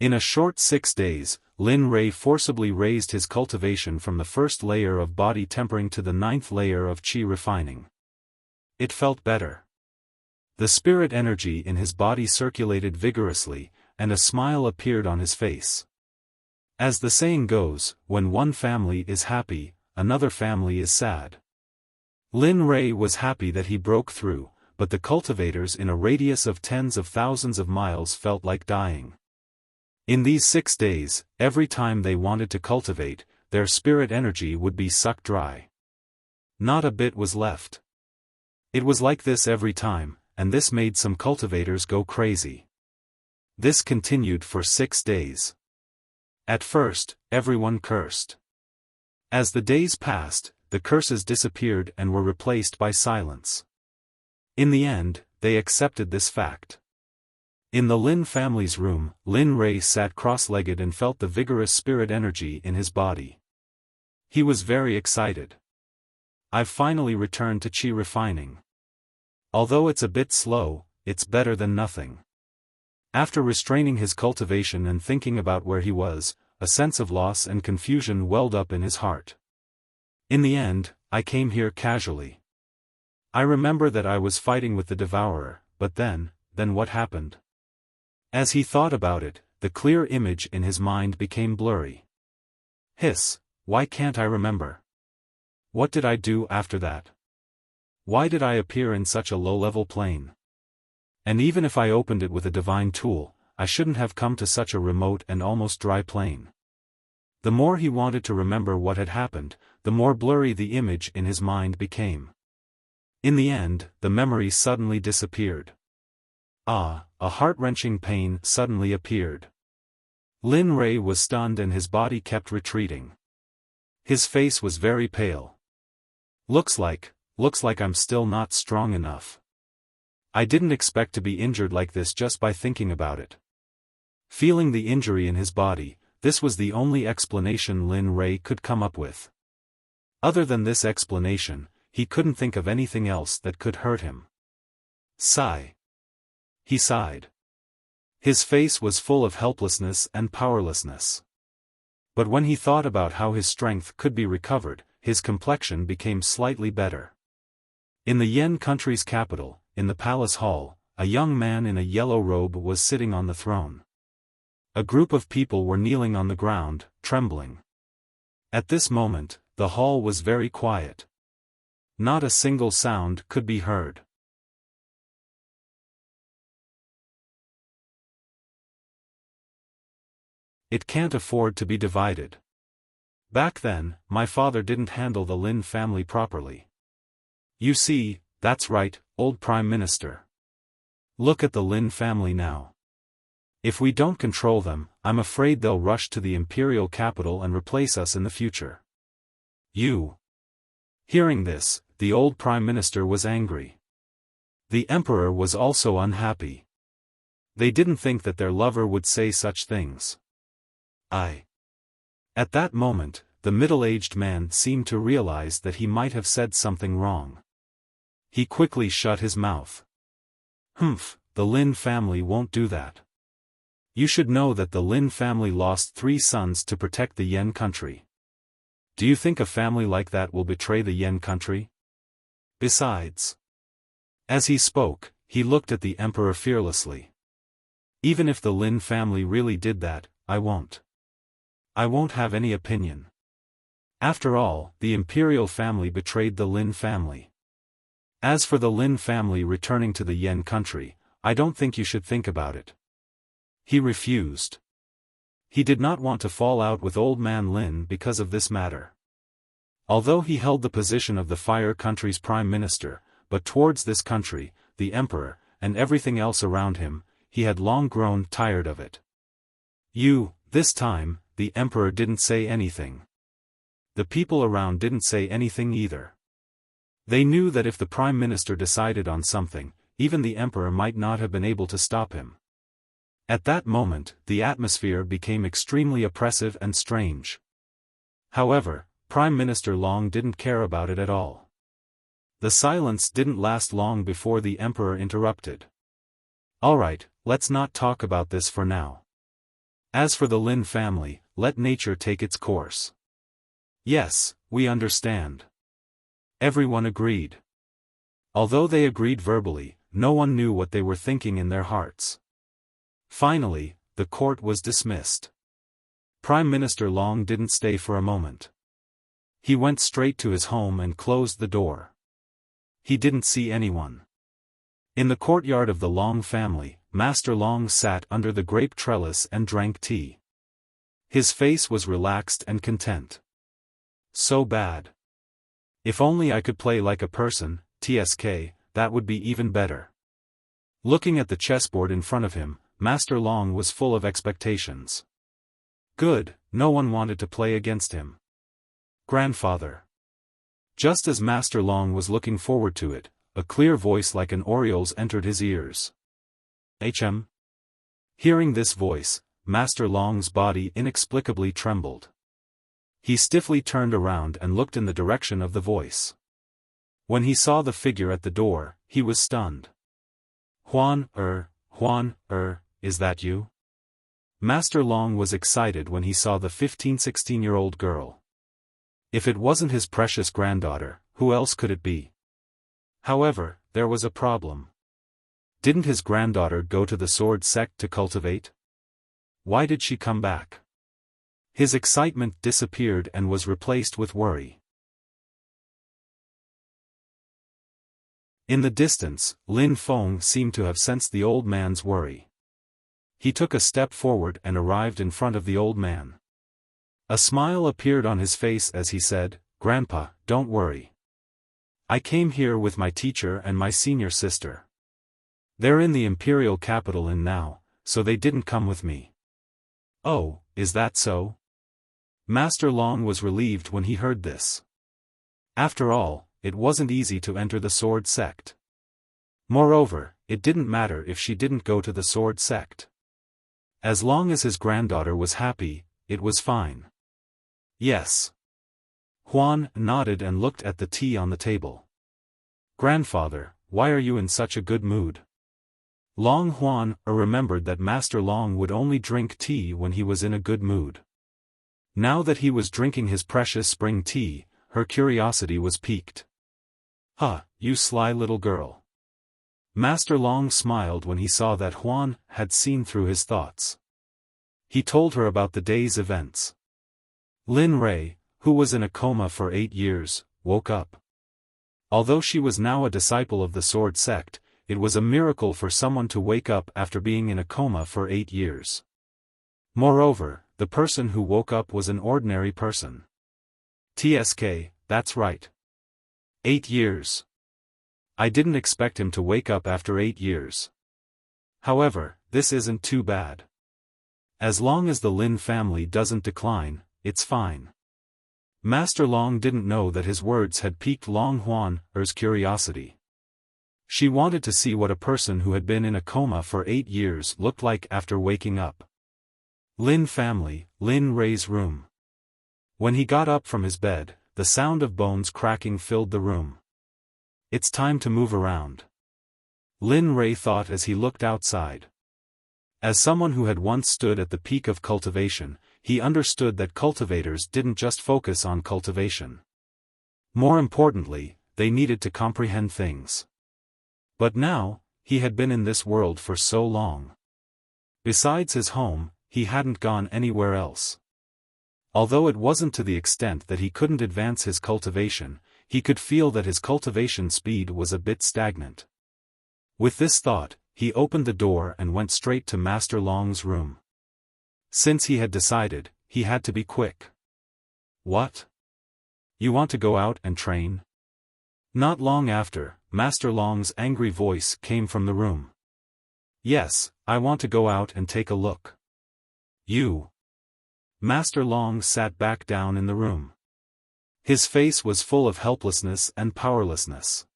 In a short 6 days, Lin Rei forcibly raised his cultivation from the first layer of body tempering to the 9th layer of qi refining. It felt better. The spirit energy in his body circulated vigorously, and a smile appeared on his face. As the saying goes, when one family is happy, another family is sad. Lin Rei was happy that he broke through, but the cultivators in a radius of tens of thousands of miles felt like dying. In these 6 days, every time they wanted to cultivate, their spirit energy would be sucked dry. Not a bit was left. It was like this every time, and this made some cultivators go crazy. This continued for 6 days. At first, everyone cursed. As the days passed, the curses disappeared and were replaced by silence. In the end, they accepted this fact. In the Lin family's room, Lin Rei sat cross-legged and felt the vigorous spirit energy in his body. He was very excited. "I've finally returned to qi refining. Although it's a bit slow, it's better than nothing." After restraining his cultivation and thinking about where he was, a sense of loss and confusion welled up in his heart. "In the end, I came here casually. I remember that I was fighting with the devourer, but then what happened?" As he thought about it, the clear image in his mind became blurry. Hiss, why can't I remember? What did I do after that? Why did I appear in such a low-level plane? And even if I opened it with a divine tool, I shouldn't have come to such a remote and almost dry plane. The more he wanted to remember what had happened, the more blurry the image in his mind became. In the end, the memory suddenly disappeared. A heart-wrenching pain suddenly appeared. Lin Rei was stunned and his body kept retreating. His face was very pale. Looks like I'm still not strong enough. I didn't expect to be injured like this just by thinking about it. Feeling the injury in his body, this was the only explanation Lin Rei could come up with. Other than this explanation, he couldn't think of anything else that could hurt him. Sigh. He sighed. His face was full of helplessness and powerlessness. But when he thought about how his strength could be recovered, his complexion became slightly better. In the Yen country's capital, in the palace hall, a young man in a yellow robe was sitting on the throne. A group of people were kneeling on the ground, trembling. At this moment, the hall was very quiet. Not a single sound could be heard. It can't afford to be divided. Back then, my father didn't handle the Lin family properly. You see, that's right, old Prime Minister. Look at the Lin family now. If we don't control them, I'm afraid they'll rush to the imperial capital and replace us in the future. You. Hearing this, the old Prime Minister was angry. The Emperor was also unhappy. They didn't think that their lover would say such things. At that moment, the middle-aged man seemed to realize that he might have said something wrong. He quickly shut his mouth. The Lin family won't do that. You should know that the Lin family lost 3 sons to protect the Yen country. Do you think a family like that will betray the Yen country? Besides. As he spoke, he looked at the Emperor fearlessly. Even if the Lin family really did that, I won't have any opinion. After all, the imperial family betrayed the Lin family. As for the Lin family returning to the Yen country, I don't think you should think about it. He refused. He did not want to fall out with old man Lin because of this matter. Although he held the position of the Fire country's prime minister, but towards this country, the emperor, and everything else around him, he had long grown tired of it. This time, the emperor didn't say anything. The people around didn't say anything either. They knew that if the prime minister decided on something, even the emperor might not have been able to stop him. At that moment, the atmosphere became extremely oppressive and strange. However, Prime Minister Long didn't care about it at all. The silence didn't last long before the emperor interrupted. Alright, let's not talk about this for now. As for the Lin family, let nature take its course. Yes, we understand. Everyone agreed. Although they agreed verbally, no one knew what they were thinking in their hearts. Finally, the court was dismissed. Prime Minister Long didn't stay for a moment. He went straight to his home and closed the door. He didn't see anyone. In the courtyard of the Long family, Master Long sat under the grape trellis and drank tea. His face was relaxed and content. So bad. If only I could play like a person, TSK, that would be even better. Looking at the chessboard in front of him, Master Long was full of expectations. Good, no one wanted to play against him. Grandfather. Just as Master Long was looking forward to it, a clear voice like an oriole's entered his ears. HM. Hearing this voice, Master Long's body inexplicably trembled. He stiffly turned around and looked in the direction of the voice. When he saw the figure at the door, he was stunned. Huan, is that you? Master Long was excited when he saw the 15-16-year-old girl. If it wasn't his precious granddaughter, who else could it be? However, there was a problem. Didn't his granddaughter go to the sword sect to cultivate? Why did she come back? His excitement disappeared and was replaced with worry. In the distance, Lin Feng seemed to have sensed the old man's worry. He took a step forward and arrived in front of the old man. A smile appeared on his face as he said, "Grandpa, don't worry. I came here with my teacher and my senior sister. They're in the imperial capital now, so they didn't come with me." "Oh, is that so?" Master Long was relieved when he heard this. After all, it wasn't easy to enter the Sword Sect. Moreover, it didn't matter if she didn't go to the Sword Sect. As long as his granddaughter was happy, it was fine. "Yes." Huan nodded and looked at the tea on the table. "Grandfather, why are you in such a good mood?" Long Huan remembered that Master Long would only drink tea when he was in a good mood. Now that he was drinking his precious spring tea, her curiosity was piqued. "Huh, you sly little girl." Master Long smiled when he saw that Huan had seen through his thoughts. He told her about the day's events. Lin Rei, who was in a coma for 8 years, woke up. Although she was now a disciple of the Sword Sect, it was a miracle for someone to wake up after being in a coma for 8 years. Moreover, the person who woke up was an ordinary person. TSK, that's right. 8 years. I didn't expect him to wake up after 8 years. However, this isn't too bad. As long as the Lin family doesn't decline, it's fine. Master Long didn't know that his words had piqued Long Huan's curiosity. She wanted to see what a person who had been in a coma for 8 years looked like after waking up. Lin family, Lin Rei's room. When he got up from his bed, the sound of bones cracking filled the room. It's time to move around. Lin Rei thought as he looked outside. As someone who had once stood at the peak of cultivation, he understood that cultivators didn't just focus on cultivation. More importantly, they needed to comprehend things. But now, he had been in this world for so long. Besides his home, he hadn't gone anywhere else. Although it wasn't to the extent that he couldn't advance his cultivation, he could feel that his cultivation speed was a bit stagnant. With this thought, he opened the door and went straight to Master Long's room. Since he had decided, he had to be quick. "What? You want to go out and train?" Not long after, Master Long's angry voice came from the room. "Yes, I want to go out and take a look." "You?" Master Long sat back down in the room. His face was full of helplessness and powerlessness.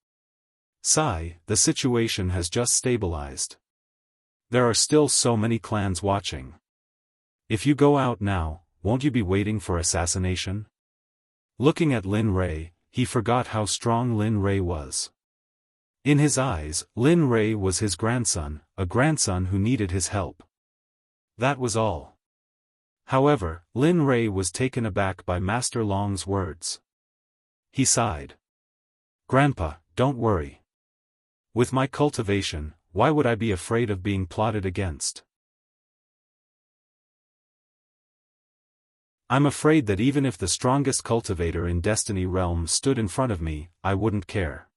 "Sigh, the situation has just stabilized. There are still so many clans watching. If you go out now, won't you be waiting for assassination?" Looking at Lin Rei, he forgot how strong Lin Rei was. In his eyes, Lin Rei was his grandson, a grandson who needed his help. That was all. However, Lin Rei was taken aback by Master Long's words. He sighed. "Grandpa, don't worry. With my cultivation, why would I be afraid of being plotted against? I'm afraid that even if the strongest cultivator in Destiny Realm stood in front of me, I wouldn't care."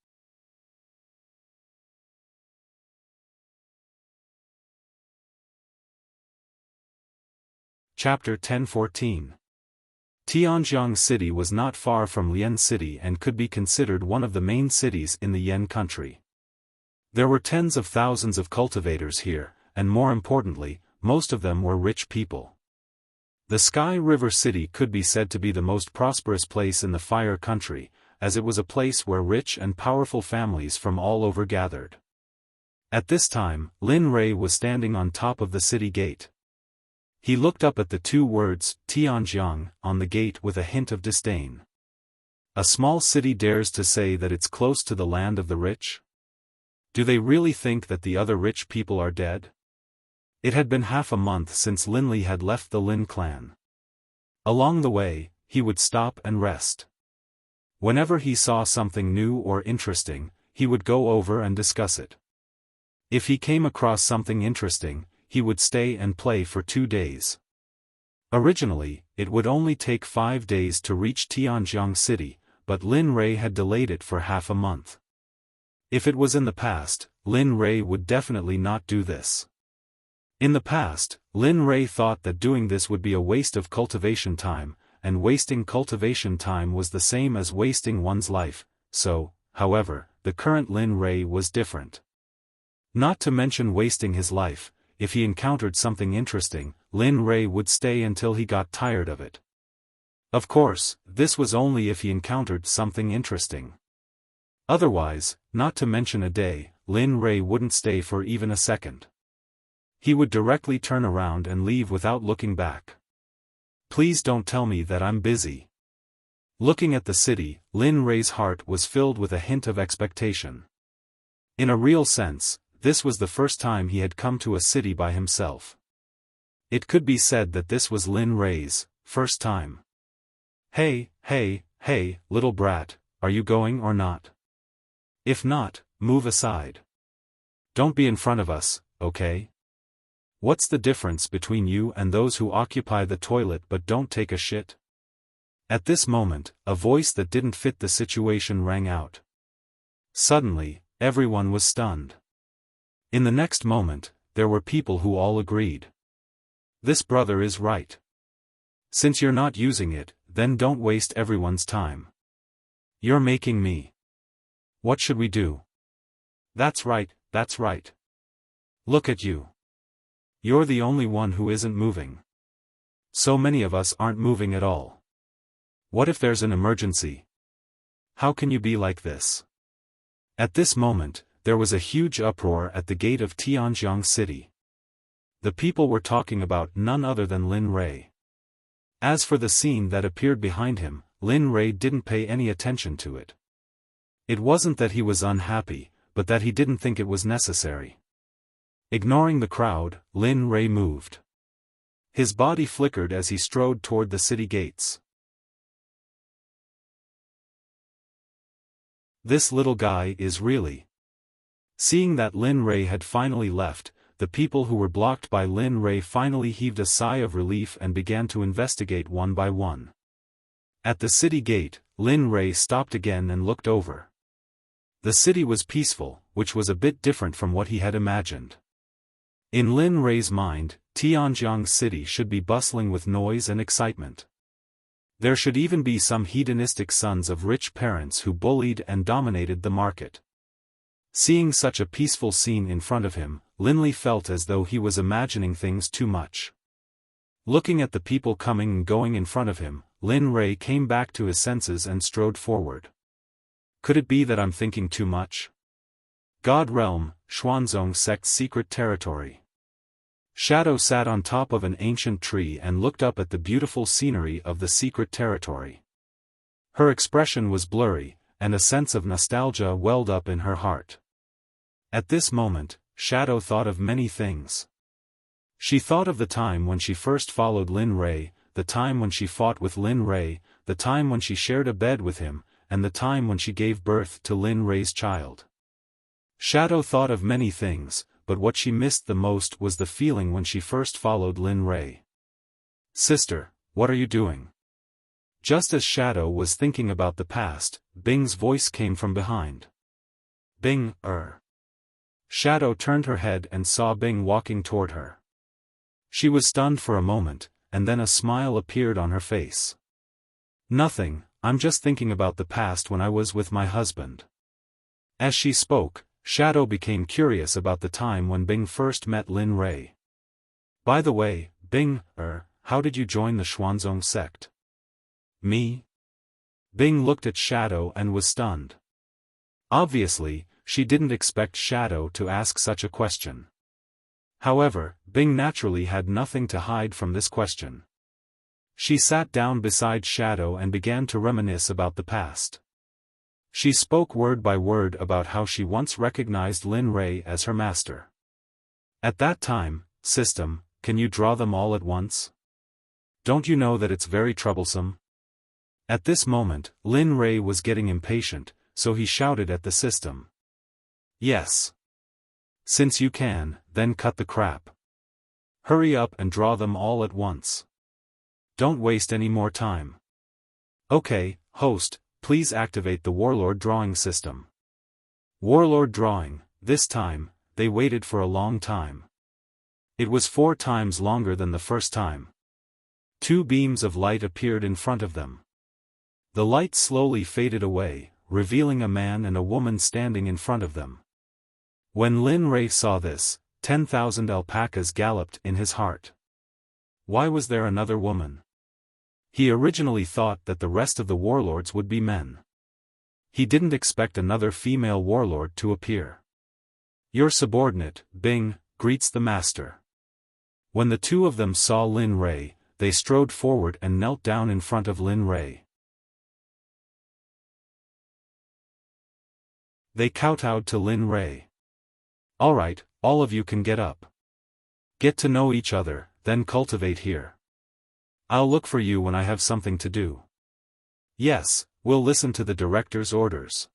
Chapter 1014. Tianjiang City was not far from Lian City and could be considered one of the main cities in the Yan country. There were tens of thousands of cultivators here, and more importantly, most of them were rich people. The Sky River City could be said to be the most prosperous place in the Fire Country, as it was a place where rich and powerful families from all over gathered. At this time, Lin Rei was standing on top of the city gate. He looked up at the two words, Tianjiang, on the gate with a hint of disdain. A small city dares to say that it's close to the land of the rich? Do they really think that the other rich people are dead? It had been half a month since Linli had left the Lin clan. Along the way, he would stop and rest. Whenever he saw something new or interesting, he would go over and discuss it. If he came across something interesting, he would stay and play for 2 days. Originally, it would only take 5 days to reach Tianjiang City, but Lin Rei had delayed it for half a month. If it was in the past, Lin Ray would definitely not do this. In the past, Lin Ray thought that doing this would be a waste of cultivation time, and wasting cultivation time was the same as wasting one's life, so, however, the current Lin Ray was different. Not to mention wasting his life, if he encountered something interesting, Lin Ray would stay until he got tired of it. Of course, this was only if he encountered something interesting. Otherwise, not to mention a day, Lin Ray wouldn't stay for even a second. He would directly turn around and leave without looking back. Please don't tell me that I'm busy. Looking at the city, Lin Ray's heart was filled with a hint of expectation. In a real sense, this was the first time he had come to a city by himself. It could be said that this was Lin Ray's first time. Hey, little brat, are you going or not? If not, move aside. Don't be in front of us, okay? What's the difference between you and those who occupy the toilet but don't take a shit? At this moment, a voice that didn't fit the situation rang out. Suddenly, everyone was stunned. In the next moment, there were people who all agreed. This brother is right. Since you're not using it, then don't waste everyone's time. You're making me. What should we do? That's right. Look at you. You're the only one who isn't moving. So many of us aren't moving at all. What if there's an emergency? How can you be like this? At this moment, there was a huge uproar at the gate of Tianjiang City. The people were talking about none other than Lin Ray. As for the scene that appeared behind him, Lin Ray didn't pay any attention to it. It wasn't that he was unhappy, but that he didn't think it was necessary. Ignoring the crowd, Lin Ray moved. His body flickered as he strode toward the city gates. This little guy is really... Seeing that Lin Ray had finally left, the people who were blocked by Lin Ray finally heaved a sigh of relief and began to investigate one by one. At the city gate, Lin Ray stopped again and looked over. The city was peaceful, which was a bit different from what he had imagined. In Lin Ray's mind, Tianjiang City should be bustling with noise and excitement. There should even be some hedonistic sons of rich parents who bullied and dominated the market. Seeing such a peaceful scene in front of him, Linley felt as though he was imagining things too much. Looking at the people coming and going in front of him, Lin Ray came back to his senses and strode forward. Could it be that I'm thinking too much? God Realm, Xuanzong Sect's secret territory. Shadow sat on top of an ancient tree and looked up at the beautiful scenery of the secret territory. Her expression was blurry, and a sense of nostalgia welled up in her heart. At this moment, Shadow thought of many things. She thought of the time when she first followed Lin Ray, the time when she fought with Lin Ray, the time when she shared a bed with him, and the time when she gave birth to Lin Ray's child. Shadow thought of many things, but what she missed the most was the feeling when she first followed Lin Ray. "Sister, what are you doing?" Just as Shadow was thinking about the past, Bing's voice came from behind. "Bing, Shadow turned her head and saw Bing walking toward her. She was stunned for a moment, and then a smile appeared on her face. "Nothing, I'm just thinking about the past when I was with my husband." As she spoke, Shadow became curious about the time when Bing first met Lin Ray. "By the way, Bing, how did you join the Xuanzong Sect?" "Me?" Bing looked at Shadow and was stunned. Obviously, she didn't expect Shadow to ask such a question. However, Bing naturally had nothing to hide from this question. She sat down beside Shadow and began to reminisce about the past. She spoke word by word about how she once recognized Lin Ray as her master. At that time, "System, can you draw them all at once? Don't you know that it's very troublesome?" At this moment, Lin Ray was getting impatient, so he shouted at the system. "Yes. Since you can, then cut the crap. Hurry up and draw them all at once. Don't waste any more time. Okay, host, please activate the Warlord drawing system." Warlord drawing. This time, they waited for a long time. It was 4 times longer than the first time. 2 beams of light appeared in front of them. The light slowly faded away, revealing a man and a woman standing in front of them. When Lin Rei saw this, 10,000 alpacas galloped in his heart. Why was there another woman? He originally thought that the rest of the warlords would be men. He didn't expect another female warlord to appear. Your subordinate, Bing, greets the master. When the 2 of them saw Lin Rei, they strode forward and knelt down in front of Lin Rei. They kowtowed to Lin Rei. Alright, all of you can get up. Get to know each other, then cultivate here. I'll look for you when I have something to do. Yes, we'll listen to the director's orders.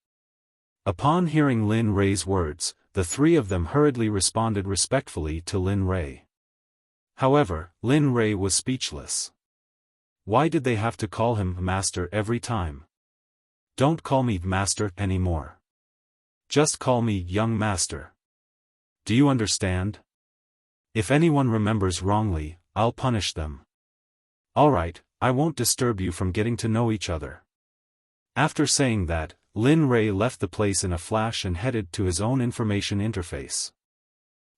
Upon hearing Lin Rei's words, the 3 of them hurriedly responded respectfully to Lin Rei. However, Lin Rei was speechless. Why did they have to call him master every time? Don't call me master anymore. Just call me young master. Do you understand? If anyone remembers wrongly, I'll punish them. Alright, I won't disturb you from getting to know each other. After saying that, Lin Rei left the place in a flash and headed to his own information interface.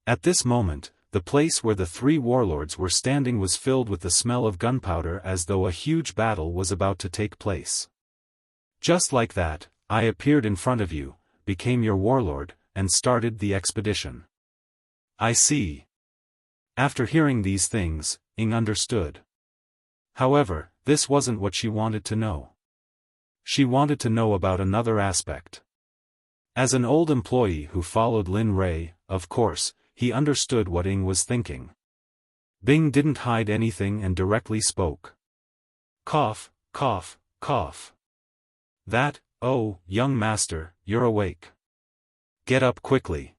At this moment, the place where the 3 warlords were standing was filled with the smell of gunpowder as though a huge battle was about to take place. Just like that, I appeared in front of you, became your warlord, and started the expedition. I see. After hearing these things, Ying understood. However, this wasn't what she wanted to know. She wanted to know about another aspect. As an old employee who followed Lin Rei, of course, he understood what Ying was thinking. Bing didn't hide anything and directly spoke. Cough, cough, cough. That, oh, young master, you're awake. Get up quickly.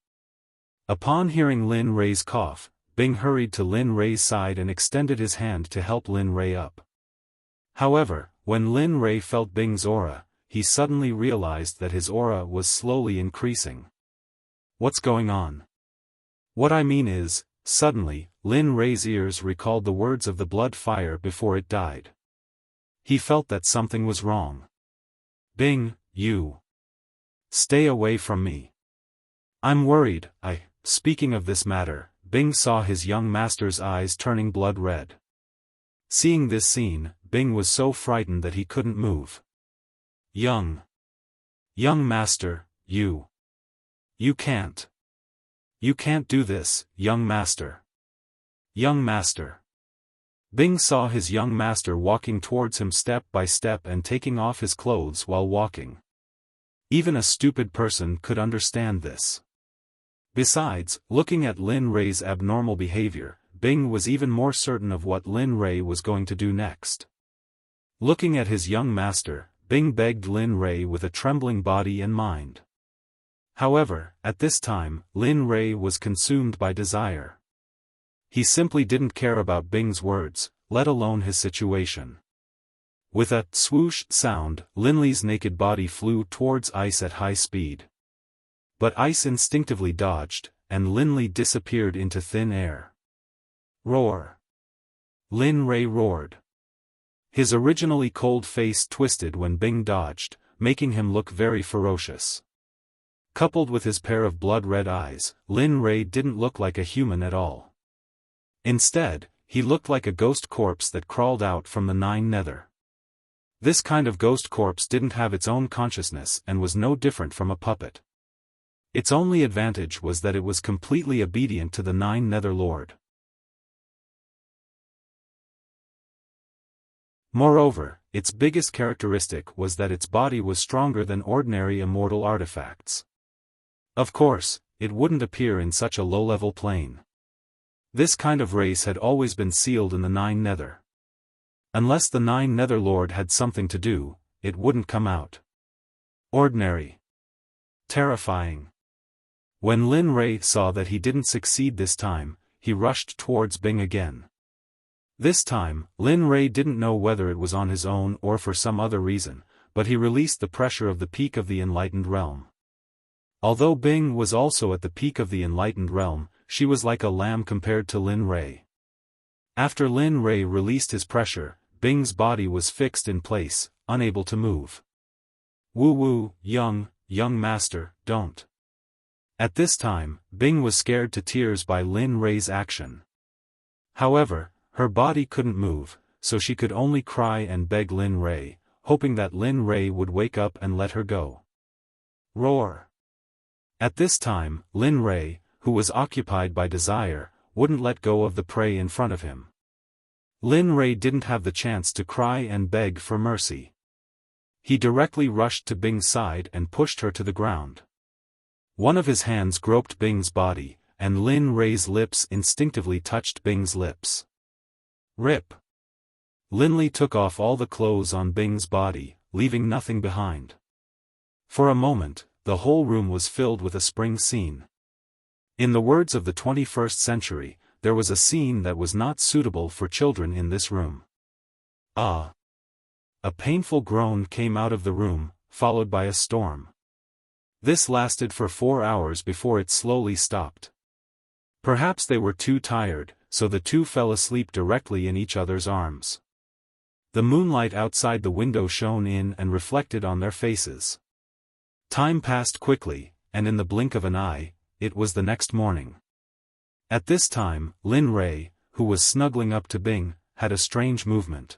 Upon hearing Lin Rei's cough, Bing hurried to Lin Rei's side and extended his hand to help Lin Rei up. However, when Lin Rei felt Bing's aura, he suddenly realized that his aura was slowly increasing. What's going on? What I mean is, suddenly, Lin Rei's ears recalled the words of the blood fire before it died. He felt that something was wrong. Bing, you. Stay away from me. I'm worried. Speaking of this matter, Bing saw his young master's eyes turning blood red. Seeing this scene, Bing was so frightened that he couldn't move. Young master, you can't. You can't do this, young master. Young master. Bing saw his young master walking towards him step by step and taking off his clothes while walking. Even a stupid person could understand this. Besides, looking at Lin Rei's abnormal behavior, Bing was even more certain of what Lin Rei was going to do next. Looking at his young master, Bing begged Lin Rei with a trembling body and mind. However, at this time, Lin Rei was consumed by desire. He simply didn't care about Bing's words, let alone his situation. With a swoosh sound, Lin Li's naked body flew towards Ice at high speed. But Ice instinctively dodged, and Lin Li disappeared into thin air. Roar! Lin Rei roared. His originally cold face twisted when Bing dodged, making him look very ferocious. Coupled with his pair of blood-red eyes, Lin Rei didn't look like a human at all. Instead, he looked like a ghost corpse that crawled out from the 9 Nether. This kind of ghost corpse didn't have its own consciousness and was no different from a puppet. Its only advantage was that it was completely obedient to the 9 Nether Lord. Moreover, its biggest characteristic was that its body was stronger than ordinary immortal artifacts. Of course, it wouldn't appear in such a low-level plane. This kind of race had always been sealed in the 9 Nether. Unless the 9 Nether Lord had something to do, it wouldn't come out. Ordinary. Terrifying. When Lin Rei saw that he didn't succeed this time, he rushed towards Bing again. This time, Lin Rei didn't know whether it was on his own or for some other reason, but he released the pressure of the peak of the enlightened realm. Although Bing was also at the peak of the enlightened realm, she was like a lamb compared to Lin Rei. After Lin Rei released his pressure, Bing's body was fixed in place, unable to move. Woo, young master, don't. At this time, Bing was scared to tears by Lin Rei's action. However, her body couldn't move, so she could only cry and beg Lin Rei, hoping that Lin Rei would wake up and let her go. Roar! At this time, Lin Rei, who was occupied by desire, wouldn't let go of the prey in front of him. Lin Rei didn't have the chance to cry and beg for mercy. He directly rushed to Bing's side and pushed her to the ground. One of his hands groped Bing's body, and Lin Rei's lips instinctively touched Bing's lips. Rip! Linley took off all the clothes on Bing's body, leaving nothing behind. For a moment, the whole room was filled with a spring scene. In the words of the 21st century, there was a scene that was not suitable for children in this room. Ah! A painful groan came out of the room, followed by a storm. This lasted for 4 hours before it slowly stopped. Perhaps they were too tired, so the two fell asleep directly in each other's arms. The moonlight outside the window shone in and reflected on their faces. Time passed quickly, and in the blink of an eye, it was the next morning. At this time, Lin Rei, who was snuggling up to Bing, had a strange movement.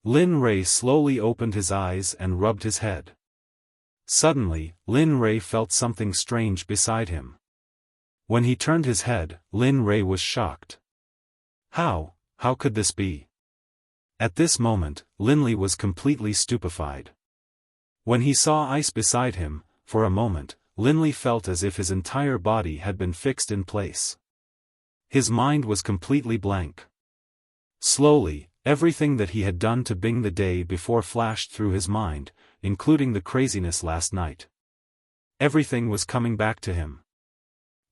Lin Rei slowly opened his eyes and rubbed his head. Suddenly, Lin Rei felt something strange beside him. When he turned his head, Lin Rei was shocked. How could this be? At this moment, Linley was completely stupefied. When he saw ice beside him, for a moment, Linley felt as if his entire body had been fixed in place. His mind was completely blank. Slowly, everything that he had done to Bing the day before flashed through his mind, including the craziness last night. Everything was coming back to him.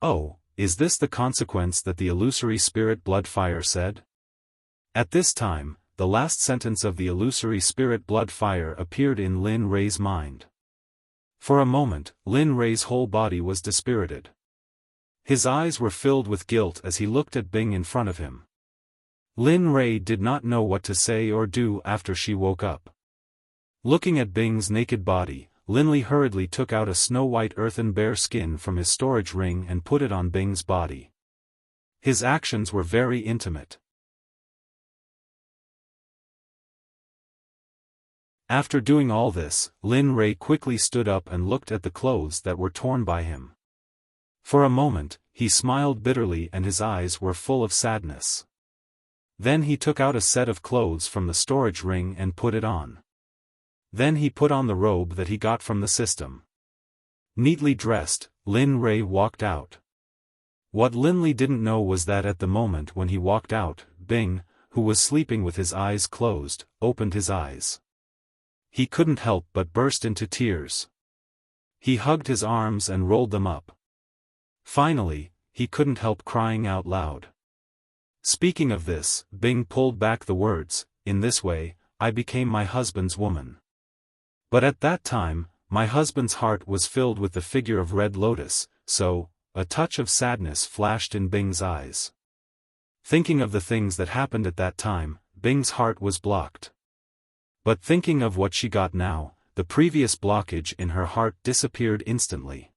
Oh, is this the consequence that the illusory spirit Bloodfire said? At this time, the last sentence of the illusory spirit Bloodfire appeared in Lin Rei's mind. For a moment, Lin Rei's whole body was dispirited. His eyes were filled with guilt as he looked at Bing in front of him. Lin Rei did not know what to say or do after she woke up. Looking at Bing's naked body, Linley hurriedly took out a snow-white earthen bear skin from his storage ring and put it on Bing's body. His actions were very intimate. After doing all this, Lin Rei quickly stood up and looked at the clothes that were torn by him. For a moment, he smiled bitterly and his eyes were full of sadness. Then he took out a set of clothes from the storage ring and put it on. Then he put on the robe that he got from the system. Neatly dressed, Lin Rei walked out. What Linley didn't know was that at the moment when he walked out, Bing, who was sleeping with his eyes closed, opened his eyes. He couldn't help but burst into tears. He hugged his arms and rolled them up. Finally, he couldn't help crying out loud. Speaking of this, Bing pulled back the words, "In this way, I became my husband's woman." But at that time, my husband's heart was filled with the figure of Red Lotus, so, a touch of sadness flashed in Bing's eyes. Thinking of the things that happened at that time, Bing's heart was blocked. But thinking of what she got now, the previous blockage in her heart disappeared instantly.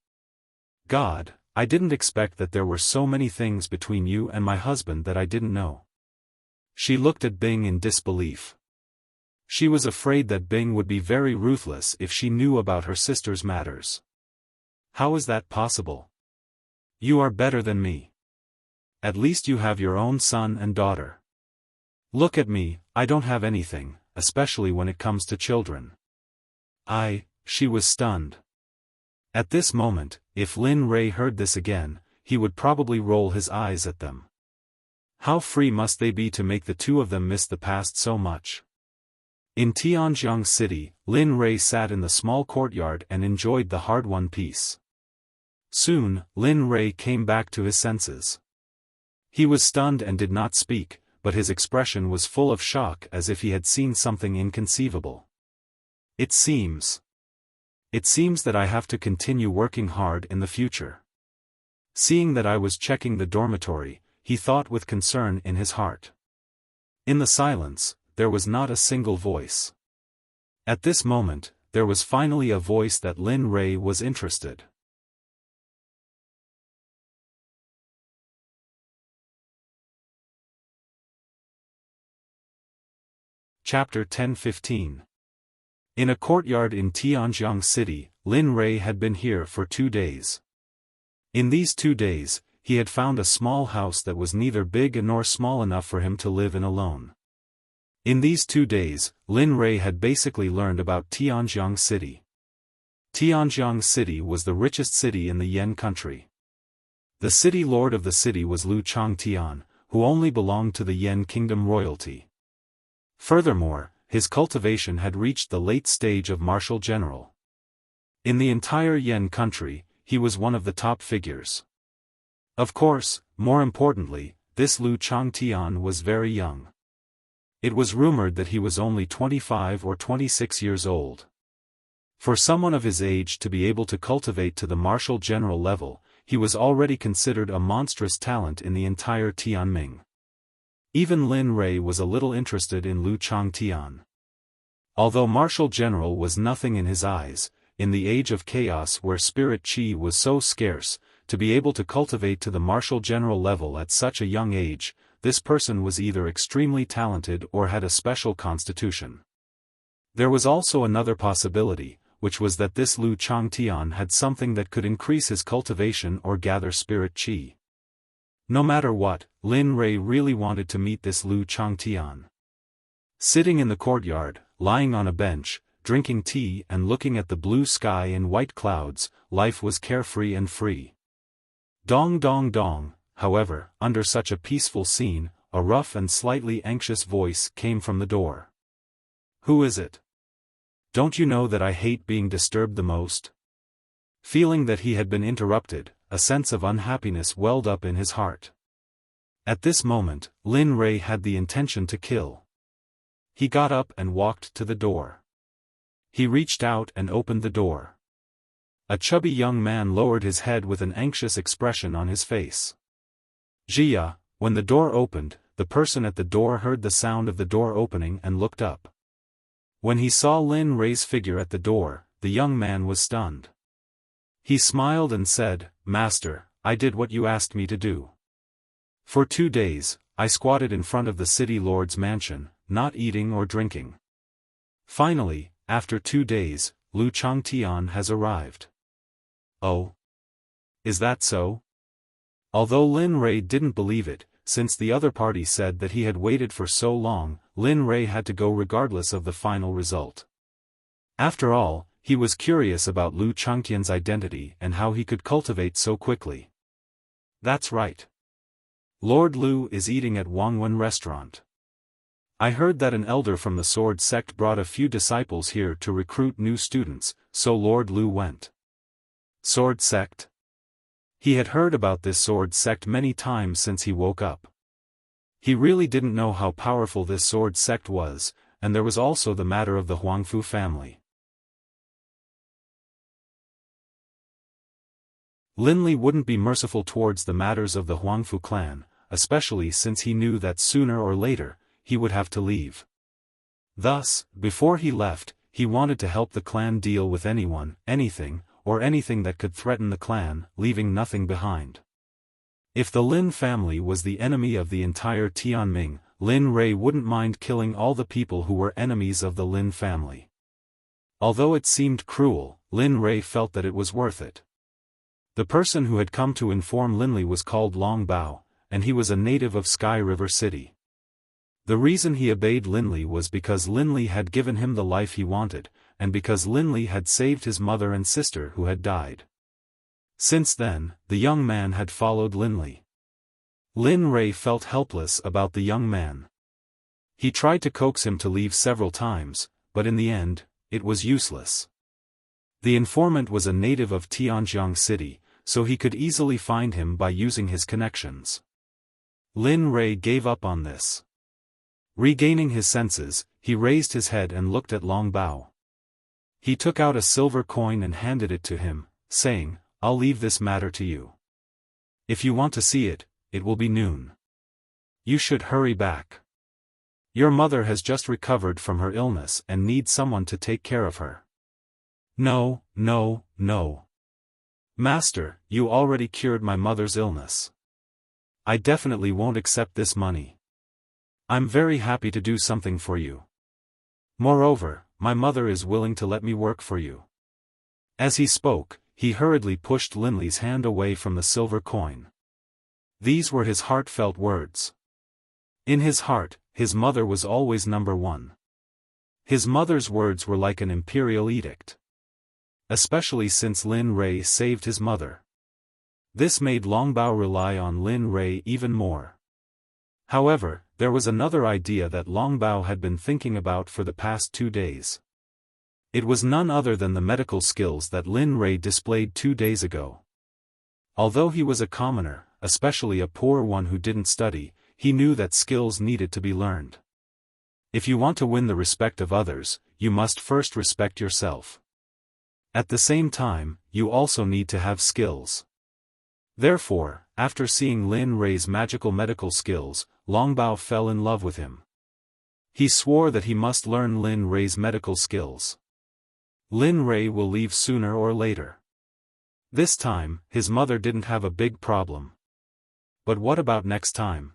God, I didn't expect that there were so many things between you and my husband that I didn't know. She looked at Bing in disbelief. She was afraid that Bing would be very ruthless if she knew about her sister's matters. How is that possible? You are better than me. At least you have your own son and daughter. Look at me, I don't have anything, especially when it comes to children. She was stunned. At this moment, if Lin Rei heard this again, he would probably roll his eyes at them. How free must they be to make the two of them miss the past so much? In Tianjiang City, Lin Rei sat in the small courtyard and enjoyed the hard-won peace. Soon, Lin Rei came back to his senses. He was stunned and did not speak, but his expression was full of shock as if he had seen something inconceivable. It seems. It seems that I have to continue working hard in the future. Seeing that I was checking the dormitory, he thought with concern in his heart. In the silence, there was not a single voice. At this moment, there was finally a voice that Lin Rei was interested. Chapter 10-15. In a courtyard in Tianjiang City, Lin Rei had been here for 2 days. In these 2 days, he had found a small house that was neither big nor small enough for him to live in alone. In these 2 days, Lin Rei had basically learned about Tianjiang City. Tianjiang City was the richest city in the Yan country. The city lord of the city was Lu Changtian, who only belonged to the Yan kingdom royalty. Furthermore, his cultivation had reached the late stage of marshal general. In the entire Yan country, he was one of the top figures. Of course, more importantly, this Lu Changtian was very young. It was rumored that he was only 25 or 26 years old. For someone of his age to be able to cultivate to the marshal general level, he was already considered a monstrous talent in the entire Tianming. Even Lin Rei was a little interested in Lu Changtian. Although marshal general was nothing in his eyes, in the age of chaos where spirit qi was so scarce, to be able to cultivate to the marshal general level at such a young age, this person was either extremely talented or had a special constitution. There was also another possibility, which was that this Lu Changtian had something that could increase his cultivation or gather spirit qi. No matter what, Lin Rei really wanted to meet this Lu Changtian. Sitting in the courtyard, lying on a bench, drinking tea and looking at the blue sky and white clouds, life was carefree and free. Dong dong dong, however, under such a peaceful scene, a rough and slightly anxious voice came from the door. "Who is it? Don't you know that I hate being disturbed the most?" Feeling that he had been interrupted, a sense of unhappiness welled up in his heart. At this moment, Lin Rei had the intention to kill. He got up and walked to the door. He reached out and opened the door. A chubby young man lowered his head with an anxious expression on his face. "Jia," when the door opened, the person at the door heard the sound of the door opening and looked up. When he saw Lin Rei's figure at the door, the young man was stunned. He smiled and said, "Master, I did what you asked me to do. For 2 days, I squatted in front of the city lord's mansion, not eating or drinking. Finally, after 2 days, Lu Changtian has arrived." "Oh? Is that so?" Although Lin Rei didn't believe it, since the other party said that he had waited for so long, Lin Rei had to go regardless of the final result. After all, he was curious about Lu Changtian's identity and how he could cultivate so quickly. "That's right. Lord Lu is eating at Wangwen restaurant. I heard that an elder from the Sword Sect brought a few disciples here to recruit new students, so Lord Lu went." Sword Sect? He had heard about this Sword Sect many times since he woke up. He really didn't know how powerful this Sword Sect was, and there was also the matter of the Huangfu family. Lin Li wouldn't be merciful towards the matters of the Huangfu clan, especially since he knew that sooner or later, he would have to leave. Thus, before he left, he wanted to help the clan deal with anyone, anything that could threaten the clan, leaving nothing behind. If the Lin family was the enemy of the entire Tianming, Lin Rei wouldn't mind killing all the people who were enemies of the Lin family. Although it seemed cruel, Lin Rei felt that it was worth it. The person who had come to inform Lin Li was called Long Bao, and he was a native of Sky River City. The reason he obeyed Lin Li was because Lin Li had given him the life he wanted, and because Lin Li had saved his mother and sister who had died. Since then, the young man had followed Lin Li. Lin Rei felt helpless about the young man. He tried to coax him to leave several times, but in the end, it was useless. The informant was a native of Tianjiang City, so he could easily find him by using his connections. Lin Rei gave up on this. Regaining his senses, he raised his head and looked at Long Bao. He took out a silver coin and handed it to him, saying, "I'll leave this matter to you. If you want to see it, it will be noon. You should hurry back. Your mother has just recovered from her illness and needs someone to take care of her." "No, no, no. Master, you already cured my mother's illness. I definitely won't accept this money. I'm very happy to do something for you. Moreover, my mother is willing to let me work for you." As he spoke, he hurriedly pushed Linley's hand away from the silver coin. These were his heartfelt words. In his heart, his mother was always number one. His mother's words were like an imperial edict. Especially since Lin Rei saved his mother. This made Long Bao rely on Lin Rei even more. However, there was another idea that Long Bao had been thinking about for the past 2 days. It was none other than the medical skills that Lin Rei displayed 2 days ago. Although he was a commoner, especially a poor one who didn't study, he knew that skills needed to be learned. If you want to win the respect of others, you must first respect yourself. At the same time, you also need to have skills. Therefore, after seeing Lin Rei's magical medical skills, Long Bao fell in love with him. He swore that he must learn Lin Rei's medical skills. Lin Rei will leave sooner or later. This time, his mother didn't have a big problem. But what about next time?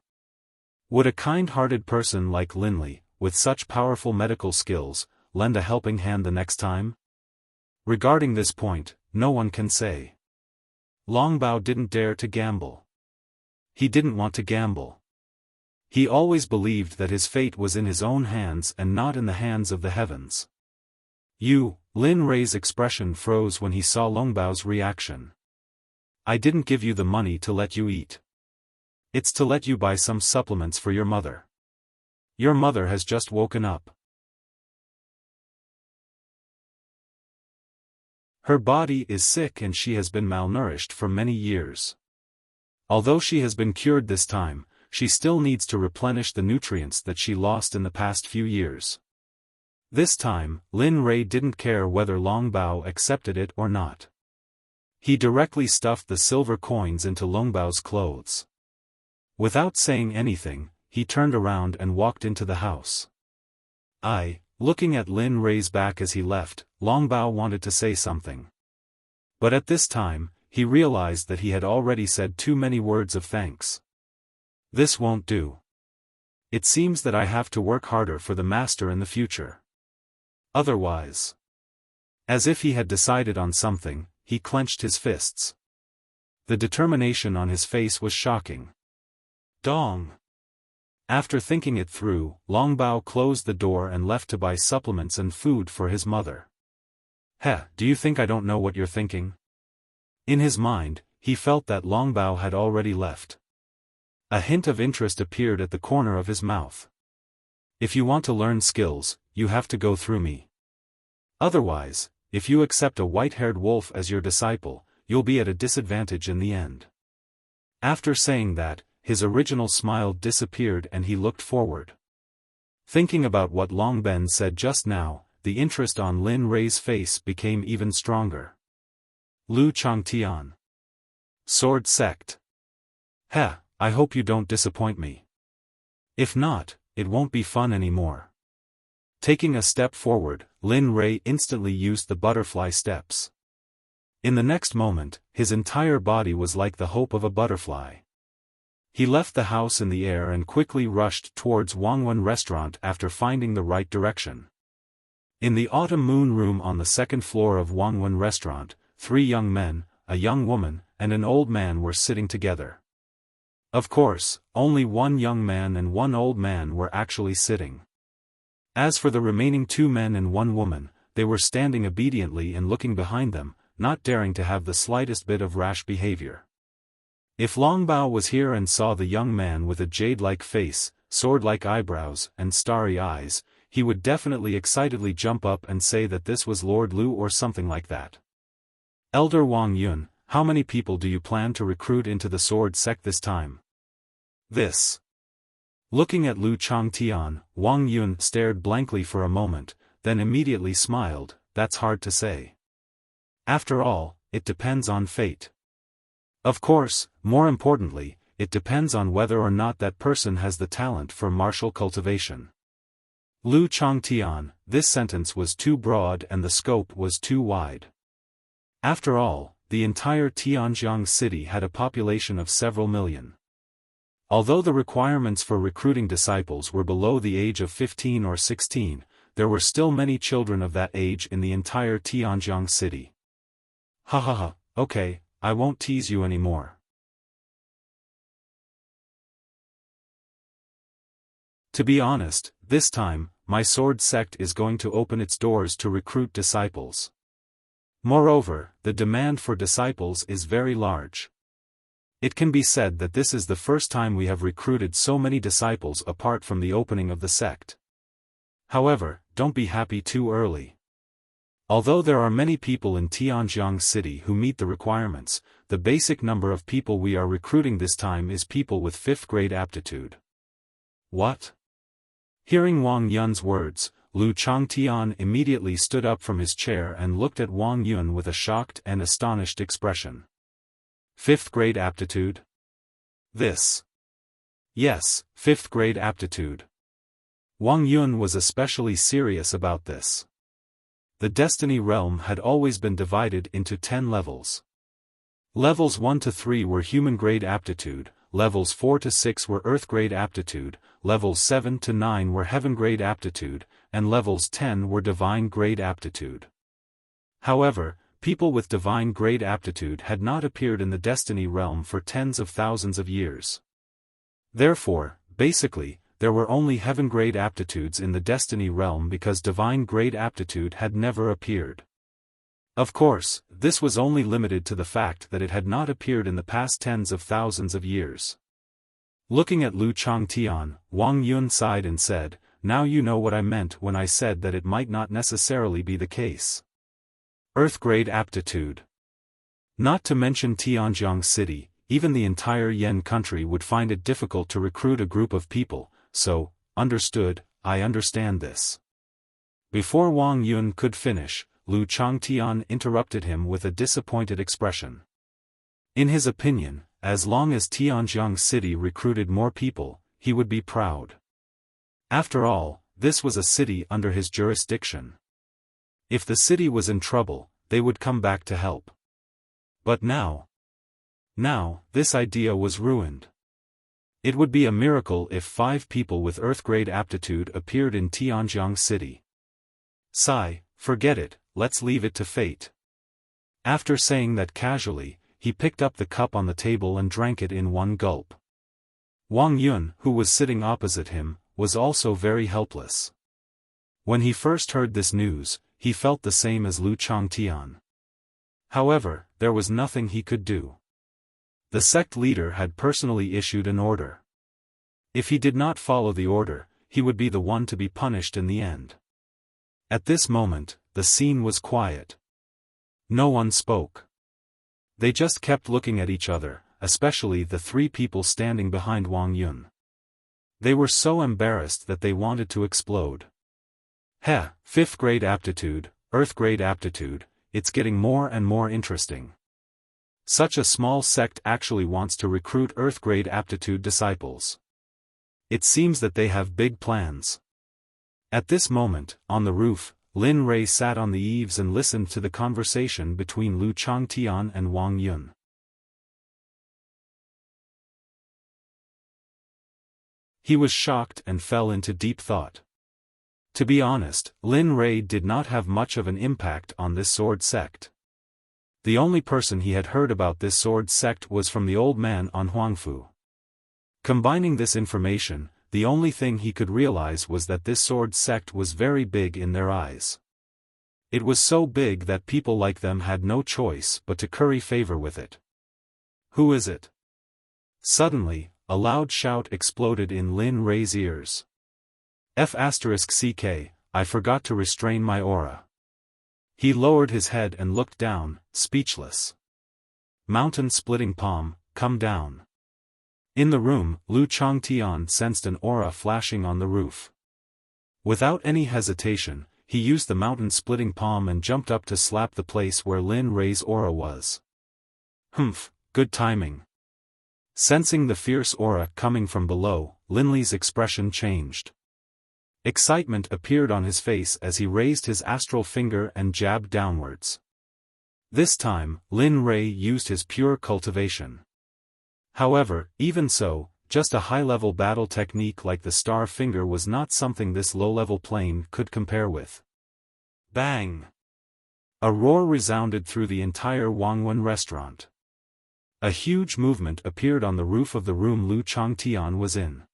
Would a kind-hearted person like Linley, with such powerful medical skills, lend a helping hand the next time? Regarding this point, no one can say. Long Bao didn't dare to gamble. He didn't want to gamble. He always believed that his fate was in his own hands and not in the hands of the heavens. Lin Rei's expression froze when he saw Long Bao's reaction. "I didn't give you the money to let you eat. It's to let you buy some supplements for your mother. Your mother has just woken up. Her body is sick and she has been malnourished for many years. Although she has been cured this time, she still needs to replenish the nutrients that she lost in the past few years." This time, Lin Rei didn't care whether Long Bao accepted it or not. He directly stuffed the silver coins into Long Bao's clothes. Without saying anything, he turned around and walked into the house. Looking at Lin Rei's back as he left, Long Bao wanted to say something. But at this time, he realized that he had already said too many words of thanks. This won't do. It seems that I have to work harder for the master in the future. Otherwise. As if he had decided on something, he clenched his fists. The determination on his face was shocking. Dong! After thinking it through, Long Bao closed the door and left to buy supplements and food for his mother. Do you think I don't know what you're thinking? In his mind, he felt that Long Bao had already left. A hint of interest appeared at the corner of his mouth. "If you want to learn skills, you have to go through me. Otherwise, if you accept a white-haired wolf as your disciple, you'll be at a disadvantage in the end." After saying that, his original smile disappeared and he looked forward. Thinking about what Long Ben said just now, the interest on Lin Rei's face became even stronger. Lu Changtian. Sword Sect. I hope you don't disappoint me. If not, it won't be fun anymore. Taking a step forward, Lin Rei instantly used the butterfly steps. In the next moment, his entire body was like the hope of a butterfly. He left the house in the air and quickly rushed towards Wangwen Restaurant after finding the right direction. In the autumn moon room on the second floor of Wangwen Restaurant, 3 young men, a young woman, and an old man were sitting together. Of course, only 1 young man and 1 old man were actually sitting. As for the remaining 2 men and 1 woman, they were standing obediently and looking behind them, not daring to have the slightest bit of rash behavior. If Long Bao was here and saw the young man with a jade-like face, sword-like eyebrows, and starry eyes, he would definitely excitedly jump up and say that this was Lord Lu or something like that. "Elder Wang Yun, how many people do you plan to recruit into the sword sect this time?" This. Looking at Lu Changtian, Wang Yun stared blankly for a moment, then immediately smiled, that's hard to say. After all, it depends on fate. Of course, more importantly, it depends on whether or not that person has the talent for martial cultivation. Lu Changtian, this sentence was too broad and the scope was too wide. After all, the entire Tianjiang city had a population of several million. Although the requirements for recruiting disciples were below the age of 15 or 16, there were still many children of that age in the entire Tianjiang city. Ha ha ha, okay, I won't tease you anymore. To be honest, this time, my sword sect is going to open its doors to recruit disciples. Moreover, the demand for disciples is very large. It can be said that this is the first time we have recruited so many disciples apart from the opening of the sect. However, don't be happy too early. Although there are many people in Tianjiang city who meet the requirements, the basic number of people we are recruiting this time is people with 5th grade aptitude. What? Hearing Wang Yun's words, Lu Changtian immediately stood up from his chair and looked at Wang Yun with a shocked and astonished expression. 5th grade aptitude? This. Yes, 5th grade aptitude. Wang Yun was especially serious about this. The Destiny realm had always been divided into 10 levels. Levels 1 to 3 were human grade aptitude, levels 4 to 6 were earth grade aptitude, levels 7 to 9 were heaven grade aptitude, and levels 10 were divine grade aptitude. However, people with divine grade aptitude had not appeared in the Destiny realm for tens of thousands of years. Therefore, basically, there were only heaven grade aptitudes in the Destiny realm because divine grade aptitude had never appeared. Of course, this was only limited to the fact that it had not appeared in the past tens of thousands of years. Looking at Lu Changtian, Wang Yun sighed and said, "Now you know what I meant when I said that it might not necessarily be the case." Earth grade aptitude. Not to mention Tianjiang city, even the entire Yan country would find it difficult to recruit a group of people, so, understood, I understand this. Before Wang Yun could finish, Lu Changtian interrupted him with a disappointed expression. In his opinion, as long as Tianjiang city recruited more people, he would be proud. After all, this was a city under his jurisdiction. If the city was in trouble, they would come back to help. But now, this idea was ruined. It would be a miracle if 5 people with earth grade aptitude appeared in Tianjiang city. Sigh, forget it, let's leave it to fate. After saying that casually, he picked up the cup on the table and drank it in one gulp. Wang Yun, who was sitting opposite him, was also very helpless. When he first heard this news, he felt the same as Lu Changtian. However, there was nothing he could do. The sect leader had personally issued an order. If he did not follow the order, he would be the one to be punished in the end. At this moment, the scene was quiet. No one spoke. They just kept looking at each other, especially the 3 people standing behind Wang Yun. They were so embarrassed that they wanted to explode. 5th grade aptitude, earth grade aptitude, it's getting more and more interesting. Such a small sect actually wants to recruit earth grade aptitude disciples. It seems that they have big plans. At this moment, on the roof, Lin Rei sat on the eaves and listened to the conversation between Lu Changtian and Wang Yun. He was shocked and fell into deep thought. To be honest, Lin Rei did not have much of an impact on this sword sect. The only person he had heard about this sword sect was from the old man on Huangfu. Combining this information, the only thing he could realize was that this sword sect was very big in their eyes. It was so big that people like them had no choice but to curry favor with it. Who is it? Suddenly, a loud shout exploded in Lin Rei's ears. *CK, I forgot to restrain my aura. He lowered his head and looked down, speechless. Mountain-splitting palm, come down. In the room, Lu Changtian sensed an aura flashing on the roof. Without any hesitation, he used the mountain-splitting palm and jumped up to slap the place where Lin Rei's aura was. Humph, good timing. Sensing the fierce aura coming from below, Lin Li's expression changed. Excitement appeared on his face as he raised his astral finger and jabbed downwards. This time, Lin Rei used his pure cultivation. However, even so, just a high-level battle technique like the star finger was not something this low-level plane could compare with. Bang! A roar resounded through the entire Wangwon restaurant. A huge movement appeared on the roof of the room Lu Changtian was in.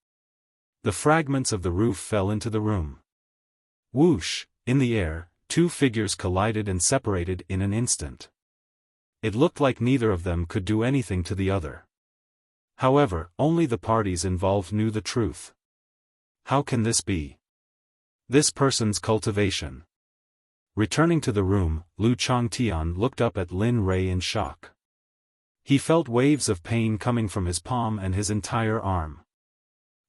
The fragments of the roof fell into the room. Whoosh! In the air, two figures collided and separated in an instant. It looked like neither of them could do anything to the other. However, only the parties involved knew the truth. How can this be? This person's cultivation. Returning to the room, Lu Changtian looked up at Lin Rei in shock. He felt waves of pain coming from his palm and his entire arm.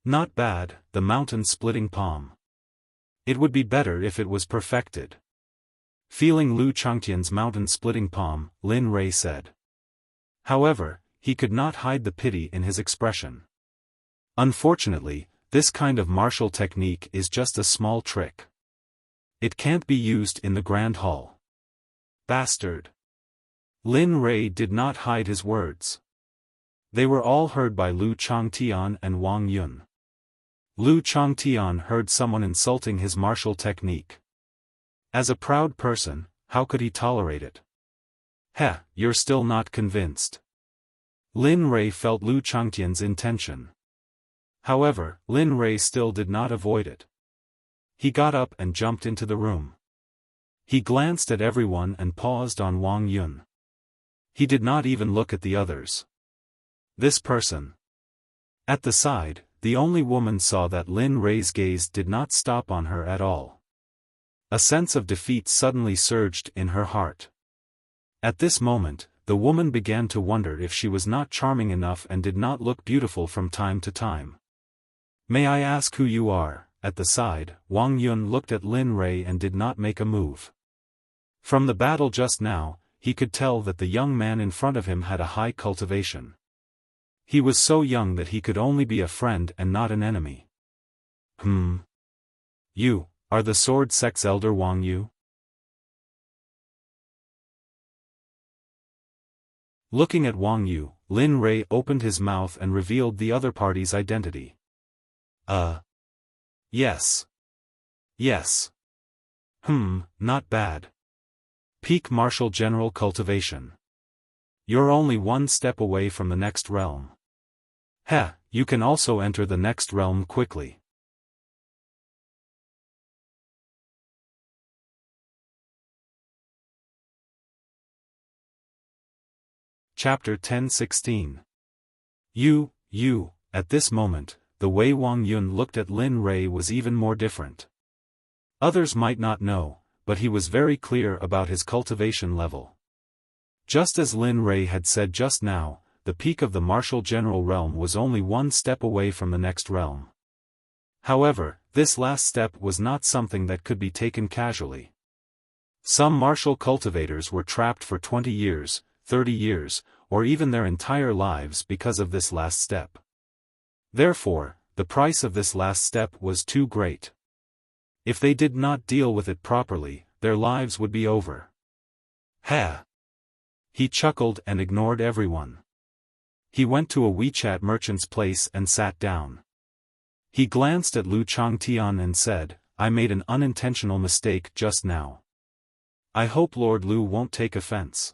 Not bad, the mountain-splitting palm. It would be better if it was perfected. Feeling Lu Changtian's mountain-splitting palm, Lin Rei said. However, he could not hide the pity in his expression. Unfortunately, this kind of martial technique is just a small trick. It can't be used in the Grand Hall. Bastard! Lin Rei did not hide his words. They were all heard by Lu Changtian and Wang Yun. Lu Changtian heard someone insulting his martial technique. As a proud person, how could he tolerate it? Heh, you're still not convinced. Lin Rei felt Lu Changtian's intention. However, Lin Rei still did not avoid it. He got up and jumped into the room. He glanced at everyone and paused on Wang Yun. He did not even look at the others. This person. At the side, the only woman saw that Lin Rei's gaze did not stop on her at all. A sense of defeat suddenly surged in her heart. At this moment, the woman began to wonder if she was not charming enough and did not look beautiful from time to time. May I ask who you are? At the side, Wang Yun looked at Lin Rei and did not make a move. From the battle just now, he could tell that the young man in front of him had a high cultivation. He was so young that he could only be a friend and not an enemy. You are the Sword Sect's elder Wang Yu? Looking at Wang Yu, Lin Rei opened his mouth and revealed the other party's identity. Yes. Yes. Not bad. Peak martial general cultivation. You're only one step away from the next realm. Heh, you can also enter the next realm quickly. Chapter 10:16. At this moment, the way Wang Yun looked at Lin Rei was even more different. Others might not know, but he was very clear about his cultivation level. Just as Lin Rei had said just now, the peak of the martial general realm was only one step away from the next realm. However, this last step was not something that could be taken casually. Some martial cultivators were trapped for 20 years, 30 years, or even their entire lives because of this last step. Therefore, the price of this last step was too great. If they did not deal with it properly, their lives would be over. Ha! He chuckled and ignored everyone. He went to a WeChat merchant's place and sat down. He glanced at Lu Changtian and said, I made an unintentional mistake just now. I hope Lord Lu won't take offense.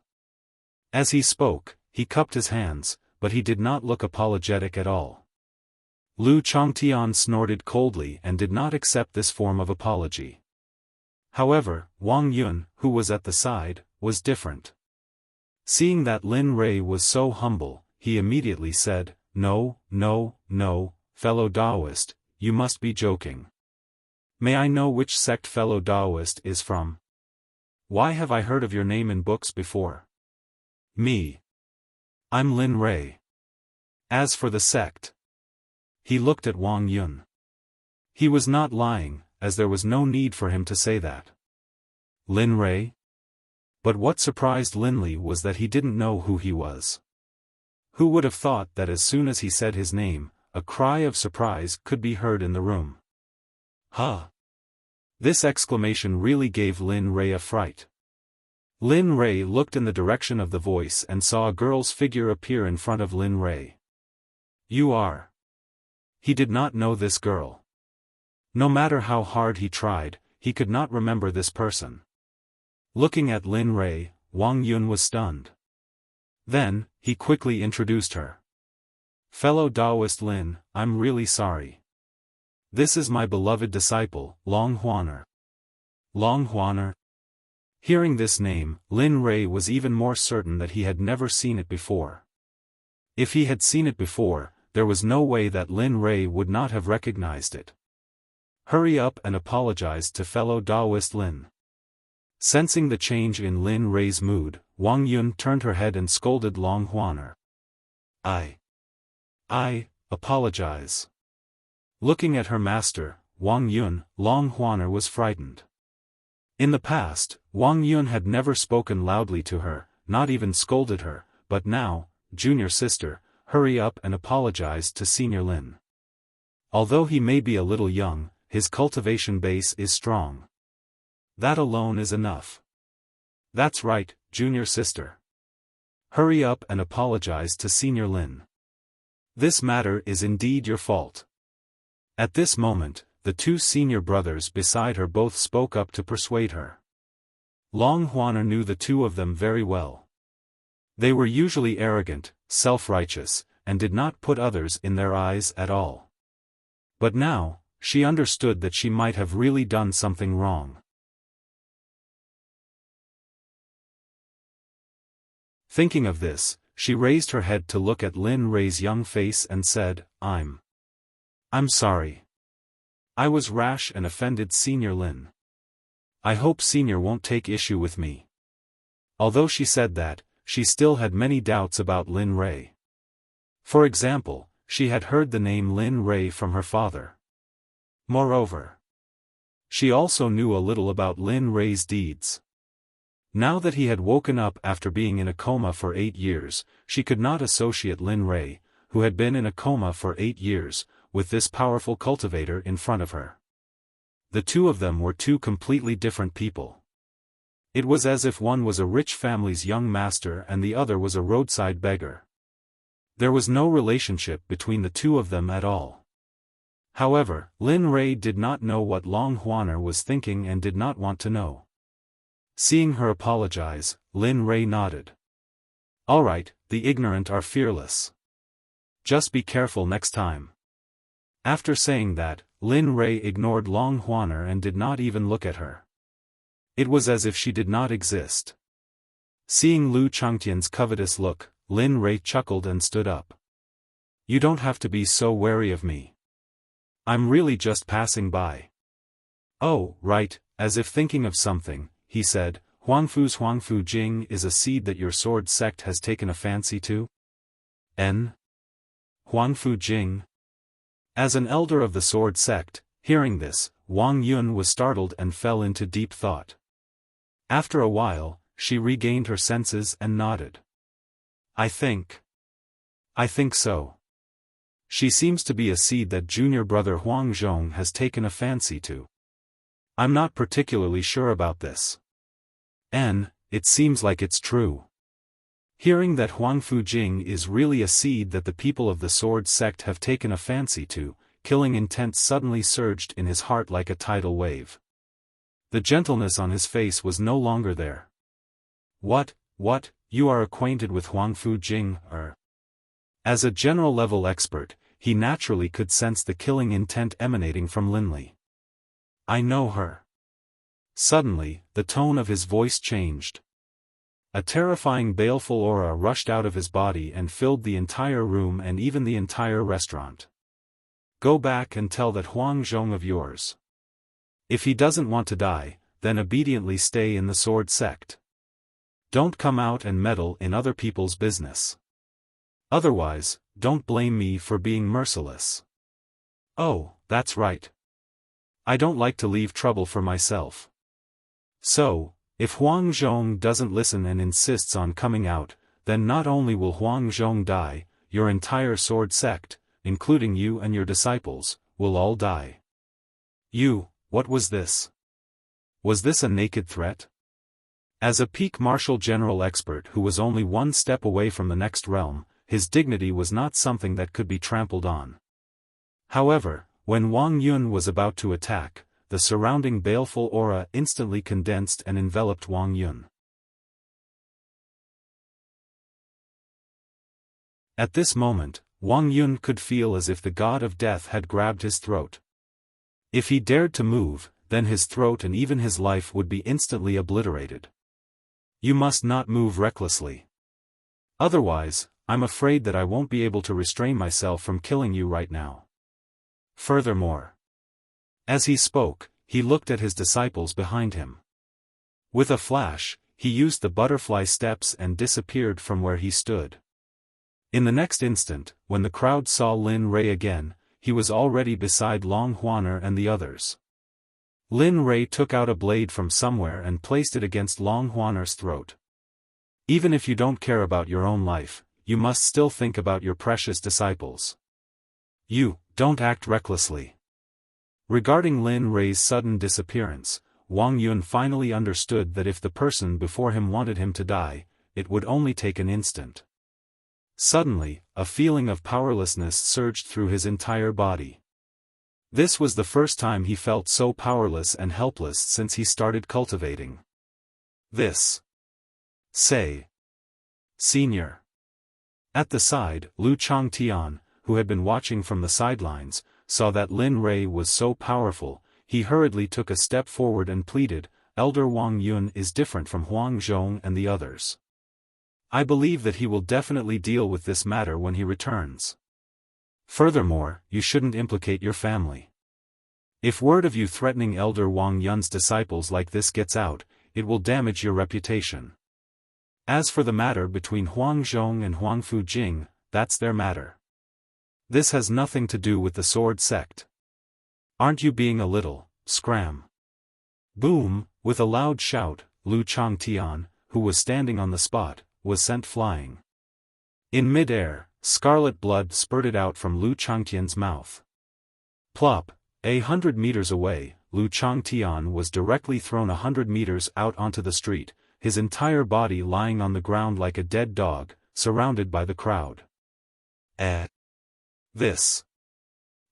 As he spoke, he cupped his hands, but he did not look apologetic at all. Lu Changtian snorted coldly and did not accept this form of apology. However, Wang Yun, who was at the side, was different. Seeing that Lin Rei was so humble, he immediately said, No, fellow Taoist, you must be joking. May I know which sect fellow Taoist is from? Why have I heard of your name in books before? Me. I'm Lin Rei. As for the sect. He looked at Wang Yun. He was not lying, as there was no need for him to say that. Lin Rei? But what surprised Linley was that he didn't know who he was. Who would have thought that as soon as he said his name, a cry of surprise could be heard in the room. Huh! This exclamation really gave Lin Rei a fright. Lin Rei looked in the direction of the voice and saw a girl's figure appear in front of Lin Rei. You are. He did not know this girl. No matter how hard he tried, he could not remember this person. Looking at Lin Rei, Wang Yun was stunned. Then, he quickly introduced her. Fellow Taoist Lin, I'm really sorry. This is my beloved disciple, Long Huaner. Long Huaner? Hearing this name, Lin Rei was even more certain that he had never seen it before. If he had seen it before, there was no way that Lin Rei would not have recognized it. Hurry up and apologize to fellow Taoist Lin. Sensing the change in Lin Rei's mood, Wang Yun turned her head and scolded Long Huaner. I apologize. Looking at her master, Wang Yun, Long Huaner was frightened. In the past, Wang Yun had never spoken loudly to her, not even scolded her, but now, junior sister, hurry up and apologize to Senior Lin. Although he may be a little young, his cultivation base is strong. That alone is enough. That's right, junior sister. Hurry up and apologize to Senior Lin. This matter is indeed your fault. At this moment, the two senior brothers beside her both spoke up to persuade her. Long Huaner knew the two of them very well. They were usually arrogant, self-righteous, and did not put others in their eyes at all. But now, she understood that she might have really done something wrong. Thinking of this, she raised her head to look at Lin Rei's young face and said, I'm sorry. I was rash and offended Senior Lin. I hope Senior won't take issue with me. Although she said that, she still had many doubts about Lin Rei. For example, she had heard the name Lin Rei from her father. Moreover, she also knew a little about Lin Rei's deeds. Now that he had woken up after being in a coma for 8 years, she could not associate Lin Rei, who had been in a coma for 8 years, with this powerful cultivator in front of her. The two of them were two completely different people. It was as if one was a rich family's young master and the other was a roadside beggar. There was no relationship between the two of them at all. However, Lin Rei did not know what Long Huaner was thinking and did not want to know. Seeing her apologize, Lin Rei nodded. All right, the ignorant are fearless. Just be careful next time. After saying that, Lin Rei ignored Long Huaner and did not even look at her. It was as if she did not exist. Seeing Lu Changtian's covetous look, Lin Rei chuckled and stood up. You don't have to be so wary of me. I'm really just passing by. Oh, right, as if thinking of something, he said, Huangfu's Huangfu Jing is a seed that your sword sect has taken a fancy to? Huangfu Jing? As an elder of the sword sect, hearing this, Wang Yun was startled and fell into deep thought. After a while, she regained her senses and nodded. I think so. She seems to be a seed that junior brother Huang Zhong has taken a fancy to. I'm not particularly sure about this. It seems like it's true. Hearing that Huangfu Jing is really a seed that the people of the sword sect have taken a fancy to, killing intent suddenly surged in his heart like a tidal wave. The gentleness on his face was no longer there. What, you are acquainted with Huangfu Jing, As a general-level expert, he naturally could sense the killing intent emanating from Linley. I know her. Suddenly, the tone of his voice changed. A terrifying baleful aura rushed out of his body and filled the entire room and even the entire restaurant. Go back and tell that Huang Zhong of yours. If he doesn't want to die, then obediently stay in the sword sect. Don't come out and meddle in other people's business. Otherwise, don't blame me for being merciless. Oh, that's right. I don't like to leave trouble for myself. So, If Huang Zhong doesn't listen and insists on coming out, then not only will Huang Zhong die, your entire sword sect, including you and your disciples, will all die. What was this? Was this a naked threat? As a peak martial general expert who was only one step away from the next realm, his dignity was not something that could be trampled on. However, when Wang Yun was about to attack, the surrounding baleful aura instantly condensed and enveloped Wang Yun. At this moment, Wang Yun could feel as if the god of death had grabbed his throat. If he dared to move, then his throat and even his life would be instantly obliterated. You must not move recklessly. Otherwise, I'm afraid that I won't be able to restrain myself from killing you right now. Furthermore. As he spoke, he looked at his disciples behind him. With a flash, he used the butterfly steps and disappeared from where he stood. In the next instant, when the crowd saw Lin Rei again, he was already beside Long Huaner and the others. Lin Rei took out a blade from somewhere and placed it against Long Huaner's throat. Even if you don't care about your own life, you must still think about your precious disciples. Don't act recklessly. Regarding Lin Rei's sudden disappearance, Wang Yun finally understood that if the person before him wanted him to die, it would only take an instant. Suddenly, a feeling of powerlessness surged through his entire body. This was the first time he felt so powerless and helpless since he started cultivating. This. Say. Senior. At the side, Lu Changtian, who had been watching from the sidelines, saw that Lin Rei was so powerful. He hurriedly took a step forward and pleaded, "Elder Wang Yun is different from Huang Zhong and the others. I believe that he will definitely deal with this matter when he returns. Furthermore, you shouldn't implicate your family. If word of you threatening Elder Wang Yun's disciples like this gets out, it will damage your reputation. As for the matter between Huang Zhong and Huang Fujing, that's their matter. This has nothing to do with the Sword Sect. Aren't you being a little, scram?" Boom! With a loud shout, Lu Changtian, who was standing on the spot, was sent flying. In mid-air, scarlet blood spurted out from Lu Changtian's mouth. Plop! 100 meters away, Lu Changtian was directly thrown 100 meters out onto the street, his entire body lying on the ground like a dead dog, surrounded by the crowd. This.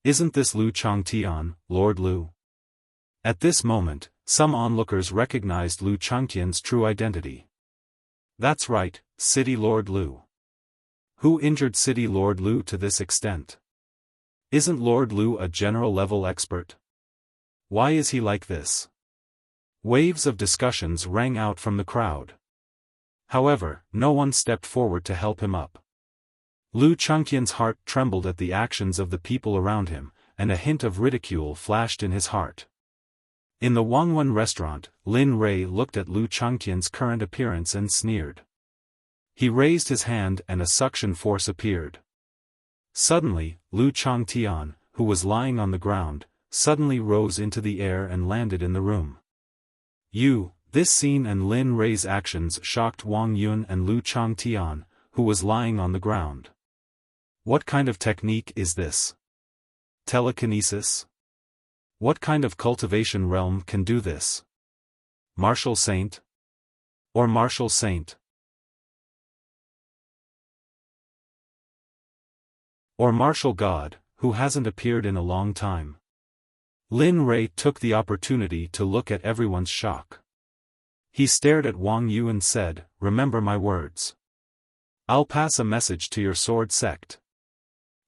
Isn't this Lu Changtian, Lord Lu? At this moment, some onlookers recognized Lu Changtian's true identity. That's right, City Lord Lu. Who injured City Lord Lu to this extent? Isn't Lord Lu a general-level expert? Why is he like this? Waves of discussions rang out from the crowd. However, no one stepped forward to help him up. Lu Changtian's heart trembled at the actions of the people around him, and a hint of ridicule flashed in his heart. In the Wangwen restaurant, Lin Rei looked at Lu Changtian's current appearance and sneered. He raised his hand and a suction force appeared. Suddenly, Lu Changtian, who was lying on the ground, suddenly rose into the air and landed in the room. This scene and Lin Rei's actions shocked Wang Yun and Lu Changtian, who was lying on the ground. What kind of technique is this? Telekinesis? What kind of cultivation realm can do this? Martial Saint? Or Martial Saint? Or Martial God, who hasn't appeared in a long time? Lin Rei took the opportunity to look at everyone's shock. He stared at Wang Yu and said, "Remember my words. I'll pass a message to your sword sect.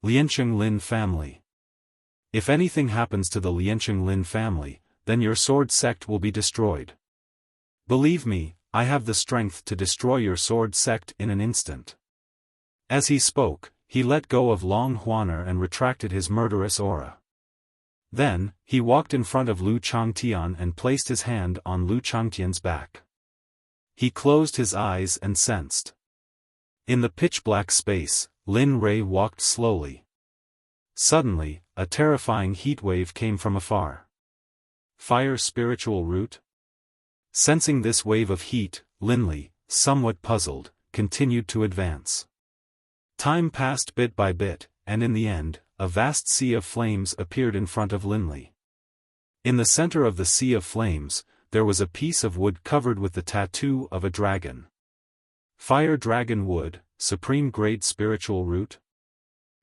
Liancheng Lin family. If anything happens to the Liancheng Lin family, then your sword sect will be destroyed. Believe me, I have the strength to destroy your sword sect in an instant." As he spoke, he let go of Long Huaner and retracted his murderous aura. Then, he walked in front of Lu Changtian and placed his hand on Lu Changtian's back. He closed his eyes and sensed. In the pitch-black space, Lin Rei walked slowly. Suddenly, a terrifying heat wave came from afar. Fire spiritual root? Sensing this wave of heat, Linley, somewhat puzzled, continued to advance. Time passed bit by bit, and in the end, a vast sea of flames appeared in front of Linley. In the center of the sea of flames, there was a piece of wood covered with the tattoo of a dragon. Fire dragon wood, supreme grade spiritual root?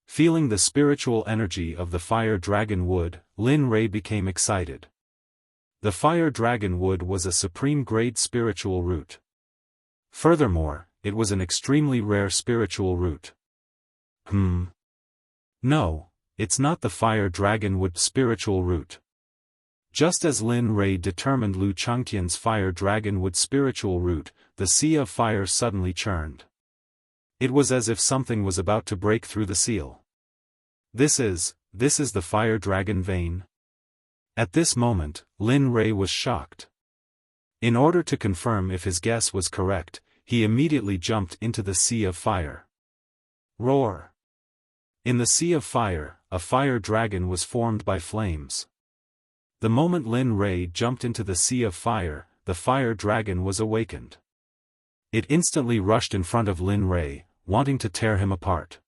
Feeling the spiritual energy of the fire dragon wood, Lin Rei became excited. The fire dragon wood was a supreme grade spiritual root. Furthermore, it was an extremely rare spiritual root. No, it's not the fire dragon wood spiritual root. Just as Lin Rei determined Lu Changtian's fire dragon wood spiritual root, the sea of fire suddenly churned. It was as if something was about to break through the seal. This is the fire dragon vein? At this moment, Lin Rei was shocked. In order to confirm if his guess was correct, he immediately jumped into the sea of fire. Roar! In the sea of fire, a fire dragon was formed by flames. The moment Lin Rei jumped into the sea of fire, the fire dragon was awakened. It instantly rushed in front of Lin Rei, wanting to tear him apart.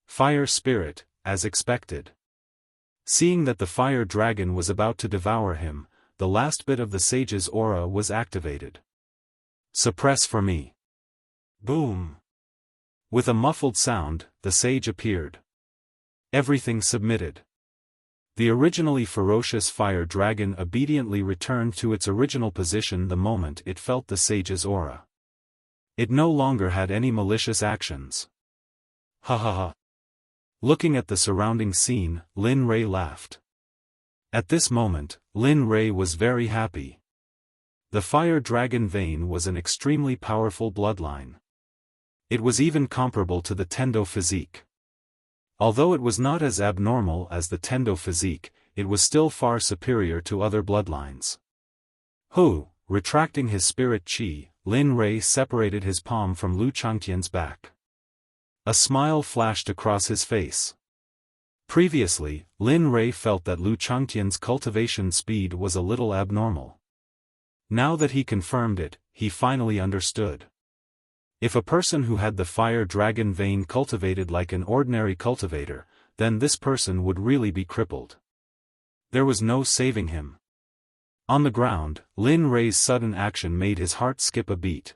Fire spirit, as expected. Seeing that the fire dragon was about to devour him, the last bit of the sage's aura was activated. Suppress for me. Boom! With a muffled sound, the sage appeared. Everything submitted. The originally ferocious fire dragon obediently returned to its original position the moment it felt the sage's aura. It no longer had any malicious actions. Ha ha ha. Looking at the surrounding scene, Lin Rei laughed. At this moment, Lin Rei was very happy. The fire dragon vein was an extremely powerful bloodline. It was even comparable to the Tendo physique. Although it was not as abnormal as the Tendo physique, it was still far superior to other bloodlines. Retracting his spirit chi, Lin Rei separated his palm from Lu Changtian's back. A smile flashed across his face. Previously, Lin Rei felt that Lu Changtian's cultivation speed was a little abnormal. Now that he confirmed it, he finally understood. If a person who had the fire dragon vein cultivated like an ordinary cultivator, then this person would really be crippled. There was no saving him. On the ground, Lin Rei's sudden action made his heart skip a beat.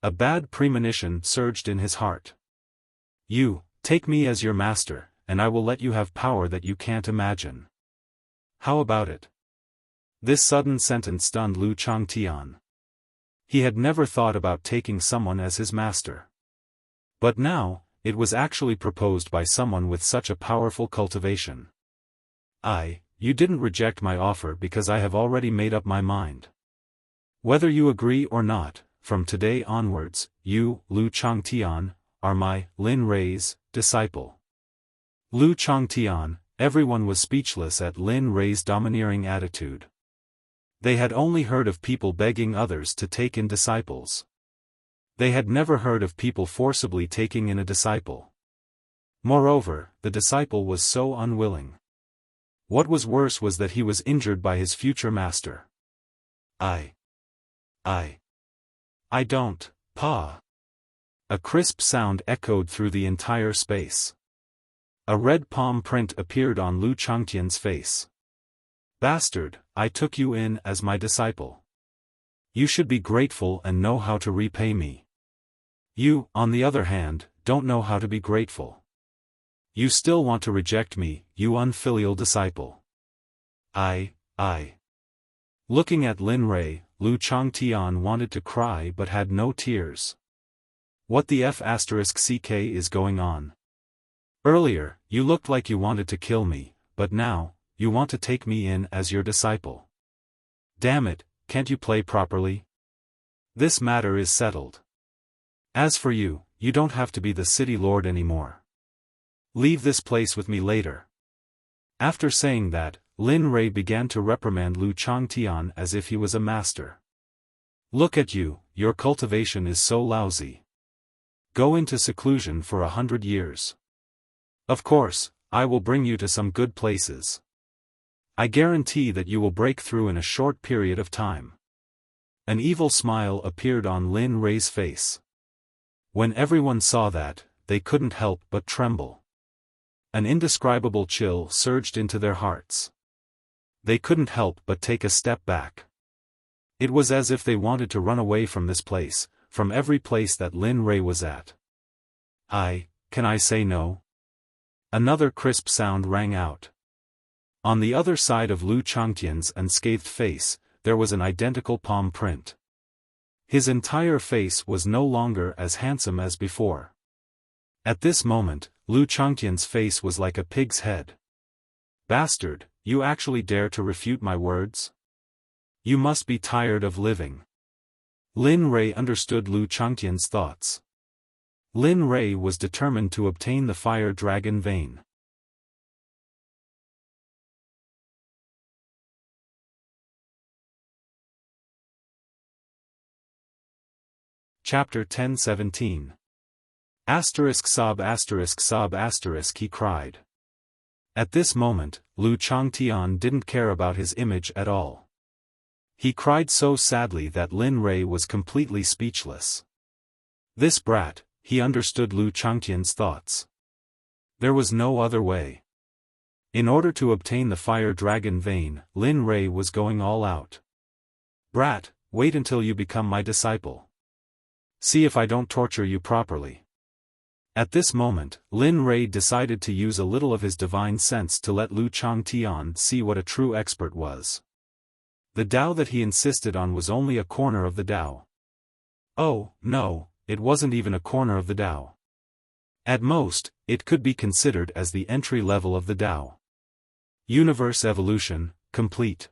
A bad premonition surged in his heart. You, take me as your master, and I will let you have power that you can't imagine. How about it? This sudden sentence stunned Lu Changtian. He had never thought about taking someone as his master. But now, it was actually proposed by someone with such a powerful cultivation. You didn't reject my offer because I have already made up my mind. Whether you agree or not, from today onwards, you, Lu Changtian, are my, Lin Rei's, disciple. Lu Changtian, everyone was speechless at Lin Rei's domineering attitude. They had only heard of people begging others to take in disciples. They had never heard of people forcibly taking in a disciple. Moreover, the disciple was so unwilling. What was worse was that he was injured by his future master. I don't, Pa. A crisp sound echoed through the entire space. A red palm print appeared on Lu Changtian's face. Bastard, I took you in as my disciple. You should be grateful and know how to repay me. You, on the other hand, don't know how to be grateful. You still want to reject me, you unfilial disciple. Looking at Lin Rei, Lu Changtian wanted to cry but had no tears. What the F***ck is going on? Earlier, you looked like you wanted to kill me, but now, you want to take me in as your disciple. Damn it, can't you play properly? This matter is settled. As for you, you don't have to be the city lord anymore. Leave this place with me later. After saying that, Lin Rei began to reprimand Lu Changtian as if he was a master. Look at you, your cultivation is so lousy. Go into seclusion for 100 years. Of course, I will bring you to some good places. I guarantee that you will break through in a short period of time. An evil smile appeared on Lin Rei's face. When everyone saw that, they couldn't help but tremble. An indescribable chill surged into their hearts. They couldn't help but take a step back. It was as if they wanted to run away from this place, from every place that Lin Rei was at. Can I say no? Another crisp sound rang out. On the other side of Lu Changtian's unscathed face, there was an identical palm print. His entire face was no longer as handsome as before. At this moment, Lu Changtian's face was like a pig's head. Bastard, you actually dare to refute my words? You must be tired of living. Lin Rei understood Lu Changtian's thoughts. Lin Rei was determined to obtain the fire dragon vein. Chapter 1017. Sob, he cried. At this moment, Lu Changtian didn't care about his image at all. He cried so sadly that Lin Rei was completely speechless. This brat, he understood Lu Changtian's thoughts. There was no other way. In order to obtain the fire dragon vein, Lin Rei was going all out. Brat, wait until you become my disciple. See if I don't torture you properly. At this moment, Lin Rei decided to use a little of his divine sense to let Lu Changtian see what a true expert was. The Tao that he insisted on was only a corner of the Tao. Oh, no, it wasn't even a corner of the Tao. At most, it could be considered as the entry level of the Tao. Universe evolution, complete.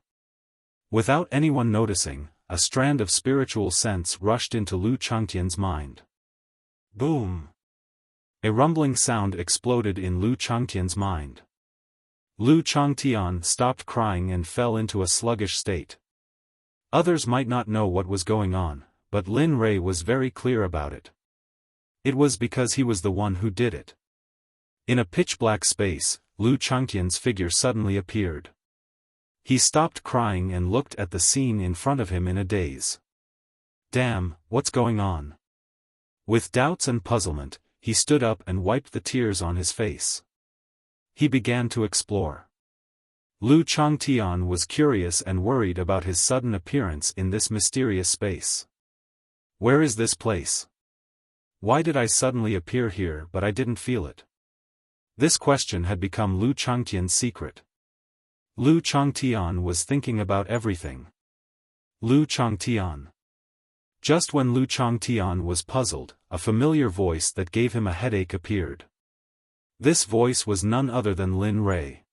Without anyone noticing, a strand of spiritual sense rushed into Lu Changtian's mind. Boom! A rumbling sound exploded in Lu Changtian's mind. Lu Changtian stopped crying and fell into a sluggish state. Others might not know what was going on, but Lin Rei was very clear about it. It was because he was the one who did it. In a pitch-black space, Lu Changtian's figure suddenly appeared. He stopped crying and looked at the scene in front of him in a daze. Damn, what's going on? With doubts and puzzlement, he stood up and wiped the tears on his face. He began to explore. Lu Changtian was curious and worried about his sudden appearance in this mysterious space. Where is this place? Why did I suddenly appear here but I didn't feel it? This question had become Lu Changtian's secret. Lu Changtian was thinking about everything. Lu Changtian. Just when Lu Changtian was puzzled, a familiar voice that gave him a headache appeared. This voice was none other than Lin Rei.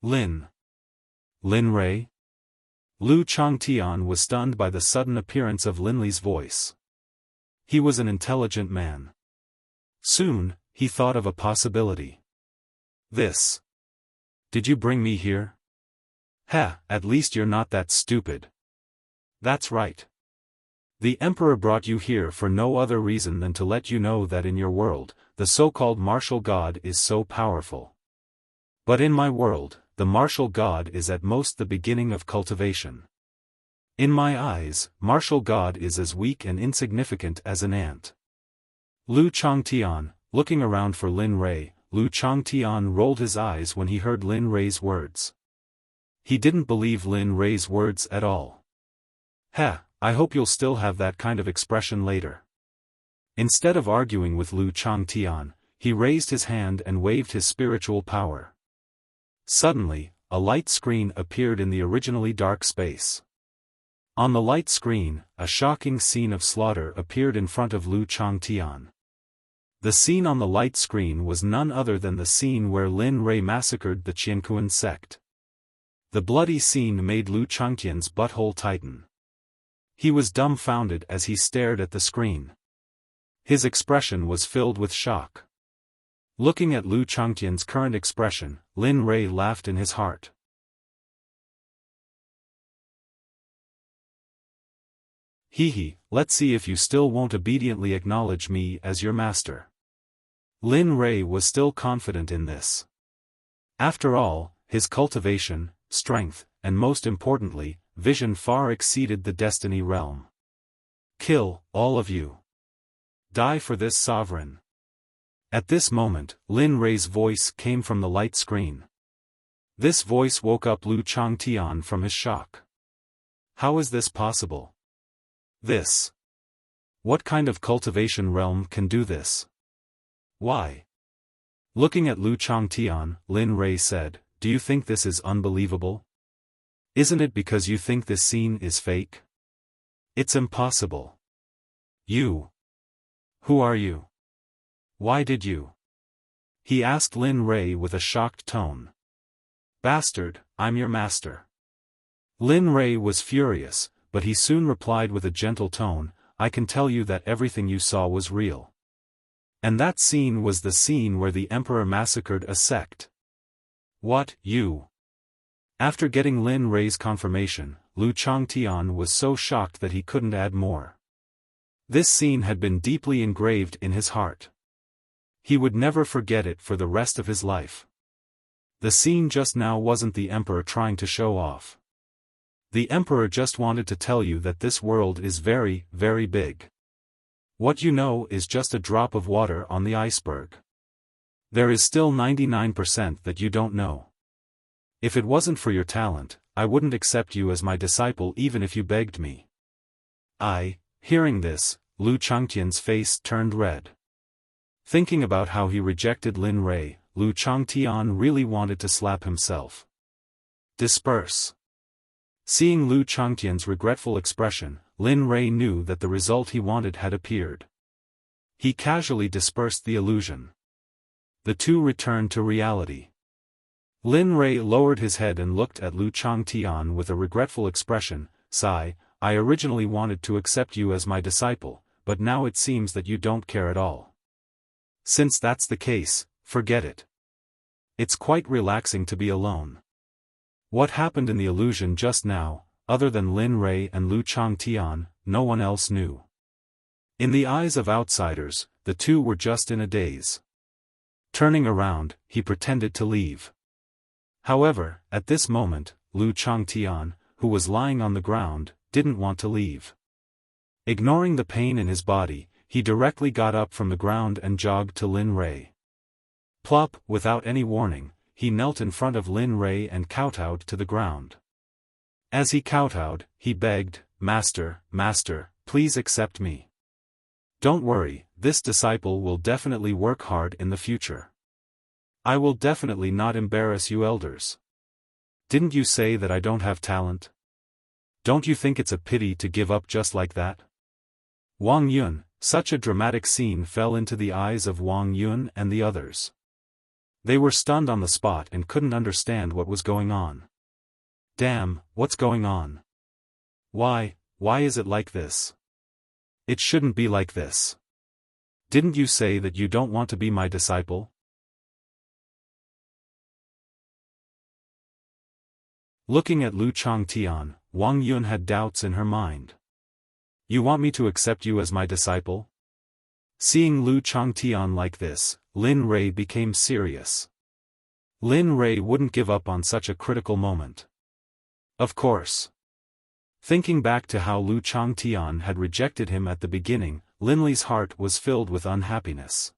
Lin Rei? Lu Changtian was stunned by the sudden appearance of Lin Li's voice. He was an intelligent man. Soon, he thought of a possibility. This. Did you bring me here? At least you're not that stupid. That's right. The Emperor brought you here for no other reason than to let you know that in your world, the so-called martial god is so powerful. But in my world, the martial god is at most the beginning of cultivation. In my eyes, martial god is as weak and insignificant as an ant. Lu Changtian, looking around for Lin Rei, Lu Changtian rolled his eyes when he heard Lin Rei's words. He didn't believe Lin Rei's words at all. I hope you'll still have that kind of expression later. Instead of arguing with Lu Changtian, he raised his hand and waved his spiritual power. Suddenly, a light screen appeared in the originally dark space. On the light screen, a shocking scene of slaughter appeared in front of Lu Changtian. The scene on the light screen was none other than the scene where Lin Rei massacred the Qianquan sect. The bloody scene made Lu Changtian's butthole tighten. He was dumbfounded as he stared at the screen. His expression was filled with shock. Looking at Lu Changtian's current expression, Lin Rei laughed in his heart. Let's see if you still won't obediently acknowledge me as your master. Lin Rei was still confident in this. After all, his cultivation, strength, and most importantly, vision far exceeded the destiny realm. Kill, all of you. Die for this sovereign. At this moment, Lin Rei's voice came from the light screen. This voice woke up Lu Changtian from his shock. How is this possible? This. What kind of cultivation realm can do this? Why? Looking at Lu Changtian, Lin Rei said, "Do you think this is unbelievable? Isn't it because you think this scene is fake? It's impossible. You. Who are you? Why did you?" he asked Lin Rei with a shocked tone. "Bastard, I'm your master." Lin Rei was furious, but he soon replied with a gentle tone, "I can tell you that everything you saw was real. And that scene was the scene where the emperor massacred a sect." "What, you?" After getting Lin Rei's confirmation, Lu Changtian was so shocked that he couldn't add more. This scene had been deeply engraved in his heart. He would never forget it for the rest of his life. The scene just now wasn't the emperor trying to show off. The emperor just wanted to tell you that this world is very, very big. What you know is just a drop of water on the iceberg. There is still 99% that you don't know. If it wasn't for your talent, I wouldn't accept you as my disciple even if you begged me. Hearing this, Lu Changtian's face turned red. Thinking about how he rejected Lin Rei, Lu Changtian really wanted to slap himself. Disperse. Seeing Lu Changtian's regretful expression, Lin Rei knew that the result he wanted had appeared. He casually dispersed the illusion. The two returned to reality. Lin Rei lowered his head and looked at Lu Changtian with a regretful expression. "Sigh, I originally wanted to accept you as my disciple, but now it seems that you don't care at all. Since that's the case, forget it. It's quite relaxing to be alone." What happened in the illusion just now, other than Lin Rei and Lu Changtian, no one else knew. In the eyes of outsiders, the two were just in a daze. Turning around, he pretended to leave. However, at this moment, Lu Changtian, who was lying on the ground, didn't want to leave. Ignoring the pain in his body, he directly got up from the ground and jogged to Lin Rei. Plop, without any warning, he knelt in front of Lin Rei and kowtowed to the ground. As he kowtowed, he begged, "Master, Master, please accept me. Don't worry, this disciple will definitely work hard in the future. I will definitely not embarrass you elders. Didn't you say that I don't have talent? Don't you think it's a pity to give up just like that?" Wang Yun. Such a dramatic scene fell into the eyes of Wang Yun and the others. They were stunned on the spot and couldn't understand what was going on. Damn, what's going on? Why is it like this? It shouldn't be like this. Didn't you say that you don't want to be my disciple? Looking at Lu Changtian, Wang Yun had doubts in her mind. You want me to accept you as my disciple? Seeing Lu Changtian like this, Lin Rei became serious. Lin Rei wouldn't give up on such a critical moment. Of course. Thinking back to how Lu Changtian had rejected him at the beginning, Linley's heart was filled with unhappiness.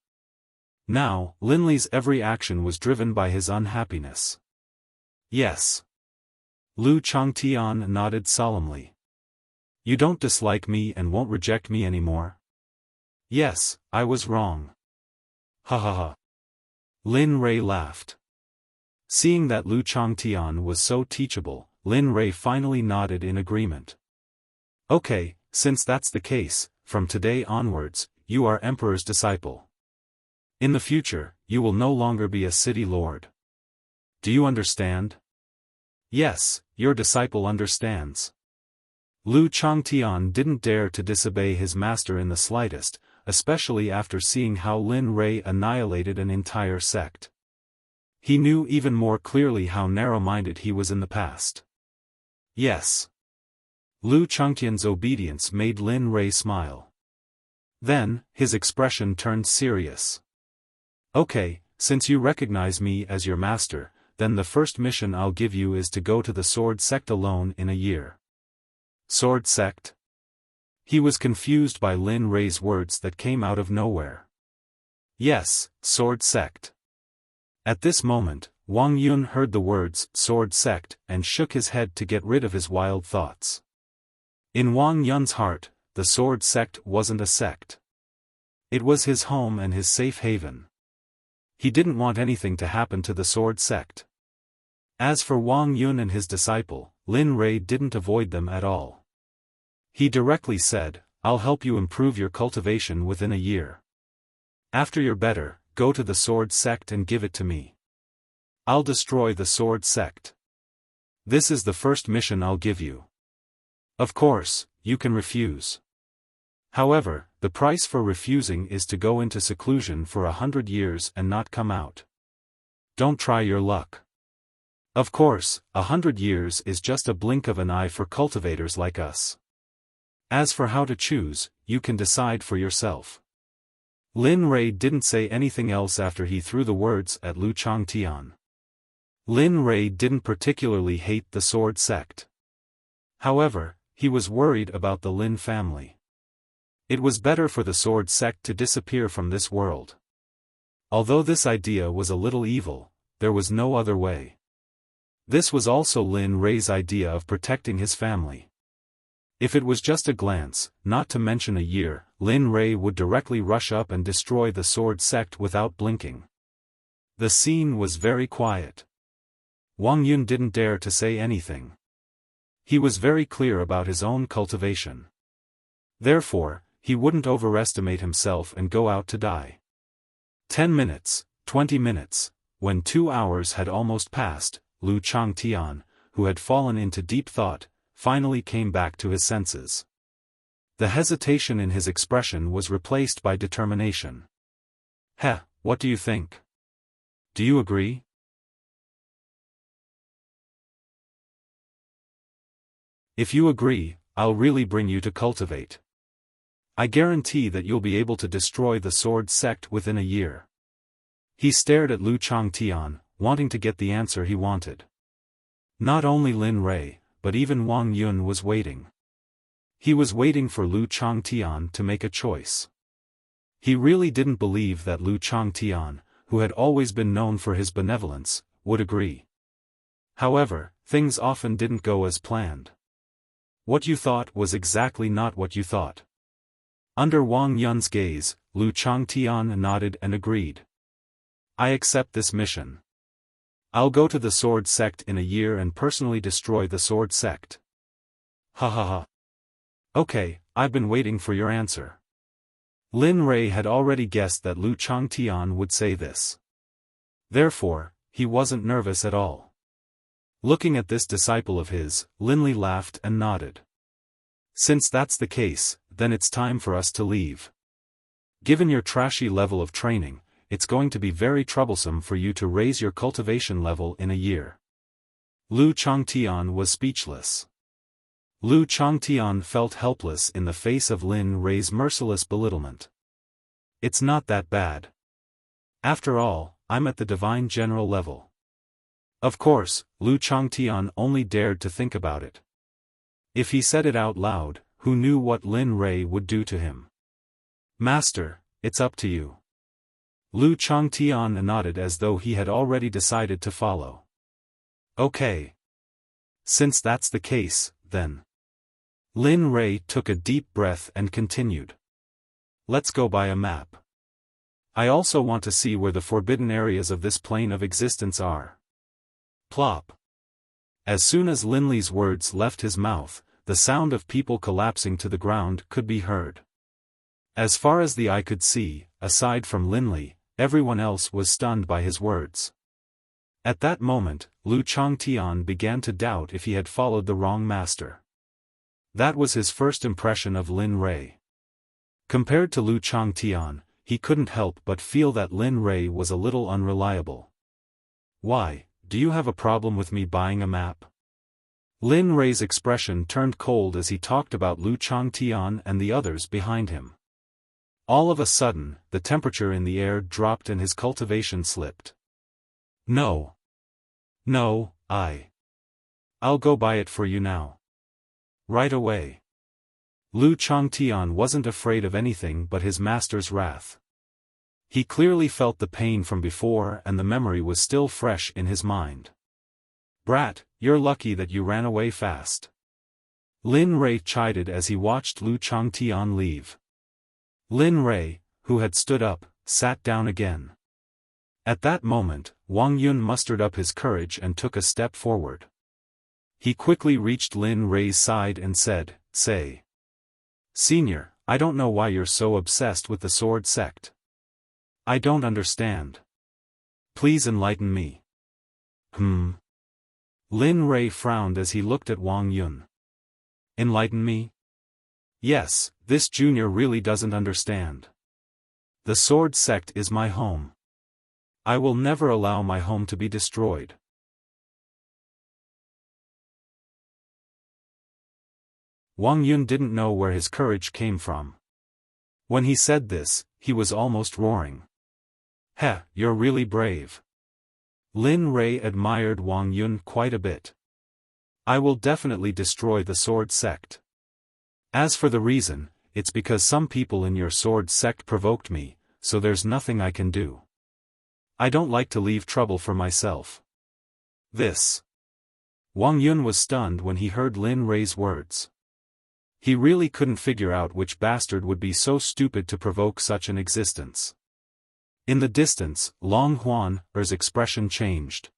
Now, Linley's every action was driven by his unhappiness. Yes. Lu Changtian nodded solemnly. You don't dislike me and won't reject me anymore? Yes, I was wrong. Ha ha ha. Lin Rei laughed. Seeing that Lu Changtian was so teachable, Lin Rei finally nodded in agreement. Okay, since that's the case, from today onwards, you are Emperor's disciple. In the future, you will no longer be a city lord. Do you understand? Yes, your disciple understands. Lu Changtian didn't dare to disobey his master in the slightest, especially after seeing how Lin Rei annihilated an entire sect. He knew even more clearly how narrow-minded he was in the past. Yes. Lu Changtian's obedience made Lin Rei smile. Then, his expression turned serious. Okay, since you recognize me as your master, then the first mission I'll give you is to go to the Sword Sect alone in a year. Sword Sect? He was confused by Lin Rei's words that came out of nowhere. Yes, Sword Sect. At this moment, Wang Yun heard the words, Sword Sect, and shook his head to get rid of his wild thoughts. In Wang Yun's heart, the Sword Sect wasn't a sect. It was his home and his safe haven. He didn't want anything to happen to the Sword Sect. As for Wang Yun and his disciple, Lin Rei didn't avoid them at all. He directly said, I'll help you improve your cultivation within a year. After you're better, go to the Sword Sect and give it to me. I'll destroy the Sword Sect. This is the first mission I'll give you. Of course, you can refuse. However, the price for refusing is to go into seclusion for 100 years and not come out. Don't try your luck. Of course, 100 years is just a blink of an eye for cultivators like us. As for how to choose, you can decide for yourself. Lin Rei didn't say anything else after he threw the words at Lu Changtian. Lin Rei didn't particularly hate the Sword Sect. However, he was worried about the Lin family. It was better for the Sword Sect to disappear from this world. Although this idea was a little evil, there was no other way. This was also Lin Rei's idea of protecting his family. If it was just a glance, not to mention a year, Lin Rei would directly rush up and destroy the Sword Sect without blinking. The scene was very quiet. Wang Yun didn't dare to say anything. He was very clear about his own cultivation. Therefore, he wouldn't overestimate himself and go out to die. 10 minutes, 20 minutes, when 2 hours had almost passed, Lu Changtian, who had fallen into deep thought, finally came back to his senses. The hesitation in his expression was replaced by determination. Heh, what do you think? Do you agree? If you agree, I'll really bring you to cultivate. I guarantee that you'll be able to destroy the Sword Sect within a year. He stared at Lu Changtian, wanting to get the answer he wanted. Not only Lin Rei, but even Wang Yun was waiting. He was waiting for Lu Changtian to make a choice. He really didn't believe that Lu Changtian, who had always been known for his benevolence, would agree. However, things often didn't go as planned. What you thought was exactly not what you thought. Under Wang Yun's gaze, Lu Changtian nodded and agreed. I accept this mission. I'll go to the Sword Sect in a year and personally destroy the Sword Sect. Ha ha ha. Okay, I've been waiting for your answer. Lin Rei had already guessed that Lu Changtian would say this. Therefore, he wasn't nervous at all. Looking at this disciple of his, Lin Li laughed and nodded. Since that's the case, then it's time for us to leave. Given your trashy level of training, it's going to be very troublesome for you to raise your cultivation level in a year. Lu Changtian was speechless. Lu Changtian felt helpless in the face of Lin Rei's merciless belittlement. It's not that bad. After all, I'm at the Divine General level. Of course, Lu Changtian only dared to think about it. If he said it out loud, who knew what Lin Rei would do to him? Master, it's up to you. Lu Changtian nodded as though he had already decided to follow. Okay. Since that's the case, then. Lin Rei took a deep breath and continued. Let's go by a map. I also want to see where the forbidden areas of this plane of existence are. Plop. As soon as Lin Li's words left his mouth, the sound of people collapsing to the ground could be heard. As far as the eye could see, aside from Lin Li, everyone else was stunned by his words. At that moment, Lu Changtian began to doubt if he had followed the wrong master. That was his first impression of Lin Rei. Compared to Lu Changtian, he couldn't help but feel that Lin Rei was a little unreliable. Why, do you have a problem with me buying a map? Lin Rei's expression turned cold as he talked about Lu Changtian and the others behind him. All of a sudden, the temperature in the air dropped and his cultivation slipped. No. No, I'll go buy it for you now. Right away. Lu Changtian wasn't afraid of anything but his master's wrath. He clearly felt the pain from before and the memory was still fresh in his mind. Brat, you're lucky that you ran away fast. Lin Rei chided as he watched Lu Changtian leave. Lin Rei, who had stood up, sat down again. At that moment, Wang Yun mustered up his courage and took a step forward. He quickly reached Lin Rei's side and said, "Say. Senior, I don't know why you're so obsessed with the sword sect. I don't understand. Please enlighten me." Lin Rei frowned as he looked at Wang Yun. Enlighten me? Yes, this junior really doesn't understand. The sword sect is my home. I will never allow my home to be destroyed. Wang Yun didn't know where his courage came from. When he said this, he was almost roaring. Heh, you're really brave. Lin Rei admired Wang Yun quite a bit. I will definitely destroy the sword sect. As for the reason, it's because some people in your sword sect provoked me, so there's nothing I can do. I don't like to leave trouble for myself. This. Wang Yun was stunned when he heard Lin Rei's words. He really couldn't figure out which bastard would be so stupid to provoke such an existence. In the distance, Long Huan's expression changed.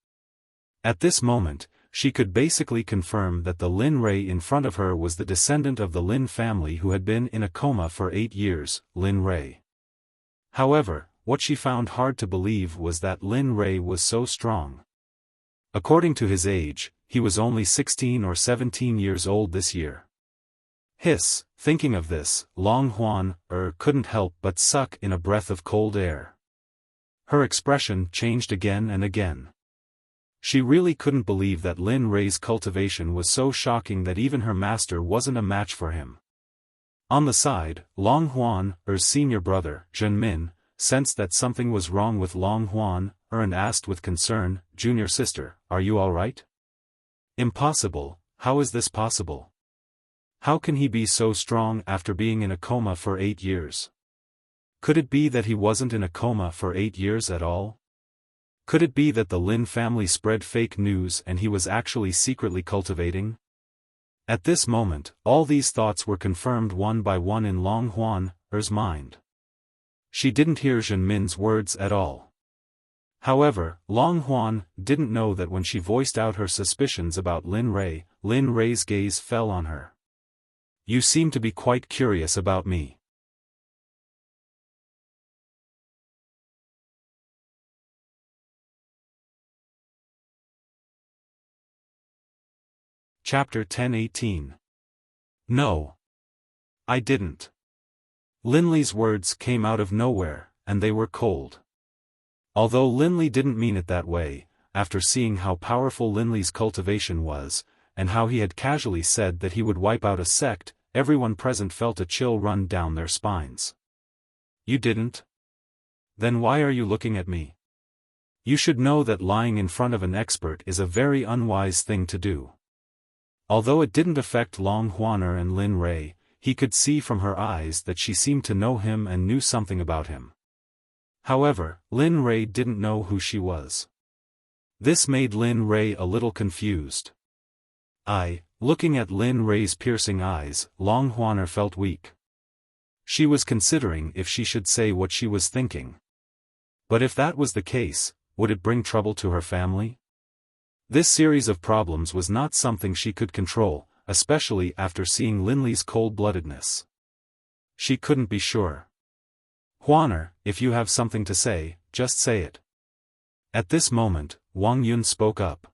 At this moment, she could basically confirm that the Lin Rei in front of her was the descendant of the Lin family who had been in a coma for 8 years, Lin Rei. However, what she found hard to believe was that Lin Rei was so strong. According to his age, he was only 16 or 17 years old this year. Thinking of this, Long Huan couldn't help but suck in a breath of cold air. Her expression changed again and again. She really couldn't believe that Lin Rei's cultivation was so shocking that even her master wasn't a match for him. On the side, Long Huan's senior brother, Zhenmin, sensed that something was wrong with Long Huan, and asked with concern, "Junior sister, are you all right?" "Impossible, how is this possible? How can he be so strong after being in a coma for 8 years? Could it be that he wasn't in a coma for 8 years at all? Could it be that the Lin family spread fake news and he was actually secretly cultivating?" At this moment, all these thoughts were confirmed one by one in Long Huan's mind. She didn't hear Zhenmin's words at all. However, Long Huan didn't know that when she voiced out her suspicions about Lin Rei's gaze fell on her. "You seem to be quite curious about me." Chapter 10:18. No. I didn't. Linley's words came out of nowhere, and they were cold. Although Linley didn't mean it that way, after seeing how powerful Linley's cultivation was, and how he had casually said that he would wipe out a sect, everyone present felt a chill run down their spines. "You didn't? Then why are you looking at me? You should know that lying in front of an expert is a very unwise thing to do." Although it didn't affect Long Huaner and Lin Rei, he could see from her eyes that she seemed to know him and knew something about him. However, Lin Rei didn't know who she was. This made Lin Rei a little confused. Looking at Lin Rei's piercing eyes, Long Huaner felt weak. She was considering if she should say what she was thinking. But if that was the case, would it bring trouble to her family? This series of problems was not something she could control, especially after seeing Linley's cold-bloodedness. She couldn't be sure. "Huaner, if you have something to say, just say it." At this moment, Wang Yun spoke up.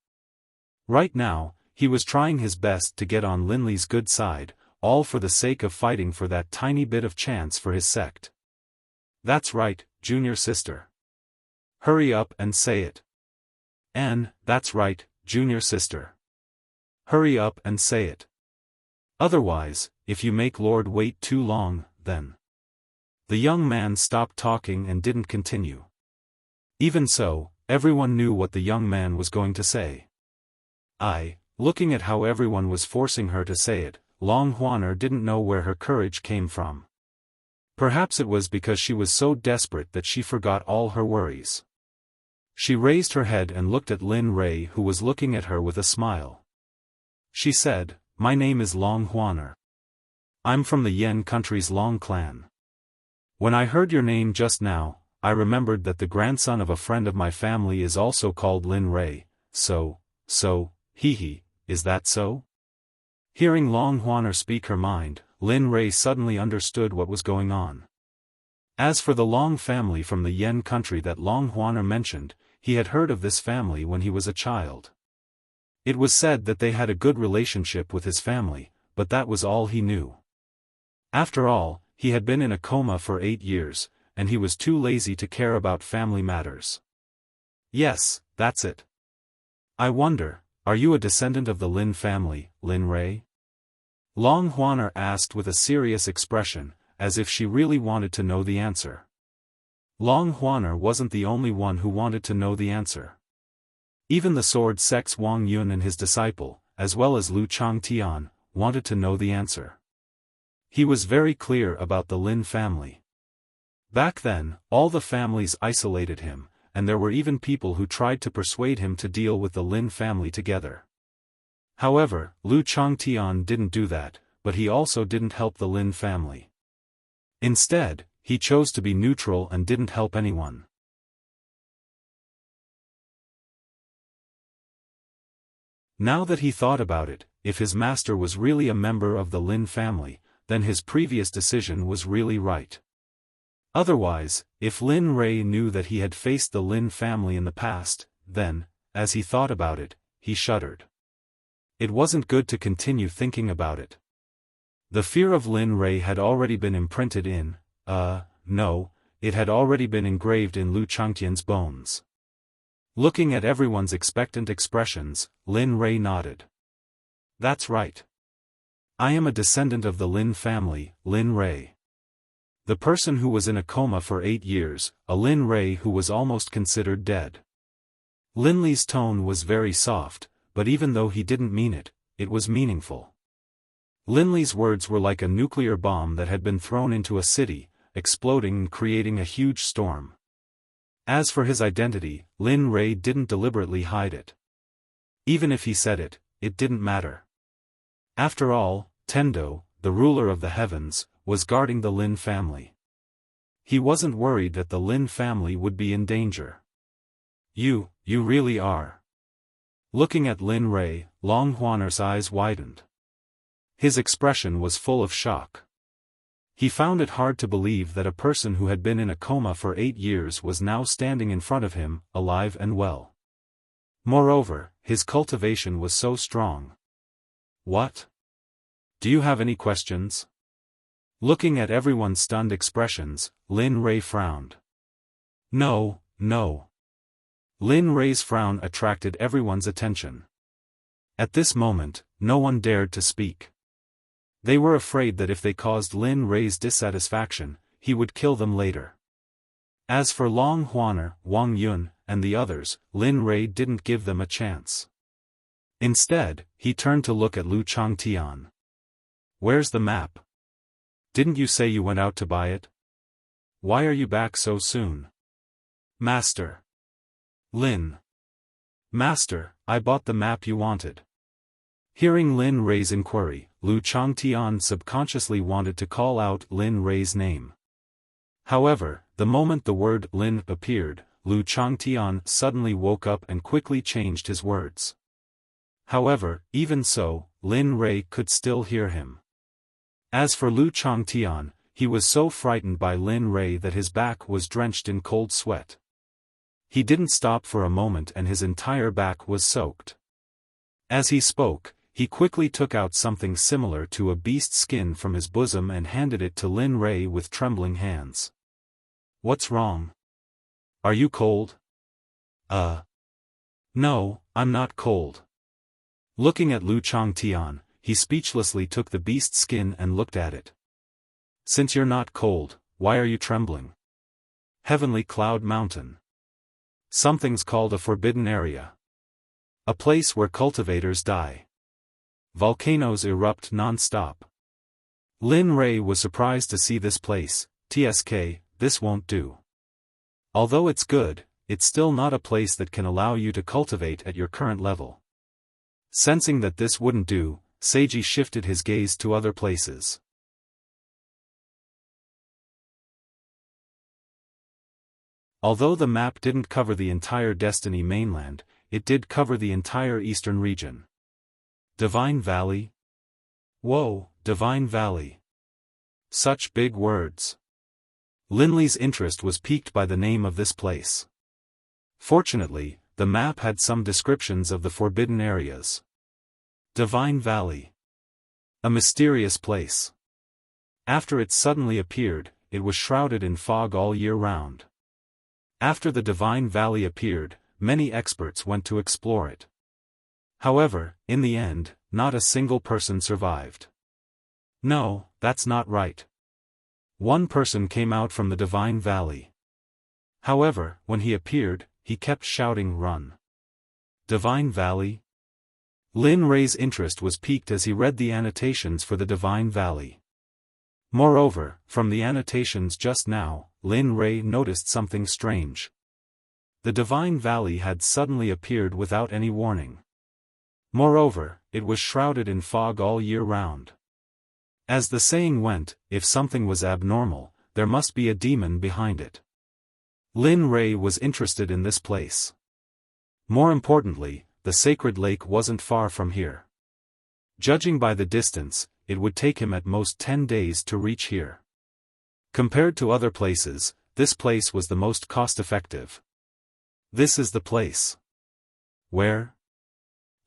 Right now, he was trying his best to get on Linley's good side, all for the sake of fighting for that tiny bit of chance for his sect. "That's right, junior sister. Hurry up and say it." That's right, junior sister. Hurry up and say it. Otherwise, if you make Lord wait too long, then. The young man stopped talking and didn't continue. Even so, Everyone knew what the young man was going to say. Looking at how everyone was forcing her to say it, Long Huaner didn't know where her courage came from. Perhaps it was because she was so desperate that she forgot all her worries. She raised her head and looked at Lin Rei, who was looking at her with a smile. She said, "My name is Long Huaner. I'm from the Yan country's Long clan. When I heard your name just now, I remembered that the grandson of a friend of my family is also called Lin Rei, so, is that so?" Hearing Long Huaner speak her mind, Lin Rei suddenly understood what was going on. As for the Long family from the Yan country that Long Huaner mentioned, he had heard of this family when he was a child. It was said that they had a good relationship with his family, but that was all he knew. After all, he had been in a coma for 8 years, and he was too lazy to care about family matters. "Yes, that's it. I wonder, are you a descendant of the Lin family, Lin Rei?" Long Huaner asked with a serious expression, as if she really wanted to know the answer. Long Huaner wasn't the only one who wanted to know the answer. Even the Sword Sect's Wang Yun and his disciple, as well as Lu Changtian, wanted to know the answer. He was very clear about the Lin family. Back then, all the families isolated him, and there were even people who tried to persuade him to deal with the Lin family together. However, Lu Changtian didn't do that, but he also didn't help the Lin family. Instead, he chose to be neutral and didn't help anyone. Now that he thought about it, if his master was really a member of the Lin family, then his previous decision was really right. Otherwise, if Lin Rei knew that he had faced the Lin family in the past, then, as he thought about it, he shuddered. It wasn't good to continue thinking about it. The fear of Lin Rei had already been imprinted it had already been engraved in Lu Changtian's bones. Looking at everyone's expectant expressions, Lin Rei nodded. "That's right. I am a descendant of the Lin family, Lin Rei. The person who was in a coma for 8 years, a Lin Rei who was almost considered dead." Lin Li's tone was very soft, but even though he didn't mean it, it was meaningful. Lin Li's words were like a nuclear bomb that had been thrown into a city, exploding and creating a huge storm. As for his identity, Lin Rei didn't deliberately hide it. Even if he said it, it didn't matter. After all, Tendo, the ruler of the heavens, was guarding the Lin family. He wasn't worried that the Lin family would be in danger. You really are." Looking at Lin Rei, Long Huaner's eyes widened. His expression was full of shock. He found it hard to believe that a person who had been in a coma for 8 years was now standing in front of him, alive and well. Moreover, his cultivation was so strong. "What? Do you have any questions?" Looking at everyone's stunned expressions, Lin Rei frowned. No. Lin Rei's frown attracted everyone's attention. At this moment, no one dared to speak. They were afraid that if they caused Lin Rei's dissatisfaction, he would kill them later. As for Long Huaner, Wang Yun, and the others, Lin Rei didn't give them a chance. Instead, he turned to look at Lu Changtian. "Where's the map? Didn't you say you went out to buy it? Why are you back so soon?" "Master." "Lin." "Master, I bought the map you wanted." Hearing Lin Rei's inquiry, Lu Changtian subconsciously wanted to call out Lin Rei's name. However, the moment the word Lin appeared, Lu Changtian suddenly woke up and quickly changed his words. However, even so, Lin Rei could still hear him. As for Lu Changtian, he was so frightened by Lin Rei that his back was drenched in cold sweat. He didn't stop for a moment and his entire back was soaked. As he spoke, he quickly took out something similar to a beast skin from his bosom and handed it to Lin Rei with trembling hands. "What's wrong? Are you cold?" No, I'm not cold." Looking at Lu Changtian, he speechlessly took the beast skin and looked at it. "Since you're not cold, why are you trembling?" "Heavenly Cloud Mountain." Something's called a forbidden area. A place where cultivators die. Volcanoes erupt non-stop. Lin Rei was surprised to see this place. TSK, this won't do. Although it's good, it's still not a place that can allow you to cultivate at your current level. Sensing that this wouldn't do, Seiji shifted his gaze to other places. Although the map didn't cover the entire Destiny mainland, it did cover the entire eastern region. Divine Valley? Whoa, Divine Valley. Such big words. Linley's interest was piqued by the name of this place. Fortunately, the map had some descriptions of the forbidden areas. Divine Valley. A mysterious place. After it suddenly appeared, it was shrouded in fog all year round. After the Divine Valley appeared, many experts went to explore it. However, in the end, not a single person survived. No, that's not right. One person came out from the Divine Valley. However, when he appeared, he kept shouting, "Run!" Divine Valley? Lin Rei's interest was piqued as he read the annotations for the Divine Valley. Moreover, from the annotations just now, Lin Rei noticed something strange. The Divine Valley had suddenly appeared without any warning. Moreover, it was shrouded in fog all year round. As the saying went, if something was abnormal, there must be a demon behind it. Lin Rei was interested in this place. More importantly, the sacred lake wasn't far from here. Judging by the distance, it would take him at most 10 days to reach here. Compared to other places, this place was the most cost-effective. This is the place. Where?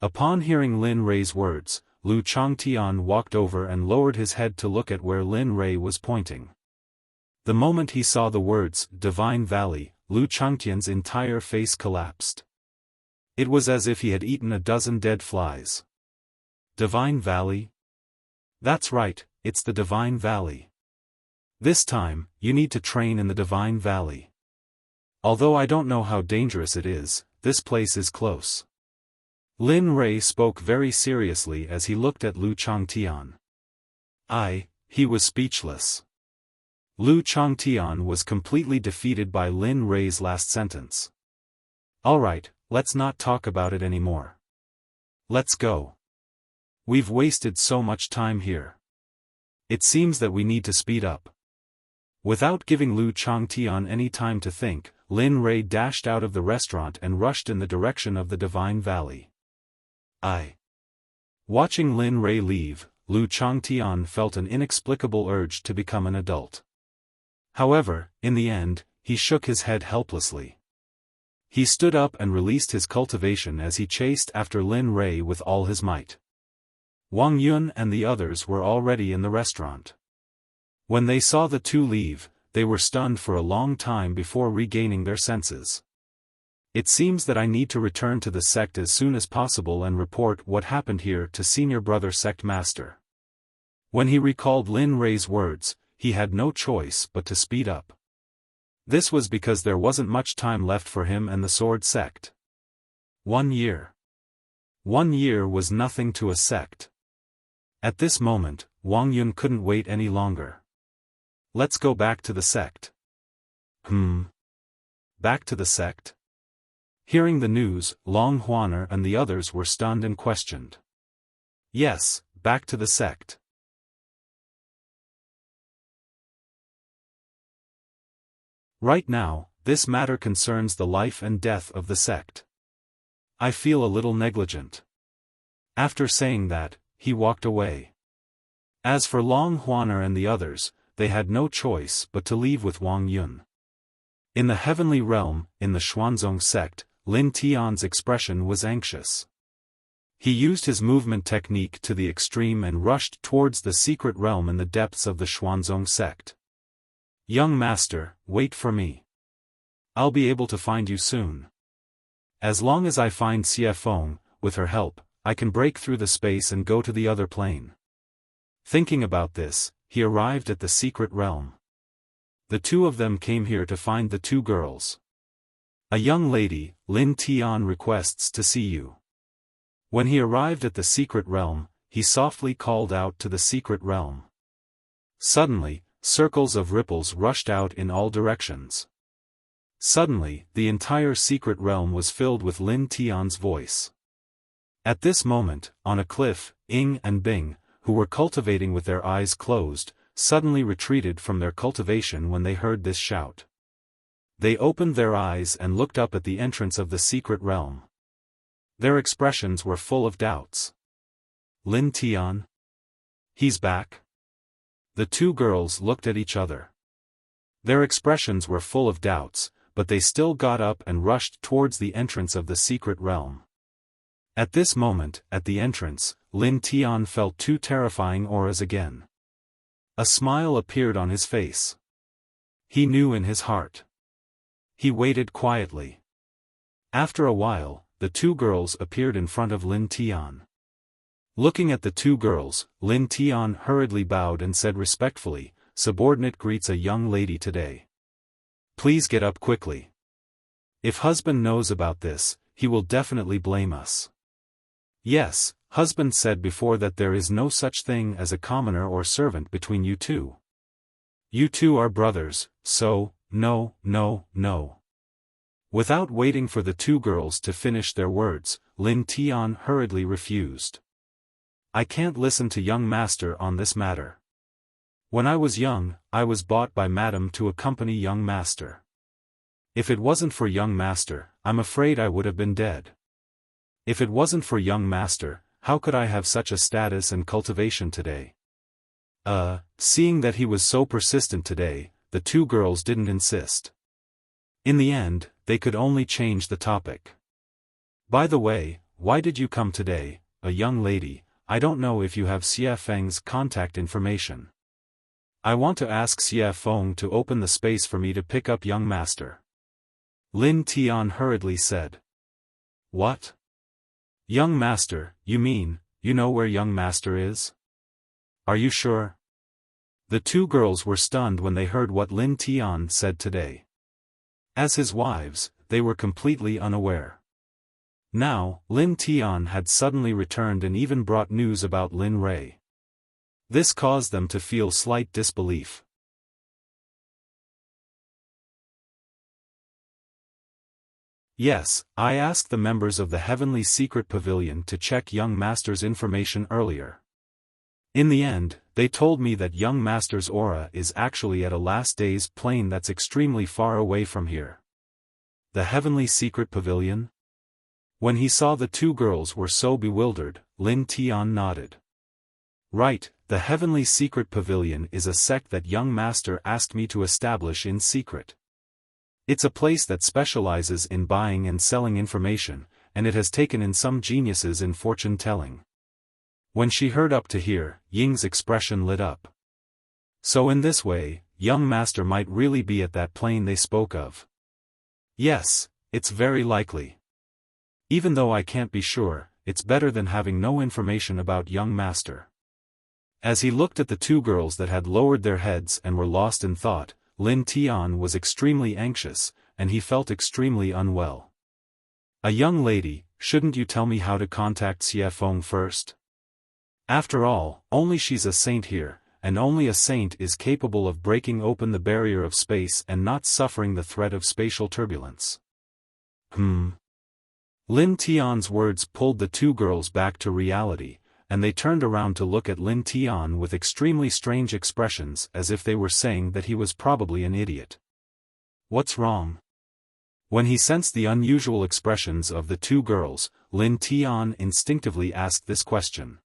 Upon hearing Lin Rei's words, Lu Changtian walked over and lowered his head to look at where Lin Rei was pointing. The moment he saw the words, Divine Valley, Lu Changtian's entire face collapsed. It was as if he had eaten a dozen dead flies. Divine Valley? That's right, it's the Divine Valley. This time, you need to train in the Divine Valley. Although I don't know how dangerous it is, this place is close. Lin Rei spoke very seriously as he looked at Lu Changtian. He was speechless. Lu Changtian was completely defeated by Lin Rei's last sentence. Alright, let's not talk about it anymore. Let's go. We've wasted so much time here. It seems that we need to speed up. Without giving Lu Changtian any time to think, Lin Rei dashed out of the restaurant and rushed in the direction of the Divine Valley. Watching Lin Rei leave, Lu Changtian felt an inexplicable urge to become an adult. However, in the end, he shook his head helplessly. He stood up and released his cultivation as he chased after Lin Rei with all his might. Wang Yun and the others were already in the restaurant. When they saw the two leave, they were stunned for a long time before regaining their senses. It seems that I need to return to the sect as soon as possible and report what happened here to Senior Brother Sect Master. When he recalled Lin Rei's words, he had no choice but to speed up. This was because there wasn't much time left for him and the Sword Sect. 1 year. 1 year was nothing to a sect. At this moment, Wang Yun couldn't wait any longer. Let's go back to the sect. Back to the sect? Hearing the news, Long Huaner and the others were stunned and questioned. Yes, back to the sect. Right now, this matter concerns the life and death of the sect. I feel a little negligent. After saying that, he walked away. As for Long Huaner and the others, they had no choice but to leave with Wang Yun. In the heavenly realm, in the Xuanzong sect, Lin Tian's expression was anxious. He used his movement technique to the extreme and rushed towards the secret realm in the depths of the Xuanzong sect. Young master, wait for me. I'll be able to find you soon. As long as I find Xiaofan, with her help, I can break through the space and go to the other plane. Thinking about this, he arrived at the secret realm. The two of them came here to find the two girls. A young lady, Lin Tian requests to see you. When he arrived at the secret realm, he softly called out to the secret realm. Suddenly, circles of ripples rushed out in all directions. Suddenly, the entire secret realm was filled with Lin Tian's voice. At this moment, on a cliff, Ying and Bing, who were cultivating with their eyes closed, suddenly retreated from their cultivation when they heard this shout. They opened their eyes and looked up at the entrance of the secret realm. Their expressions were full of doubts. Lin Tian? He's back? The two girls looked at each other. Their expressions were full of doubts, but they still got up and rushed towards the entrance of the secret realm. At this moment, at the entrance, Lin Tian felt two terrifying auras again. A smile appeared on his face. He knew in his heart. He waited quietly. After a while, the two girls appeared in front of Lin Tian. Looking at the two girls, Lin Tian hurriedly bowed and said respectfully, "Subordinate greets a young lady today. Please get up quickly. If husband knows about this, he will definitely blame us." "Yes, husband said before that there is no such thing as a commoner or servant between you two. You two are brothers, so, no, no, no." Without waiting for the two girls to finish their words, Lin Tian hurriedly refused. "I can't listen to young master on this matter. When I was young, I was bought by madam to accompany young master. If it wasn't for young master, I'm afraid I would have been dead. If it wasn't for young master, how could I have such a status and cultivation today?" Seeing that he was so persistent today, the two girls didn't insist. In the end, they could only change the topic. "By the way, why did you come today, a young lady? I don't know if you have Xiaofang's contact information. I want to ask Xiaofang to open the space for me to pick up young master." Lin Tian hurriedly said. "What? Young master, you mean, you know where young master is? Are you sure?" The two girls were stunned when they heard what Lin Tian said today. As his wives, they were completely unaware. Now, Lin Tian had suddenly returned and even brought news about Lin Rui. This caused them to feel slight disbelief. "Yes, I asked the members of the Heavenly Secret Pavilion to check young master's information earlier. In the end, they told me that young master's aura is actually at a last day's plane that's extremely far away from here." The Heavenly Secret Pavilion? When he saw the two girls were so bewildered, Lin Tian nodded. "Right, the Heavenly Secret Pavilion is a sect that young master asked me to establish in secret. It's a place that specializes in buying and selling information, and it has taken in some geniuses in fortune-telling." When she heard up to here, Ying's expression lit up. So in this way, young master might really be at that plane they spoke of. "Yes, it's very likely. Even though I can't be sure, it's better than having no information about young master." As he looked at the two girls that had lowered their heads and were lost in thought, Lin Tian was extremely anxious, and he felt extremely unwell. "A young lady, shouldn't you tell me how to contact Xiaofang first? After all, only she's a saint here, and only a saint is capable of breaking open the barrier of space and not suffering the threat of spatial turbulence." Lin Tian's words pulled the two girls back to reality, and they turned around to look at Lin Tian with extremely strange expressions as if they were saying that he was probably an idiot. "What's wrong?" When he sensed the unusual expressions of the two girls, Lin Tian instinctively asked this question.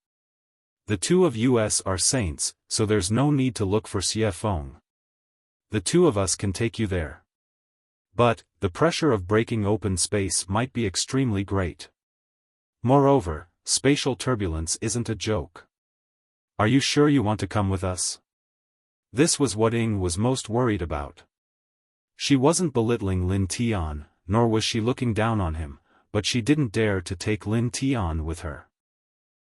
"The two of us are saints, so there's no need to look for Xiaofang. The two of us can take you there. But, the pressure of breaking open space might be extremely great. Moreover, spatial turbulence isn't a joke. Are you sure you want to come with us?" This was what Ying was most worried about. She wasn't belittling Lin Tian, nor was she looking down on him, but she didn't dare to take Lin Tian with her.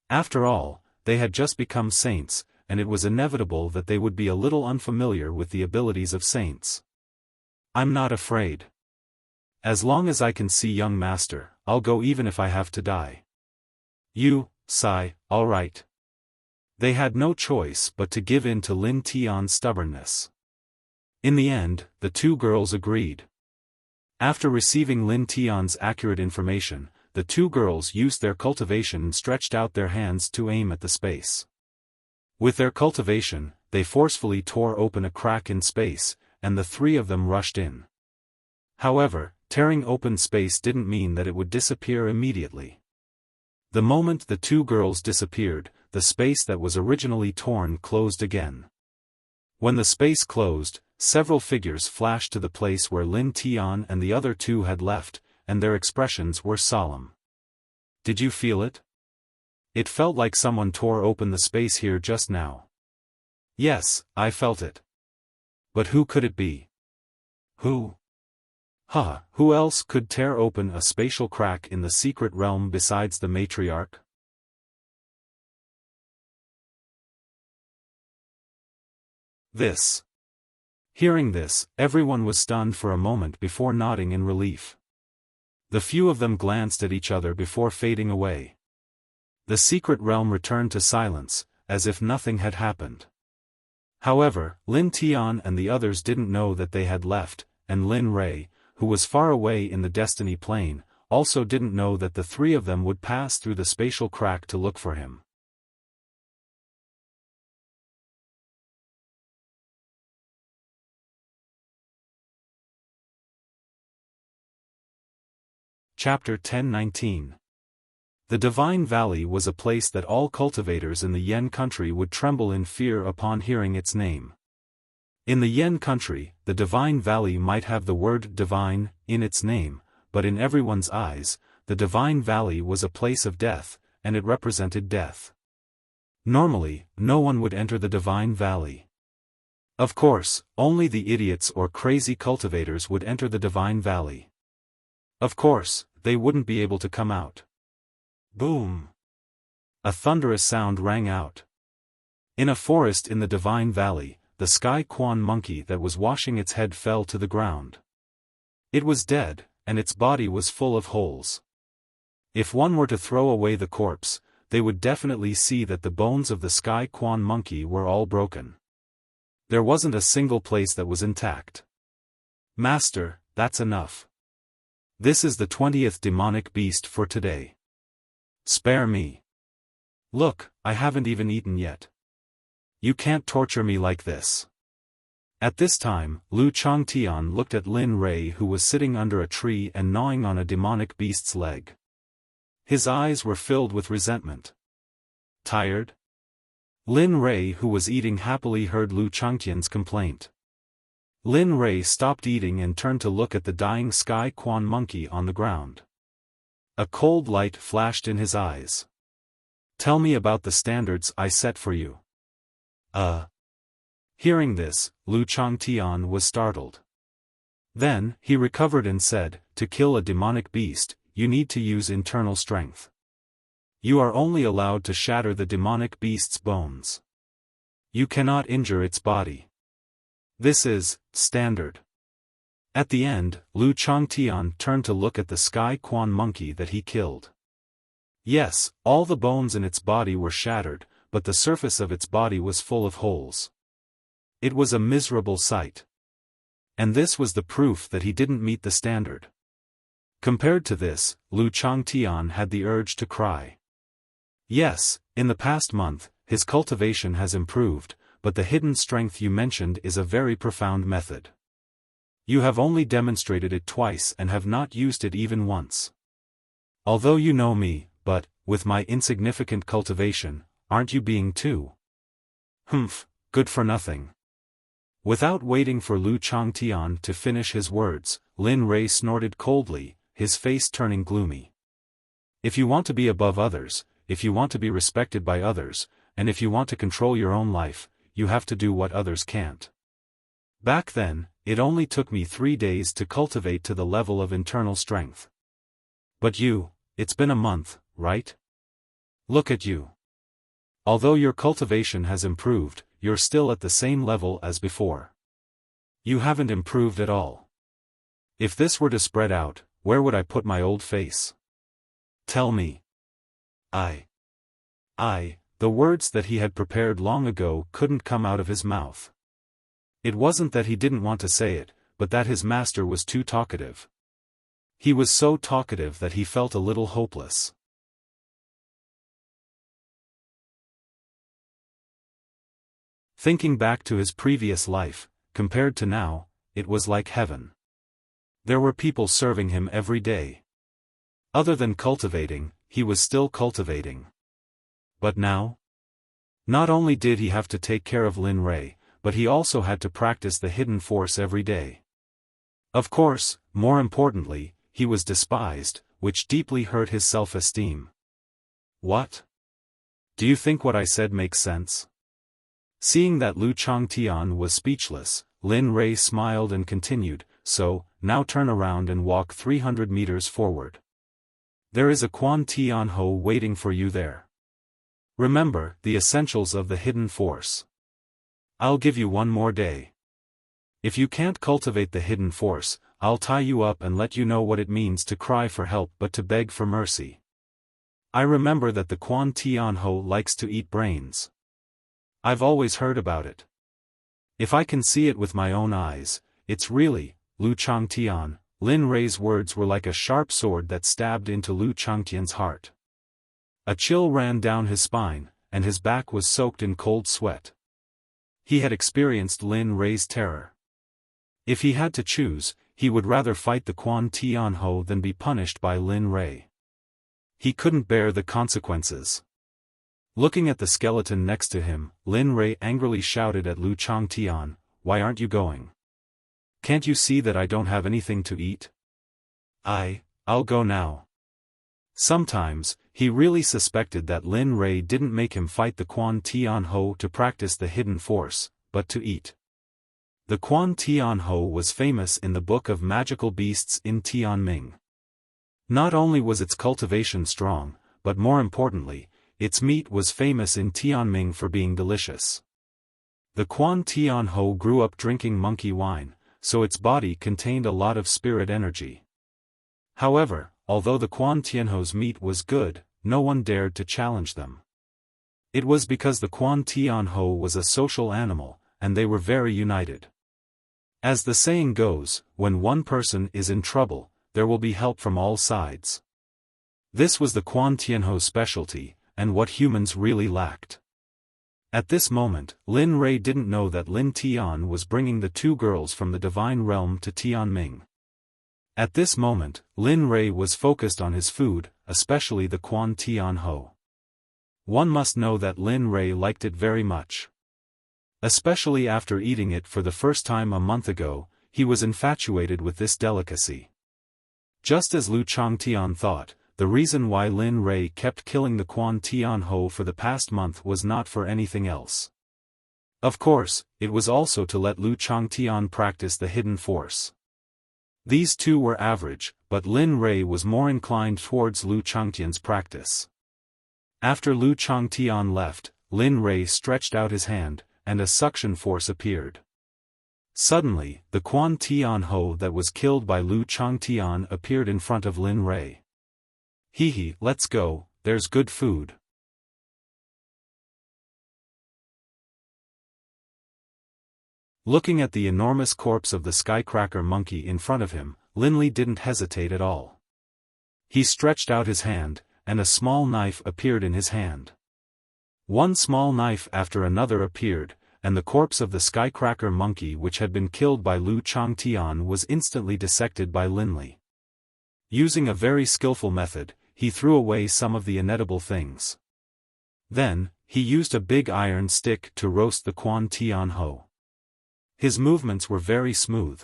After all, they had just become saints, and it was inevitable that they would be a little unfamiliar with the abilities of saints. "I'm not afraid." As long as I can see young master, I'll go even if I have to die. You, sigh, all right. They had no choice but to give in to Lin Tian's stubbornness. In the end, the two girls agreed. After receiving Lin Tian's accurate information, the two girls used their cultivation and stretched out their hands to aim at the space. With their cultivation, they forcefully tore open a crack in space, and the three of them rushed in. However, tearing open space didn't mean that it would disappear immediately. The moment the two girls disappeared, the space that was originally torn closed again. When the space closed, several figures flashed to the place where Lin Tian and the other two had left, and their expressions were solemn. Did you feel it? It felt like someone tore open the space here just now. Yes, I felt it. But who could it be? Who? Who else could tear open a spatial crack in the secret realm besides the matriarch? This. Hearing this, everyone was stunned for a moment before nodding in relief. The few of them glanced at each other before fading away. The secret realm returned to silence, as if nothing had happened. However, Lin Tian and the others didn't know that they had left, and Lin Rei, who was far away in the destiny plane, also didn't know that the three of them would pass through the spatial crack to look for him. Chapter 1019. The Divine Valley was a place that all cultivators in the Yen country would tremble in fear upon hearing its name. In the Yen country, the Divine Valley might have the word divine in its name, but in everyone's eyes, the Divine Valley was a place of death, and it represented death. Normally, no one would enter the Divine Valley. Of course, only the idiots or crazy cultivators would enter the Divine Valley. Of course, they wouldn't be able to come out. Boom! A thunderous sound rang out. In a forest in the Divine Valley, the sky quan monkey that was washing its head fell to the ground. It was dead, and its body was full of holes. If one were to throw away the corpse, they would definitely see that the bones of the sky quan monkey were all broken. There wasn't a single place that was intact. Master, that's enough. This is the 20th demonic beast for today. Spare me. Look, I haven't even eaten yet. You can't torture me like this. At this time, Lu Changtian looked at Lin Rei, who was sitting under a tree and gnawing on a demonic beast's leg. His eyes were filled with resentment. Tired? Lin Rei, who was eating happily, heard Lu Changtian's complaint. Lin Rei stopped eating and turned to look at the dying sky quan monkey on the ground. A cold light flashed in his eyes. Tell me about the standards I set for you. Hearing this, Lu Changtian was startled. Then, he recovered and said, to kill a demonic beast, you need to use internal strength. You are only allowed to shatter the demonic beast's bones. You cannot injure its body. This is standard. At the end, Lu Changtian turned to look at the sky quan monkey that he killed. Yes, all the bones in its body were shattered, but the surface of its body was full of holes. It was a miserable sight. And this was the proof that he didn't meet the standard. Compared to this, Lu Changtian had the urge to cry. Yes, in the past month, his cultivation has improved, but the hidden strength you mentioned is a very profound method. You have only demonstrated it twice and have not used it even once. Although you know me, but, with my insignificant cultivation, aren't you being too? Humph, good for nothing. Without waiting for Lu Changtian to finish his words, Lin Rei snorted coldly, his face turning gloomy. If you want to be above others, if you want to be respected by others, and if you want to control your own life, you have to do what others can't. Back then, it only took me 3 days to cultivate to the level of internal strength. But you, it's been a month, right? Look at you. Although your cultivation has improved, you're still at the same level as before. You haven't improved at all. If this were to spread out, where would I put my old face? Tell me. The words that he had prepared long ago couldn't come out of his mouth. It wasn't that he didn't want to say it, but that his master was too talkative. He was so talkative that he felt a little hopeless. Thinking back to his previous life, compared to now, it was like heaven. There were people serving him every day. Other than cultivating, he was still cultivating. But now? Not only did he have to take care of Lin Rei, but he also had to practice the hidden force every day. Of course, more importantly, he was despised, which deeply hurt his self-esteem. What? Do you think what I said makes sense? Seeing that Lu Changtian was speechless, Lin Rei smiled and continued, so, now turn around and walk 300 meters forward. There is a Quan Tian Ho waiting for you there. Remember the essentials of the hidden force. I'll give you one more day. If you can't cultivate the hidden force, I'll tie you up and let you know what it means to cry for help but to beg for mercy. I remember that the Quan Tian Ho likes to eat brains. I've always heard about it. If I can see it with my own eyes, it's really, Lu Changtian. Lin Rei's words were like a sharp sword that stabbed into Lu Changtian's heart. A chill ran down his spine, and his back was soaked in cold sweat. He had experienced Lin Rei's terror. If he had to choose, he would rather fight the Quan Tian Ho than be punished by Lin Rei. He couldn't bear the consequences. Looking at the skeleton next to him, Lin Rei angrily shouted at Lu Changtian, "Why aren't you going? Can't you see that I don't have anything to eat? I'll go now." Sometimes, he really suspected that Lin Rei didn't make him fight the Quan Tian Ho to practice the hidden force, but to eat. The Quan Tian Ho was famous in the Book of Magical Beasts in Tianming. Not only was its cultivation strong, but more importantly, its meat was famous in Tianming for being delicious. The Quan Tian Ho grew up drinking monkey wine, so its body contained a lot of spirit energy. However, although the Quan Tian Ho's meat was good, no one dared to challenge them. It was because the Quan Tian Ho was a social animal, and they were very united. As the saying goes, when one person is in trouble, there will be help from all sides. This was the Quan Tian Ho's specialty, and what humans really lacked. At this moment, Lin Rei didn't know that Lin Tian was bringing the two girls from the divine realm to Tianming. At this moment, Lin Rei was focused on his food, especially the Quan Tian Ho. One must know that Lin Rei liked it very much. Especially after eating it for the first time a month ago, he was infatuated with this delicacy. Just as Lu Changtian thought, the reason why Lin Rei kept killing the Quan Tian Ho for the past month was not for anything else. Of course, it was also to let Lu Changtian practice the hidden force. These two were average, but Lin Rei was more inclined towards Lu Changtian's practice. After Lu Changtian left, Lin Rei stretched out his hand, and a suction force appeared. Suddenly, the Quan Tian Ho that was killed by Lu Changtian appeared in front of Lin Rei. "Hee, let's go, there's good food." Looking at the enormous corpse of the skycracker monkey in front of him, Lin Li didn't hesitate at all. He stretched out his hand, and a small knife appeared in his hand. One small knife after another appeared, and the corpse of the skycracker monkey which had been killed by Lu Changtian was instantly dissected by Lin Li. Using a very skillful method, he threw away some of the inedible things. Then, he used a big iron stick to roast the Quan Tian Ho. His movements were very smooth.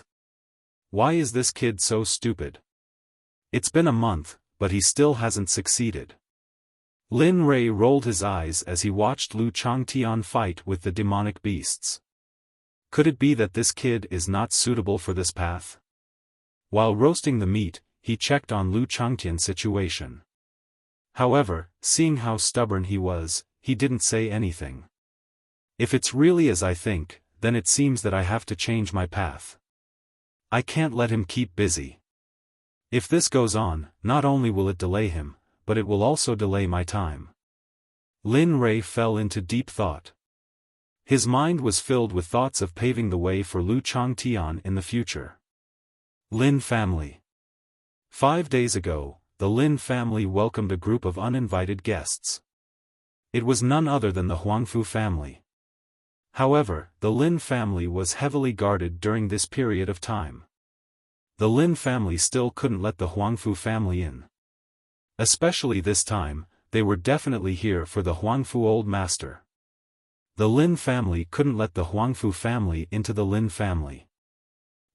Why is this kid so stupid? It's been a month, but he still hasn't succeeded. Lin Rei rolled his eyes as he watched Lu Changtian fight with the demonic beasts. Could it be that this kid is not suitable for this path? While roasting the meat, he checked on Lu Changtian's situation. However, seeing how stubborn he was, he didn't say anything. If it's really as I think, then it seems that I have to change my path. I can't let him keep busy. If this goes on, not only will it delay him, but it will also delay my time. Lin Rui fell into deep thought. His mind was filled with thoughts of paving the way for Lu Changtian in the future. Lin family. 5 days ago, the Lin family welcomed a group of uninvited guests. It was none other than the Huangfu family. However, the Lin family was heavily guarded during this period of time. The Lin family still couldn't let the Huangfu family in. Especially this time, they were definitely here for the Huangfu old master. The Lin family couldn't let the Huangfu family into the Lin family.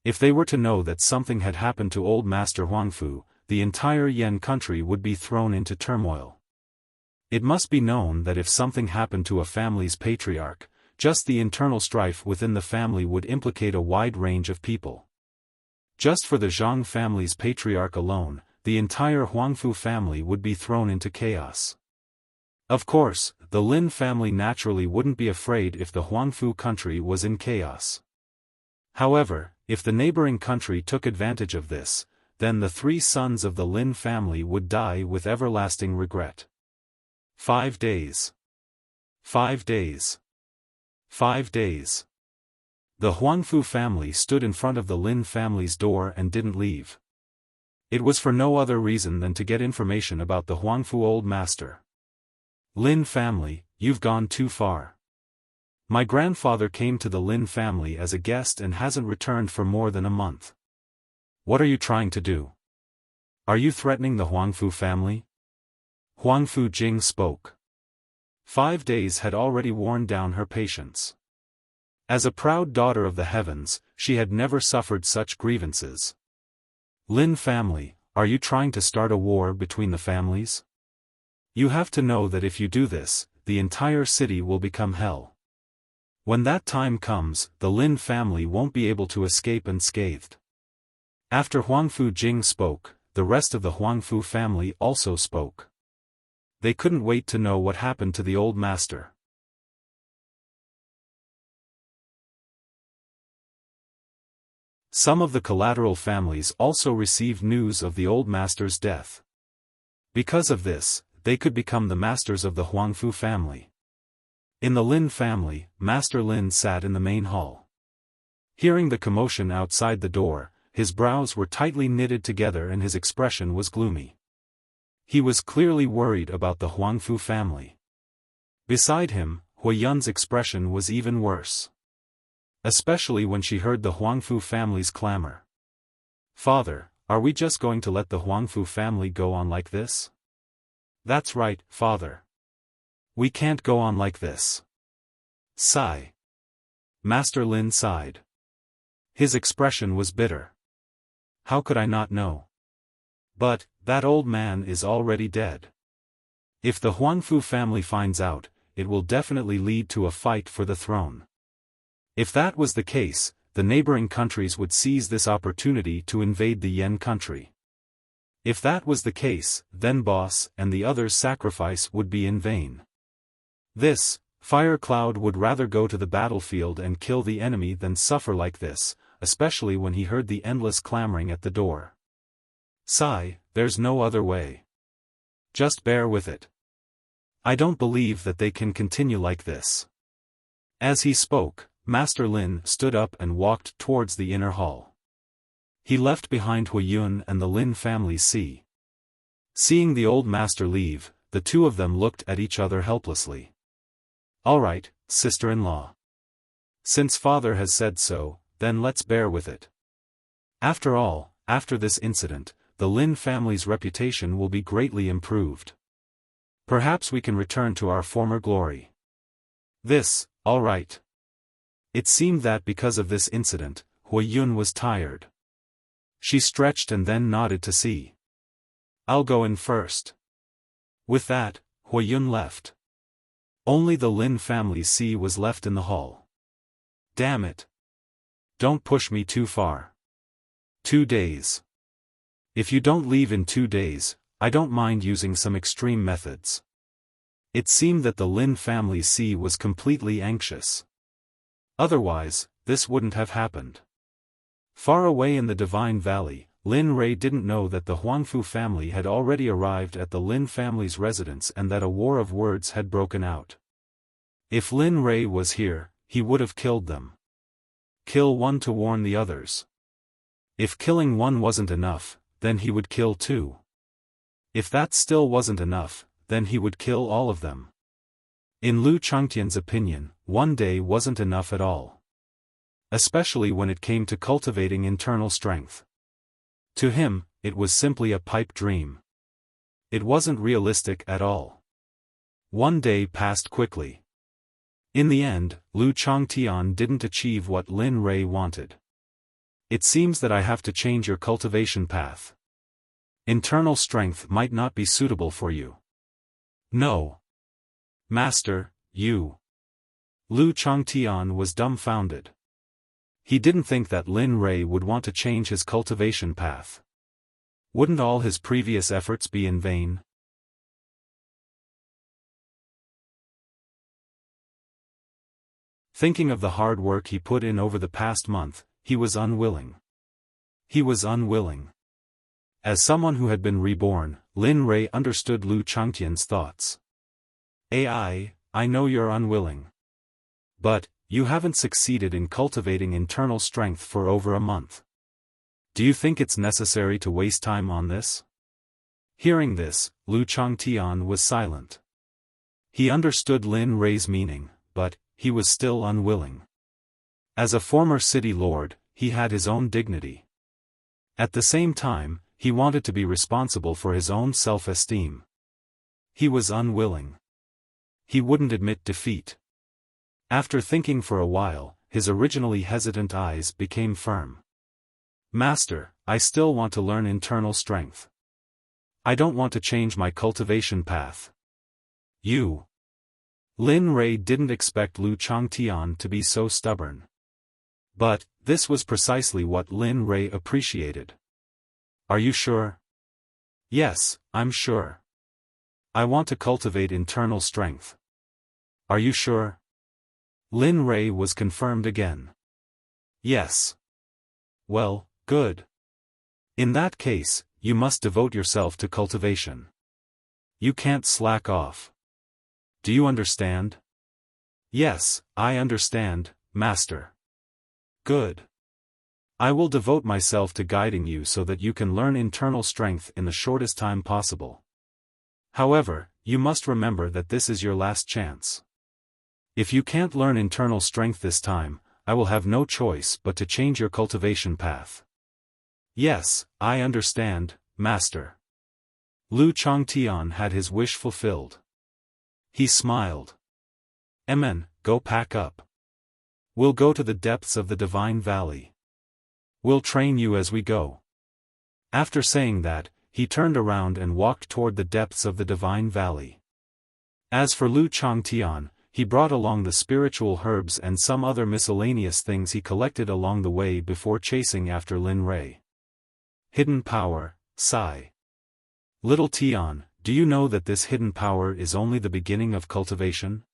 If they were to know that something had happened to old master Huangfu, the entire Yan country would be thrown into turmoil. It must be known that if something happened to a family's patriarch, just the internal strife within the family would implicate a wide range of people. Just for the Zhang family's patriarch alone, the entire Huangfu family would be thrown into chaos. Of course, the Lin family naturally wouldn't be afraid if the Huangfu country was in chaos. However, if the neighboring country took advantage of this, then the 3 sons of the Lin family would die with everlasting regret. 5 days. 5 days. 5 days. The Huangfu family stood in front of the Lin family's door and didn't leave. It was for no other reason than to get information about the Huangfu old master. Lin family, you've gone too far. My grandfather came to the Lin family as a guest and hasn't returned for more than a month. What are you trying to do? Are you threatening the Huangfu family? Huangfu Jing spoke. 5 days had already worn down her patience. As a proud daughter of the heavens, she had never suffered such grievances. Lin family, are you trying to start a war between the families? You have to know that if you do this, the entire city will become hell. When that time comes, the Lin family won't be able to escape unscathed. After Huangfu Jing spoke, the rest of the Huangfu family also spoke. They couldn't wait to know what happened to the old master. Some of the collateral families also received news of the old master's death. Because of this, they could become the masters of the Huangfu family. In the Lin family, Master Lin sat in the main hall. Hearing the commotion outside the door, his brows were tightly knitted together and his expression was gloomy. He was clearly worried about the Huangfu family. Beside him, Huiyun's expression was even worse. Especially when she heard the Huangfu family's clamor. Father, are we just going to let the Huangfu family go on like this? That's right, Father. We can't go on like this. Sigh. Master Lin sighed. His expression was bitter. How could I not know? But, that old man is already dead. If the Huangfu family finds out, it will definitely lead to a fight for the throne. If that was the case, the neighboring countries would seize this opportunity to invade the Yan country. If that was the case, then Boss and the others' sacrifice would be in vain. This, Fire Cloud would rather go to the battlefield and kill the enemy than suffer like this, especially when he heard the endless clamoring at the door. Sigh, there's no other way. Just bear with it. I don't believe that they can continue like this. As he spoke, Master Lin stood up and walked towards the inner hall. He left behind Huiyun and the Lin family see. Seeing the old master leave, the two of them looked at each other helplessly. All right, sister-in-law. Since father has said so, then let's bear with it. After all, after this incident, the Lin family's reputation will be greatly improved. Perhaps we can return to our former glory. This, all right. It seemed that because of this incident, Huiyun was tired. She stretched and then nodded to see. I'll go in first. With that, Huiyun left. Only the Lin family see was left in the hall. Damn it. Don't push me too far. 2 days. If you don't leave in 2 days, I don't mind using some extreme methods. It seemed that the Lin family see was completely anxious. Otherwise, this wouldn't have happened. Far away in the Divine Valley, Lin Rei didn't know that the Huangfu family had already arrived at the Lin family's residence and that a war of words had broken out. If Lin Rei was here, he would have killed them. Kill one to warn the others. If killing one wasn't enough, then he would kill two. If that still wasn't enough, then he would kill all of them. In Lu Changtian's opinion, one day wasn't enough at all. Especially when it came to cultivating internal strength. To him, it was simply a pipe dream. It wasn't realistic at all. One day passed quickly. In the end, Lu Changtian didn't achieve what Lin Rei wanted. It seems that I have to change your cultivation path. Internal strength might not be suitable for you. No. Master, you. Lu Changtian was dumbfounded. He didn't think that Lin Rei would want to change his cultivation path. Wouldn't all his previous efforts be in vain? Thinking of the hard work he put in over the past month, he was unwilling. He was unwilling. As someone who had been reborn, Lin Rei understood Lu Changtian's thoughts. I know you're unwilling. But, you haven't succeeded in cultivating internal strength for over a month. Do you think it's necessary to waste time on this? Hearing this, Lu Changtian was silent. He understood Lin Rei's meaning, but, he was still unwilling. As a former city lord, he had his own dignity. At the same time, he wanted to be responsible for his own self-esteem. He was unwilling. He wouldn't admit defeat. After thinking for a while, his originally hesitant eyes became firm. Master, I still want to learn internal strength. I don't want to change my cultivation path. You. Lin Rei didn't expect Lu Changtian to be so stubborn. But, this was precisely what Lin Rei appreciated. Are you sure? Yes, I'm sure. I want to cultivate internal strength. Are you sure? Lin Rei was confirmed again. Yes. Well, good. In that case, you must devote yourself to cultivation. You can't slack off. Do you understand? Yes, I understand, Master. Good. I will devote myself to guiding you so that you can learn internal strength in the shortest time possible. However, you must remember that this is your last chance. If you can't learn internal strength this time, I will have no choice but to change your cultivation path. Yes, I understand, Master. Lu Changtian had his wish fulfilled. He smiled. Amen, go pack up. We'll go to the depths of the Divine Valley. We'll train you as we go. After saying that, he turned around and walked toward the depths of the Divine Valley. As for Lu Changtian, he brought along the spiritual herbs and some other miscellaneous things he collected along the way before chasing after Lin Rei. Hidden power, sigh. Little Tian, do you know that this hidden power is only the beginning of cultivation?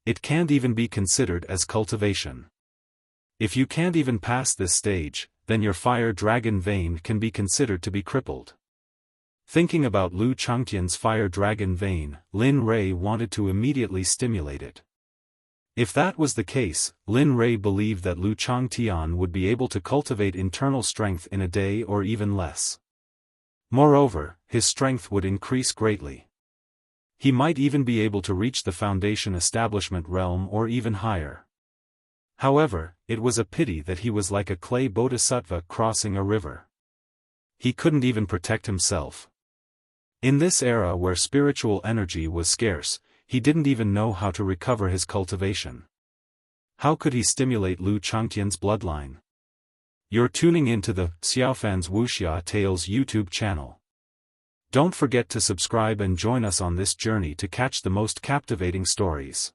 It can't even be considered as cultivation. If you can't even pass this stage, then your fire dragon vein can be considered to be crippled. Thinking about Lu Changtian's fire dragon vein, Lin Rei wanted to immediately stimulate it. If that was the case, Lin Rei believed that Lu Changtian would be able to cultivate internal strength in a day or even less. Moreover, his strength would increase greatly. He might even be able to reach the foundation establishment realm or even higher. However, it was a pity that he was like a clay bodhisattva crossing a river. He couldn't even protect himself. In this era where spiritual energy was scarce, he didn't even know how to recover his cultivation. How could he stimulate Lu Changtian's bloodline? You're tuning into the Xiaofan's Wuxia Tales YouTube channel. Don't forget to subscribe and join us on this journey to catch the most captivating stories.